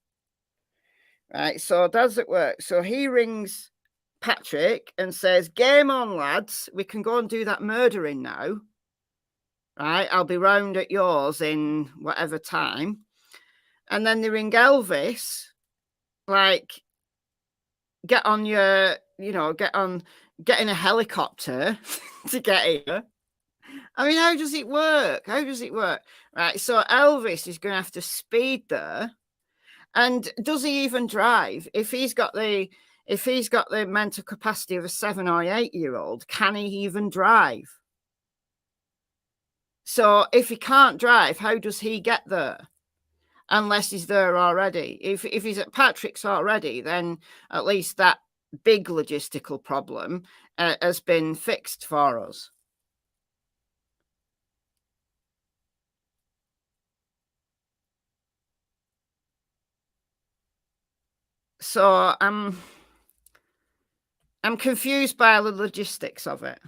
right? So Dad's at work. So he rings Patrick and says, game on, lads. We can go and do that murdering now. Right, I'll be round at yours in whatever time. And then they ring Elvis, like, get on your, get in a helicopter to get here. I mean, how does it work? How does it work? Right, so Elvis is going to have to speed there. And does he even drive? If he's got the mental capacity of a 7 or 8 year old, can he even drive? So if he can't drive, how does he get there? Unless he's there already. If he's at Patrick's already, then at least that big logistical problem has been fixed for us. So I'm confused by the logistics of it.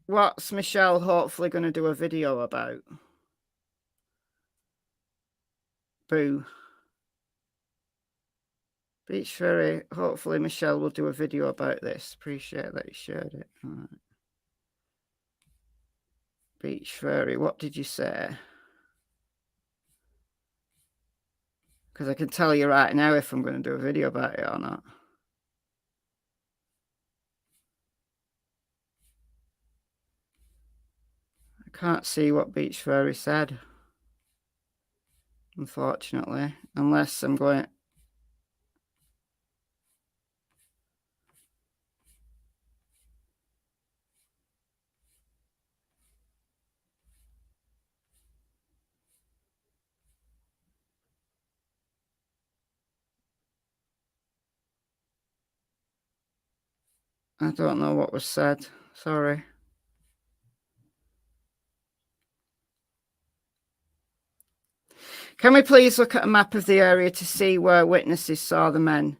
What's Michelle hopefully going to do a video about? Boo. Beach Ferry, hopefully Michelle will do a video about this. Appreciate that you shared it. All right. Beach Ferry, what did you say? Because I can tell you right now if I'm going to do a video about it or not. I can't see what Beach Ferry said, unfortunately, unless I'm going... I don't know what was said. Sorry. Can we please look at a map of the area to see where witnesses saw the men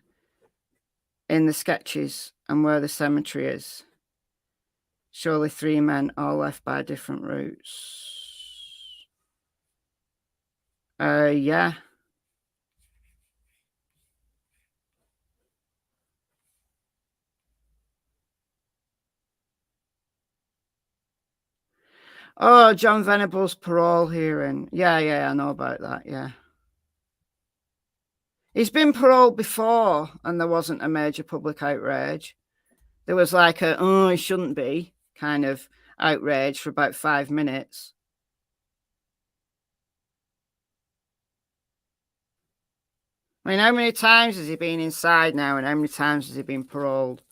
in the sketches and where the cemetery is? Surely 3 men all left by different routes. Yeah. Oh, John Venable's parole hearing. Yeah, I know about that, yeah. He's been paroled before and there wasn't a major public outrage. There was like a, oh, he shouldn't be kind of outrage for about 5 minutes. I mean, how many times has he been inside now and how many times has he been paroled?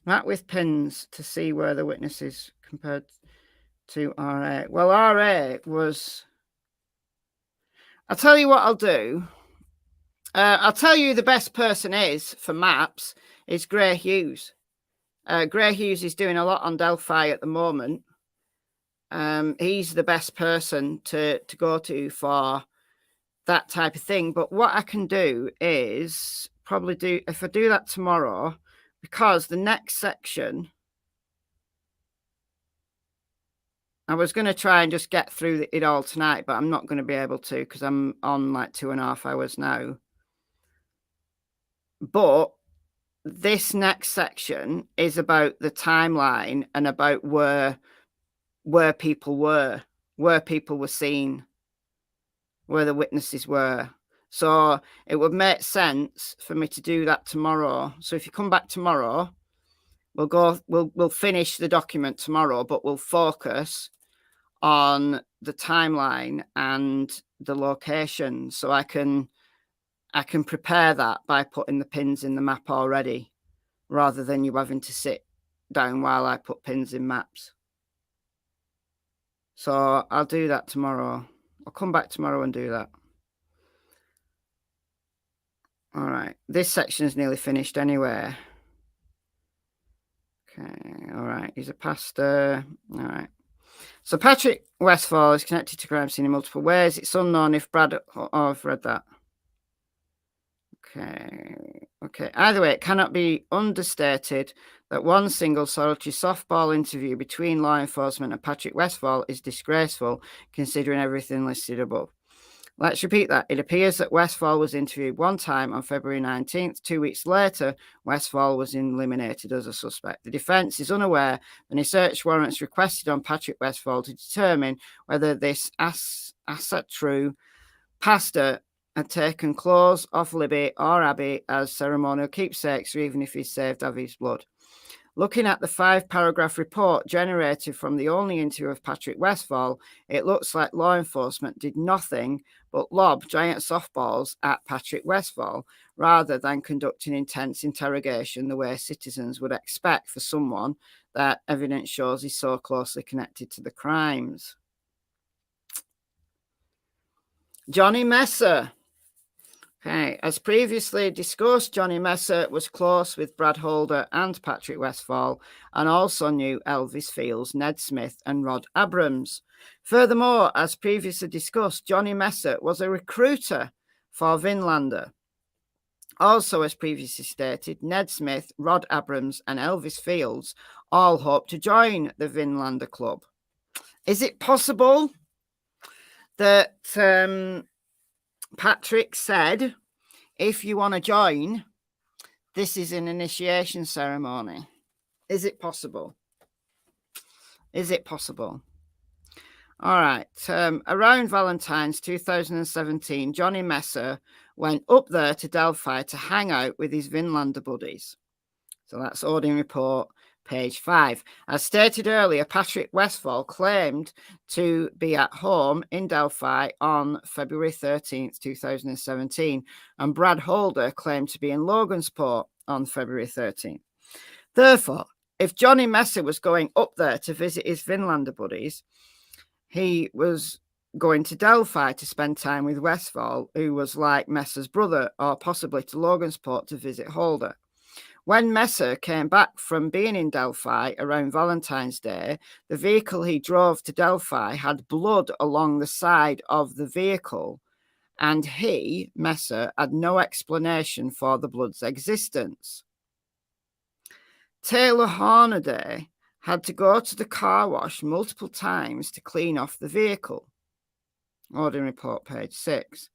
Map with pins to see where the witnesses compared. to RA. Well, RA was... I'll tell you what I'll do. I'll tell you the best person is for maps is Gray Hughes. Gray Hughes is doing a lot on Delphi at the moment. He's the best person to go to for that type of thing. But what I can do is probably do, if I do that tomorrow, because the next section, I was going to try and just get through it all tonight, but I'm not going to be able to because I'm on like 2.5 hours now. But this next section is about the timeline and about where people were seen, where the witnesses were. So it would make sense for me to do that tomorrow. So if you come back tomorrow, we'll finish the document tomorrow, but we'll focus on the timeline and the location. So I can prepare that by putting the pins in the map already, rather than you having to sit down while I put pins in maps. So I'll do that tomorrow. I'll come back tomorrow and do that. All right. This section is nearly finished anyway. Okay. All right. He's a pastor. All right. So Patrick Westfall is connected to crime scene in multiple ways. It's unknown if Brad... Oh, I've read that. Okay. Either way, it cannot be understated that one single solitary softball interview between law enforcement and Patrick Westfall is disgraceful, considering everything listed above. Let's repeat that. It appears that Westfall was interviewed one time on February 19th. 2 weeks later, Westfall was eliminated as a suspect. The defence is unaware of any search warrants requested on Patrick Westfall to determine whether this asset true pastor had taken clothes off Libby or Abby as ceremonial keepsakes, or even if he saved Abby's blood. Looking at the 5-paragraph report generated from the only interview of Patrick Westfall, it looks like law enforcement did nothing but lob giant softballs at Patrick Westfall, rather than conducting intense interrogation the way citizens would expect for someone that evidence shows is so closely connected to the crimes. Johnny Messa. Okay, as previously discussed, Johnny Messa was close with Brad Holder and Patrick Westfall, and also knew Elvis Fields, Ned Smith, and Rod Abrams. Furthermore, as previously discussed, Johnny Messa was a recruiter for Vinlander. Also, as previously stated, Ned Smith, Rod Abrams, and Elvis Fields all hope to join the Vinlander Club. Is it possible that Patrick said, if you want to join, this is an initiation ceremony? Is it possible? Is it possible? All right. Around Valentine's 2017, Johnny Messa went up there to Delphi to hang out with his Vinlander buddies. So that's Odin Report, page 5. As stated earlier, Patrick Westfall claimed to be at home in Delphi on February 13th, 2017, and Brad Holder claimed to be in Logansport on February 13th. Therefore, if Johnny Messa was going up there to visit his Vinlander buddies, he was going to Delphi to spend time with Westfall, who was like Messa's brother, or possibly to Logansport to visit Holder. When Messa came back from being in Delphi around Valentine's Day, the vehicle he drove to Delphi had blood along the side of the vehicle, and he, Messa, had no explanation for the blood's existence. Taylor Hornaday had to go to the car wash multiple times to clean off the vehicle. Odin Report, page 6.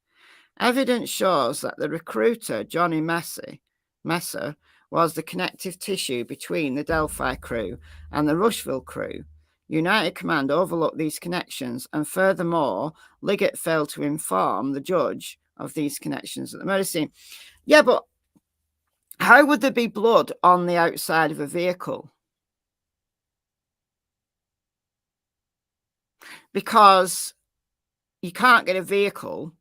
Evidence shows that the recruiter, Johnny Messa, was the connective tissue between the Delphi crew and the Rushville crew. United Command overlooked these connections, and furthermore, Liggett failed to inform the judge of these connections at the murder scene. Yeah, but how would there be blood on the outside of a vehicle? Because you can't get a vehicle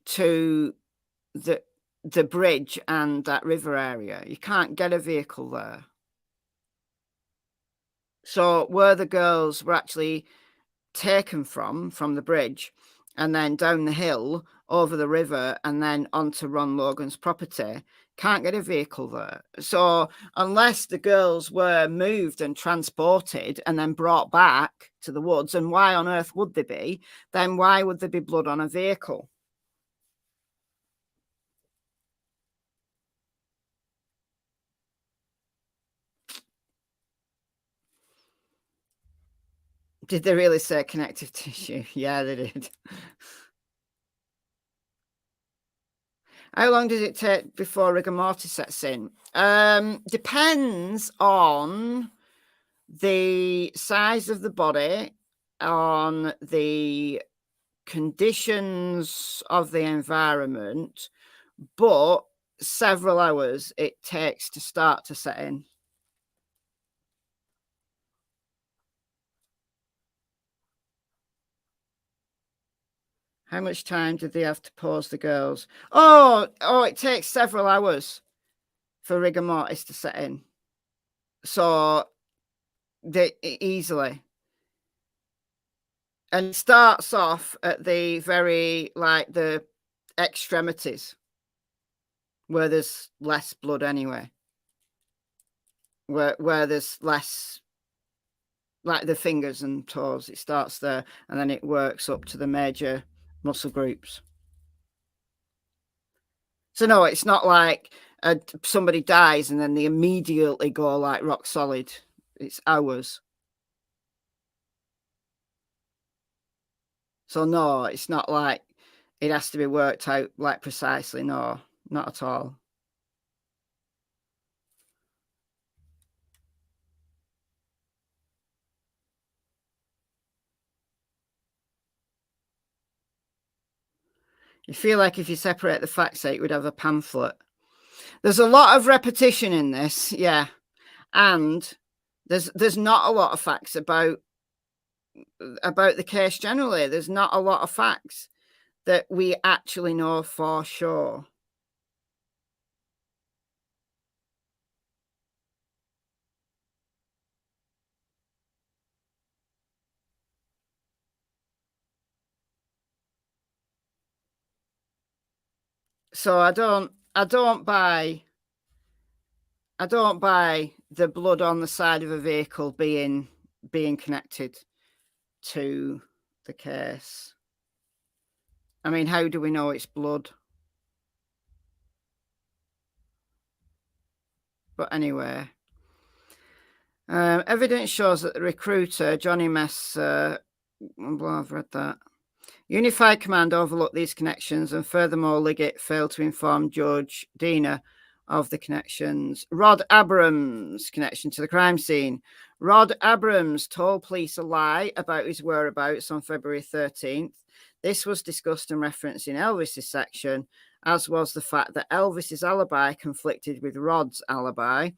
to the bridge and that river area. You can't get a vehicle there. So where the girls were actually taken from the bridge and then down the hill over the river and then onto Ron Logan's property, can't get a vehicle there. So unless the girls were moved and transported and then brought back to the woods, and why on earth would they be? Then why would there be blood on a vehicle? Did they really say connective tissue? Yeah, they did. How long does it take before rigor mortis sets in? Depends on the size of the body, on the conditions of the environment, but several hours it takes to start to set in. How much time did they have to pause the girls? Oh, it takes several hours for rigor mortis to set in. So they easily. And it starts off at the very, like, the extremities where there's less blood anyway. Where there's less, like the fingers and toes, it starts there and then it works up to the major muscle groups. So no, it's not like somebody dies and then they immediately go like rock solid. It's hours. So no, it's not like it has to be worked out like precisely. No, not at all. You feel like if you separate the facts out, you would have a pamphlet. There's a lot of repetition in this, yeah. And there's not a lot of facts about the case generally. There's not a lot of facts that we actually know for sure. So I don't buy the blood on the side of a vehicle being connected to the case. I mean, how do we know it's blood? But anyway, evidence shows that the recruiter, Johnny Messa, well, I've read that. Unified Command overlooked these connections, and furthermore, Liggett failed to inform Judge Dina of the connections. Rod Abrams' connection to the crime scene. Rod Abrams told police a lie about his whereabouts on February 13th. This was discussed and referenced in Elvis's section, as was the fact that Elvis's alibi conflicted with Rod's alibi.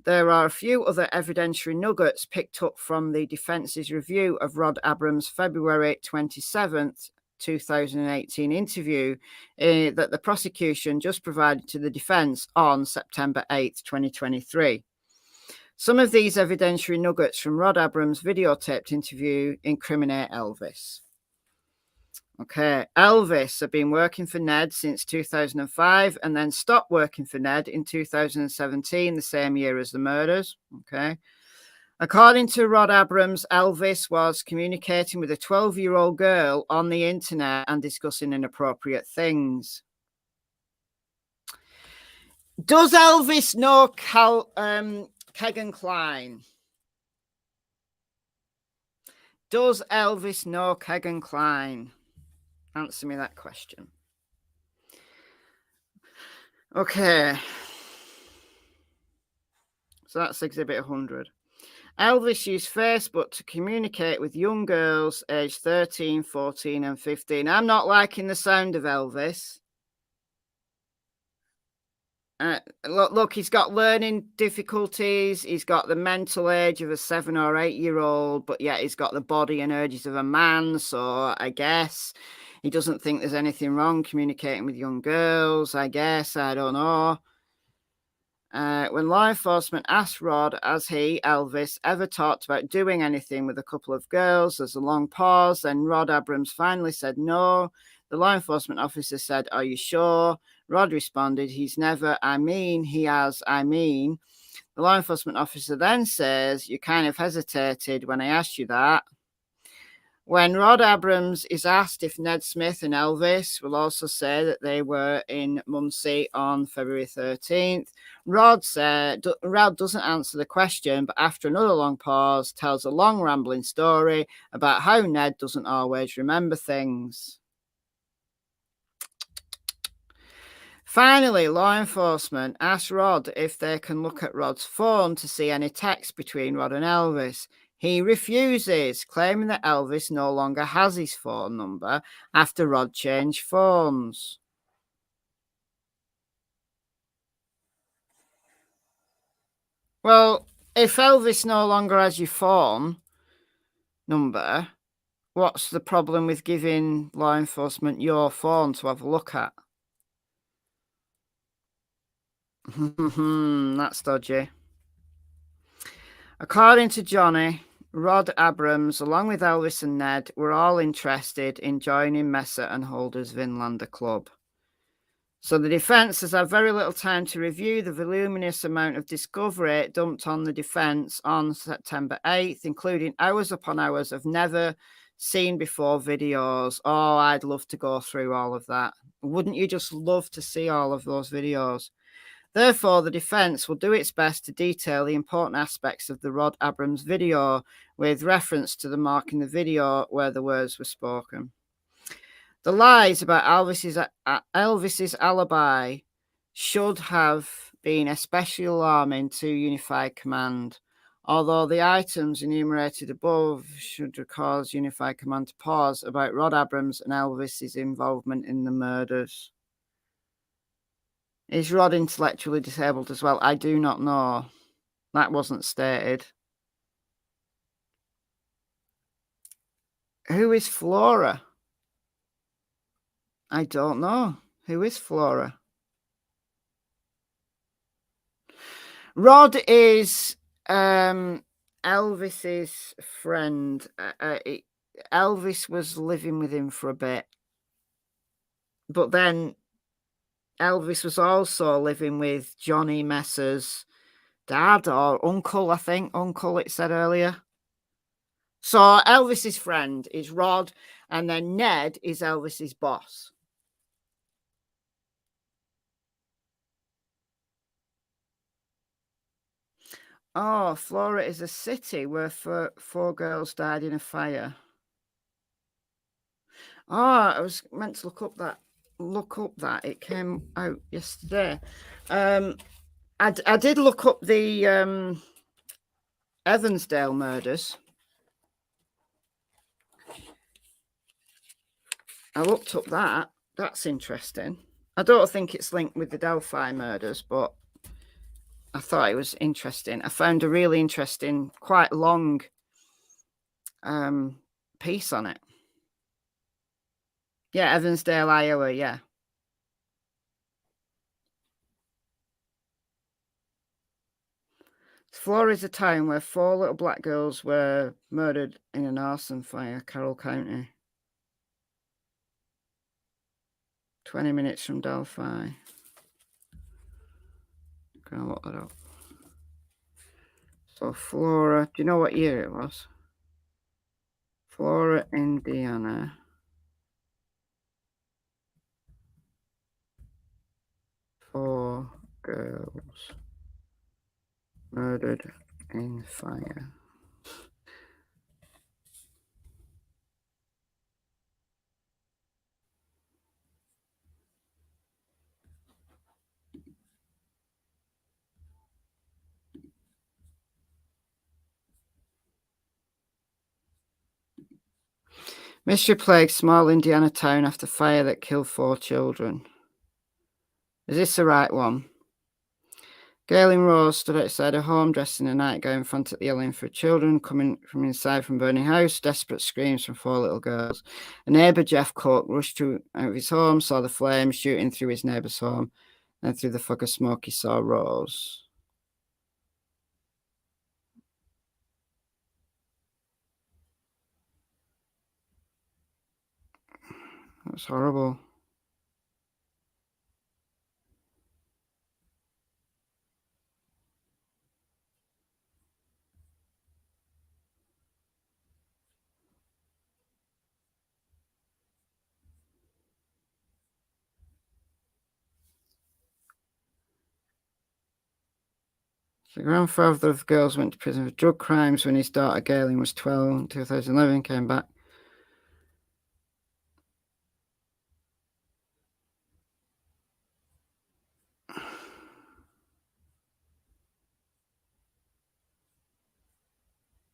There are a few other evidentiary nuggets picked up from the defence's review of Rod Abrams' February 27th, 2018 interview that the prosecution just provided to the defense on September 8th, 2023. Some of these evidentiary nuggets from Rod Abrams' videotaped interview incriminate Elvis. Okay, Elvis had been working for Ned since 2005 and then stopped working for Ned in 2017, the same year as the murders. Okay. According to Rod Abrams, Elvis was communicating with a 12-year-old girl on the internet and discussing inappropriate things. Does Elvis know Kegan Kline? Does Elvis know Kegan Kline? Answer me that question. Okay. So that's exhibit 100. Elvis used Facebook to communicate with young girls aged 13, 14, and 15. I'm not liking the sound of Elvis. Look, he's got learning difficulties. He's got the mental age of a 7 or 8 year old, but yet he's got the body and urges of a man. So I guess he doesn't think there's anything wrong communicating with young girls. I guess, I don't know. When law enforcement asked Rod, has he, Elvis, ever talked about doing anything with a couple of girls? There's a long pause. Then Rod Abrams finally said no. The law enforcement officer said, are you sure? Rod responded, he's never, I mean, he has, I mean. The law enforcement officer then says, you kind of hesitated when I asked you that. When Rod Abrams is asked if Ned Smith and Elvis will also say that they were in Muncie on February 13th, Rod doesn't answer the question, but after another long pause, tells a long rambling story about how Ned doesn't always remember things. Finally, law enforcement asked Rod if they can look at Rod's phone to see any text between Rod and Elvis. He refuses, claiming that Elvis no longer has his phone number after Rod changed phones. Well, if Elvis no longer has your phone number, what's the problem with giving law enforcement your phone to have a look at? That's dodgy. According to Johnny, Rod Abrams, along with Elvis and Ned, were all interested in joining Messa and Holder's Vinlander Club. So the defence has had very little time to review the voluminous amount of discovery dumped on the defence on September 8th, including hours upon hours of never seen before videos. Oh, I'd love to go through all of that. Wouldn't you just love to see all of those videos? Therefore, the defence will do its best to detail the important aspects of the Rod Abrams video with reference to the mark in the video where the words were spoken. The lies about Elvis's alibi should have been especially alarming to Unified Command, although the items enumerated above should cause Unified Command to pause about Rod Abrams and Elvis's involvement in the murders. Is Rod intellectually disabled as well? I do not know. That wasn't stated. Who is Flora? I don't know. Who is Flora? Rod is Elvis's friend. Elvis was living with him for a bit. But then Elvis was also living with Johnny Messa's dad or uncle, I think. Uncle, it said earlier. So Elvis's friend is Rod, and then Ned is Elvis's boss. Oh, Flora is a city where four girls died in a fire. Oh, I was meant to look up that. It came out yesterday. I did look up the Evansdale murders. I looked up that. That's interesting. I don't think it's linked with the Delphi murders, but I thought it was interesting. I found a really interesting, quite long piece on it. Yeah, Evansdale, Iowa, yeah. Flora is a town where 4 little black girls were murdered in an arson fire, Carroll County. 20 minutes from Delphi. I'm going to look that up. So Flora, do you know what year it was? Flora, Indiana. Four girls murdered in fire. Mystery plagued small Indiana town after fire that killed 4 children. Is this the right one? Galen Rose stood outside her home dressed in a nightgown, frantically yelling for children coming from inside from burning house. Desperate screams from 4 little girls. A neighbour, Jeff Cook, rushed out of his home, saw the flames shooting through his neighbour's home. And through the fog of smoke he saw Rose. That's horrible. The grandfather of the girls went to prison for drug crimes when his daughter Galen was 12 in 2011, came back.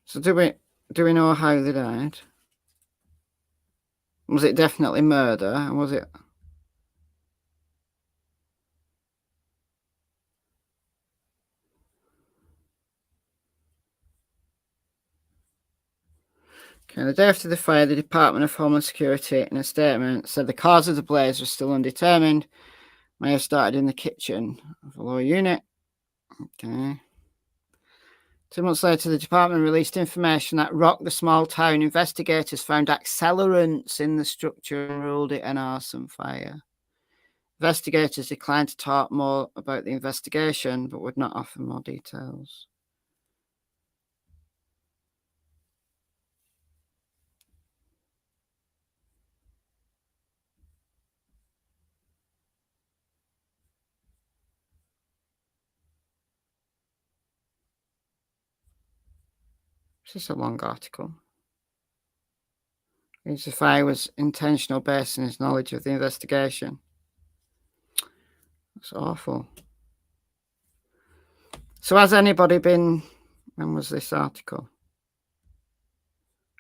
So do we know how they died? Was it definitely murder? Was it? Okay, the day after the fire, the Department of Homeland Security, in a statement, said the cause of the blaze was still undetermined. May have started in the kitchen of a lower unit. Okay. 2 months later, the department released information that rocked the small town. Investigators found accelerants in the structure and ruled it an arson fire. Investigators declined to talk more about the investigation, but would not offer more details. This is a long article. The fire was intentional based on his knowledge of the investigation. That's awful. So has anybody been, when was this article?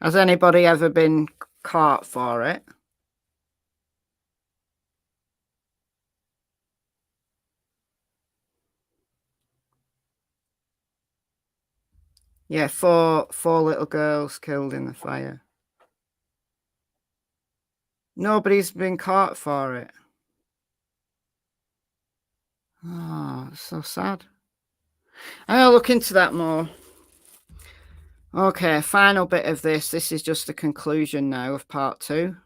Has anybody ever been caught for it? Yeah, four little girls killed in the fire. Nobody's been caught for it. Oh, it's so sad. I'll look into that more. Okay, final bit of this. This is just the conclusion now of part 2.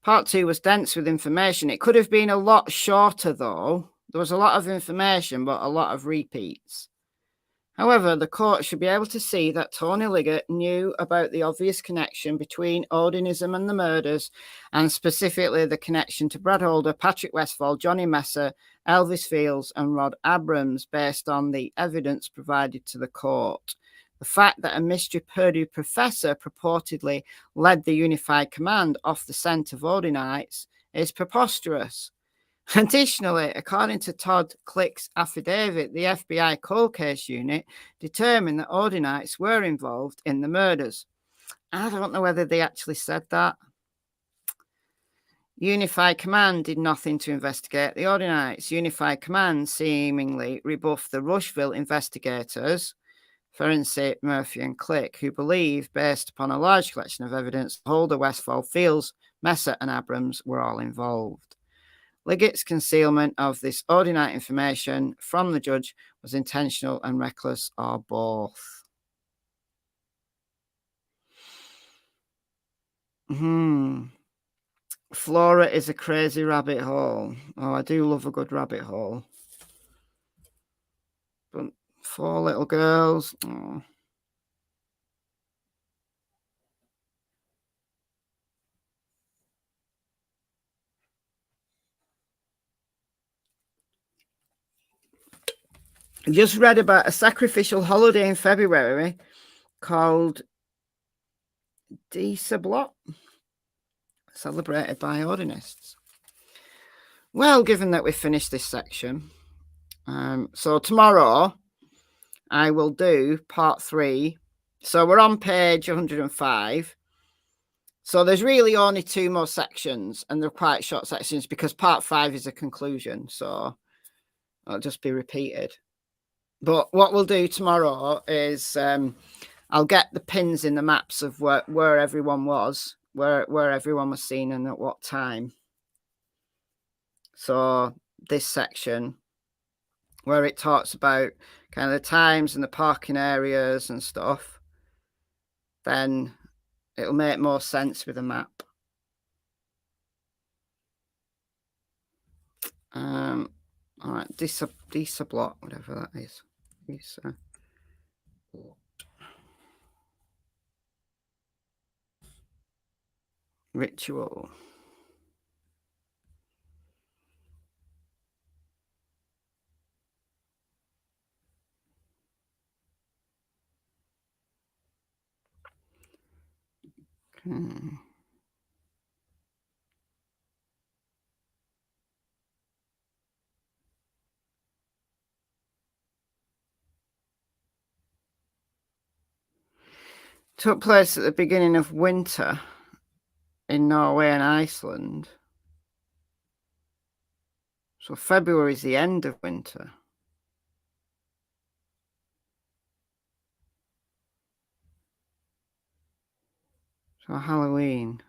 Part 2 was dense with information. It could have been a lot shorter, though. There was a lot of information, but a lot of repeats. However, the court should be able to see that Tony Liggett knew about the obvious connection between Odinism and the murders, and specifically the connection to Brad Holder, Patrick Westfall, Johnny Messa, Elvis Fields, and Rod Abrams, based on the evidence provided to the court. The fact that a mystery Purdue professor purportedly led the Unified Command off the scent of Odinites is preposterous. Additionally, according to Todd Click's affidavit, the FBI cold case unit determined that Odinites were involved in the murders. I don't know whether they actually said that. Unified Command did nothing to investigate the Odinites. Unified Command seemingly rebuffed the Rushville investigators, Forensic, Murphy, and Click, who believe, based upon a large collection of evidence, Holder, Westfall, Fields, Messa, and Abrams were all involved. Liggett's concealment of this Odinite information from the judge was intentional and reckless, or both. Flora is a crazy rabbit hole. Oh, I do love a good rabbit hole. But 4 little girls. Oh. I just read about a sacrificial holiday in February called Desablot, celebrated by Ordinists. Well, given that we've finished this section, so tomorrow I will do part 3. So we're on page 105. So there's really only 2 more sections, and they're quite short sections because part 5 is a conclusion. So it'll just be repeated. But what we'll do tomorrow is I'll get the pins in the maps of where everyone was, where everyone was seen and at what time. So this section where it talks about kind of the times and the parking areas and stuff, then it'll make more sense with a map. All right, Disa block, whatever that is. Disa. Ritual. Okay. Took place at the beginning of winter in Norway and Iceland. So February is the end of winter. So Halloween.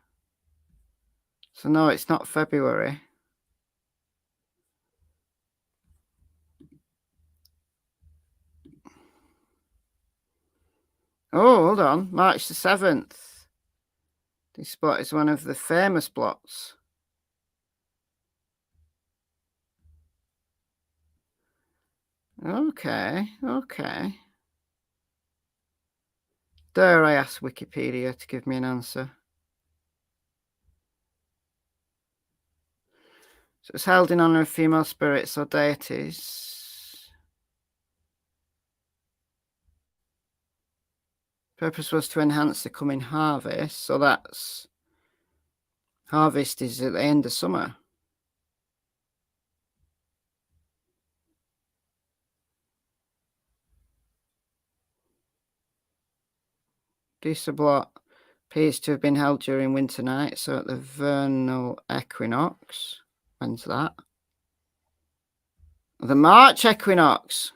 So no, it's not February. Oh, hold on. March the 7th. This spot is one of the famous plots. Okay, okay. Dare I ask Wikipedia to give me an answer? So it's held in honor of female spirits or deities. Purpose was to enhance the coming harvest. So that's harvest is at the end of summer. Disa block appears to have been held during winter night, so at the vernal equinox. When's that? The March equinox.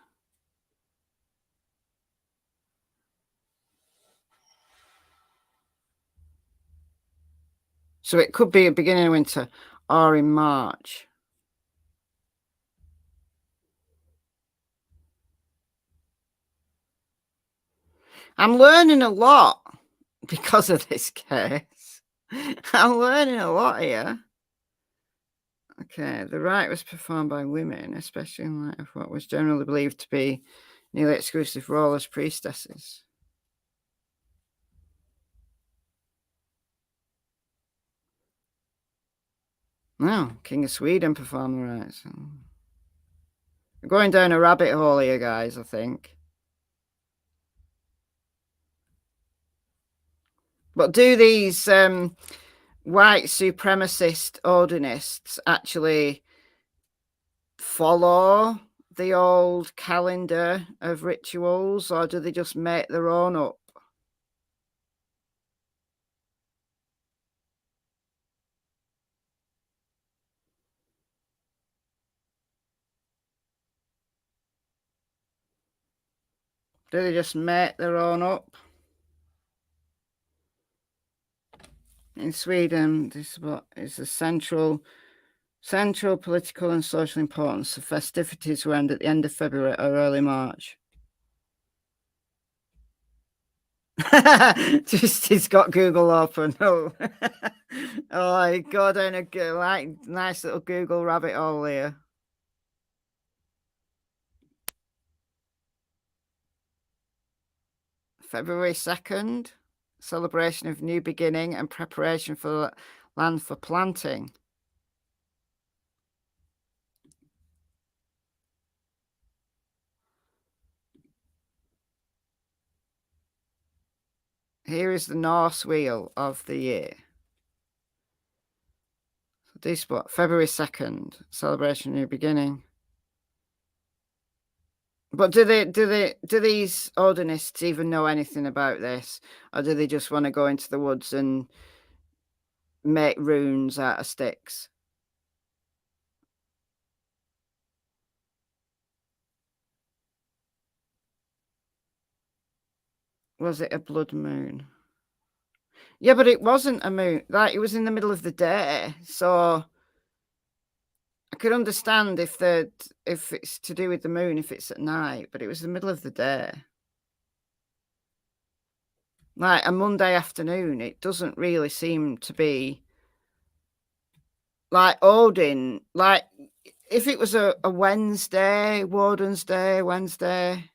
So it could be at the beginning of winter or in March. I'm learning a lot because of this case. I'm learning a lot here. Okay, the rite was performed by women, especially in light of what was generally believed to be nearly exclusive role as priestesses. No, King of Sweden performed the rites. We're going down a rabbit hole here, guys, I think. But do these white supremacist Odinists actually follow the old calendar of rituals, or do they just make their own up? Do they just make their own up? In Sweden, this is the central political and social importance. The festivities will end at the end of February or early March. Just he's got Google open. Oh, oh, go down a nice little Google rabbit hole here. February 2nd, celebration of new beginning and preparation for land for planting. Here is the Norse wheel of the year. So this what February 2nd, celebration of new beginning. But do these Odinists even know anything about this, or do they just want to go into the woods and make runes out of sticks? Was it a blood moon? Yeah, but it wasn't a moon. Like, it was in the middle of the day, so I could understand if it's to do with the moon, if it's at night, but it was the middle of the day. Like a Monday afternoon, it doesn't really seem to be like Odin. Like if it was a Wednesday, Warden's Day, Wednesday,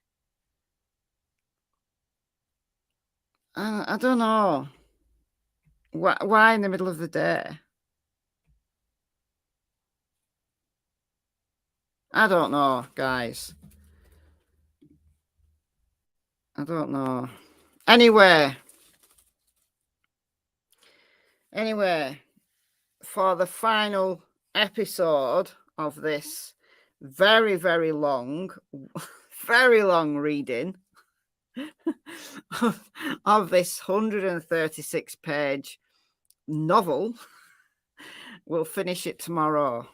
I don't know. Why in the middle of the day? I don't know, guys. I don't know. Anyway, for the final episode of this very, very long, very long reading of this 136-page novel, we'll finish it tomorrow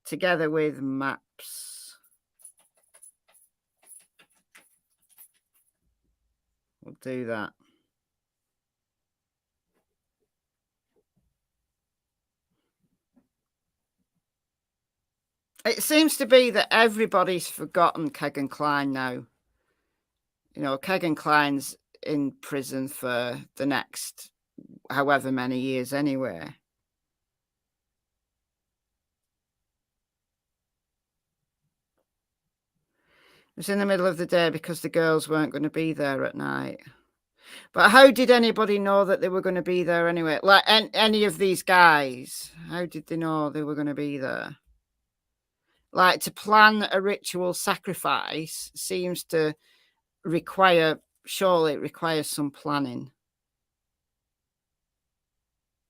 together with maps. We'll do that. It seems to be that everybody's forgotten Kegan Kline now. You know, Kegan Kline's in prison for the next however many years anyway. It was in the middle of the day because the girls weren't going to be there at night. But how did anybody know that they were going to be there anyway? Like any of these guys, how did they know they were going to be there? Like to plan a ritual sacrifice seems to surely it requires some planning.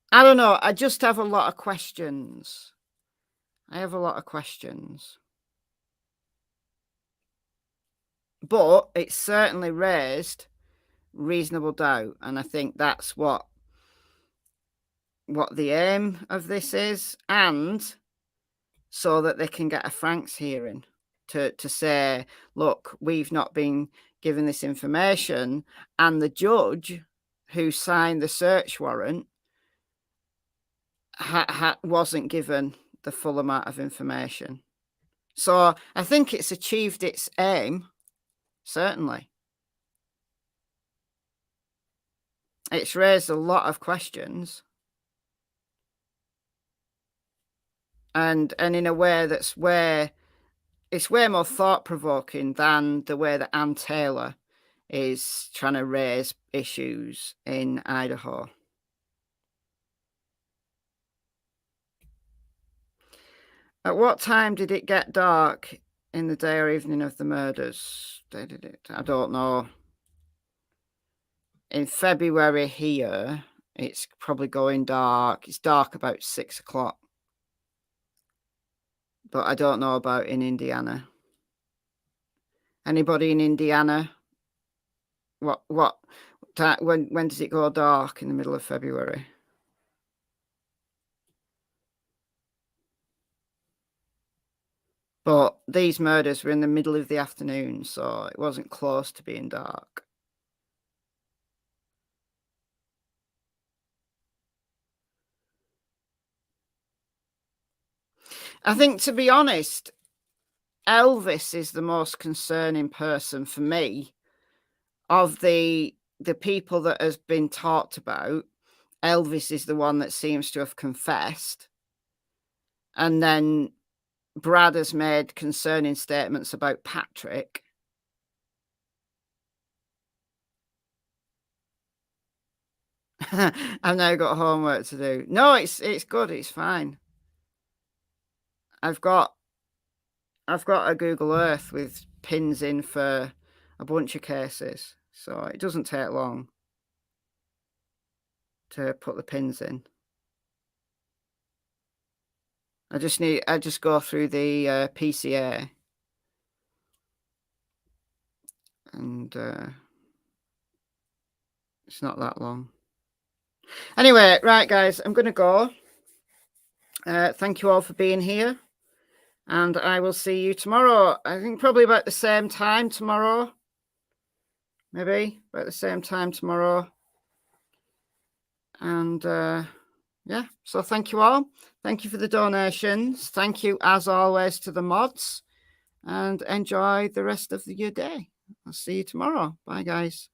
I don't know. I just have a lot of questions. But it's certainly raised reasonable doubt. And I think that's what the aim of this is. And so that they can get a Franks hearing to say, look, we've not been given this information. And the judge who signed the search warrant wasn't given the full amount of information. So I think it's achieved its aim, certainly. It's raised a lot of questions. And in a way it's way more thought-provoking than the way that Ann Taylor is trying to raise issues in Idaho. At what time did it get dark in the day or evening of the murders? I don't know. In February here, it's probably going dark. It's dark about 6 o'clock. But I don't know about in Indiana. Anybody in Indiana? When does it go dark in the middle of February? But these murders were in the middle of the afternoon, so it wasn't close to being dark. I think, to be honest, Elvis is the most concerning person for me of the people that has been talked about. Elvis is the one that seems to have confessed. And then Brad has made concerning statements about Patrick. I've now got homework to do. No, it's good. It's fine. I've got a Google Earth with pins in for a bunch of cases, so it doesn't take long to put the pins in. I just go through the PCA and it's not that long. Anyway, right, guys, I'm going to go. Thank you all for being here. And I will see you tomorrow. I think probably about the same time tomorrow. Maybe about the same time tomorrow. And Yeah. So thank you all. Thank you for the donations. Thank you, as always, to the mods. And enjoy the rest of your day. I'll see you tomorrow. Bye, guys.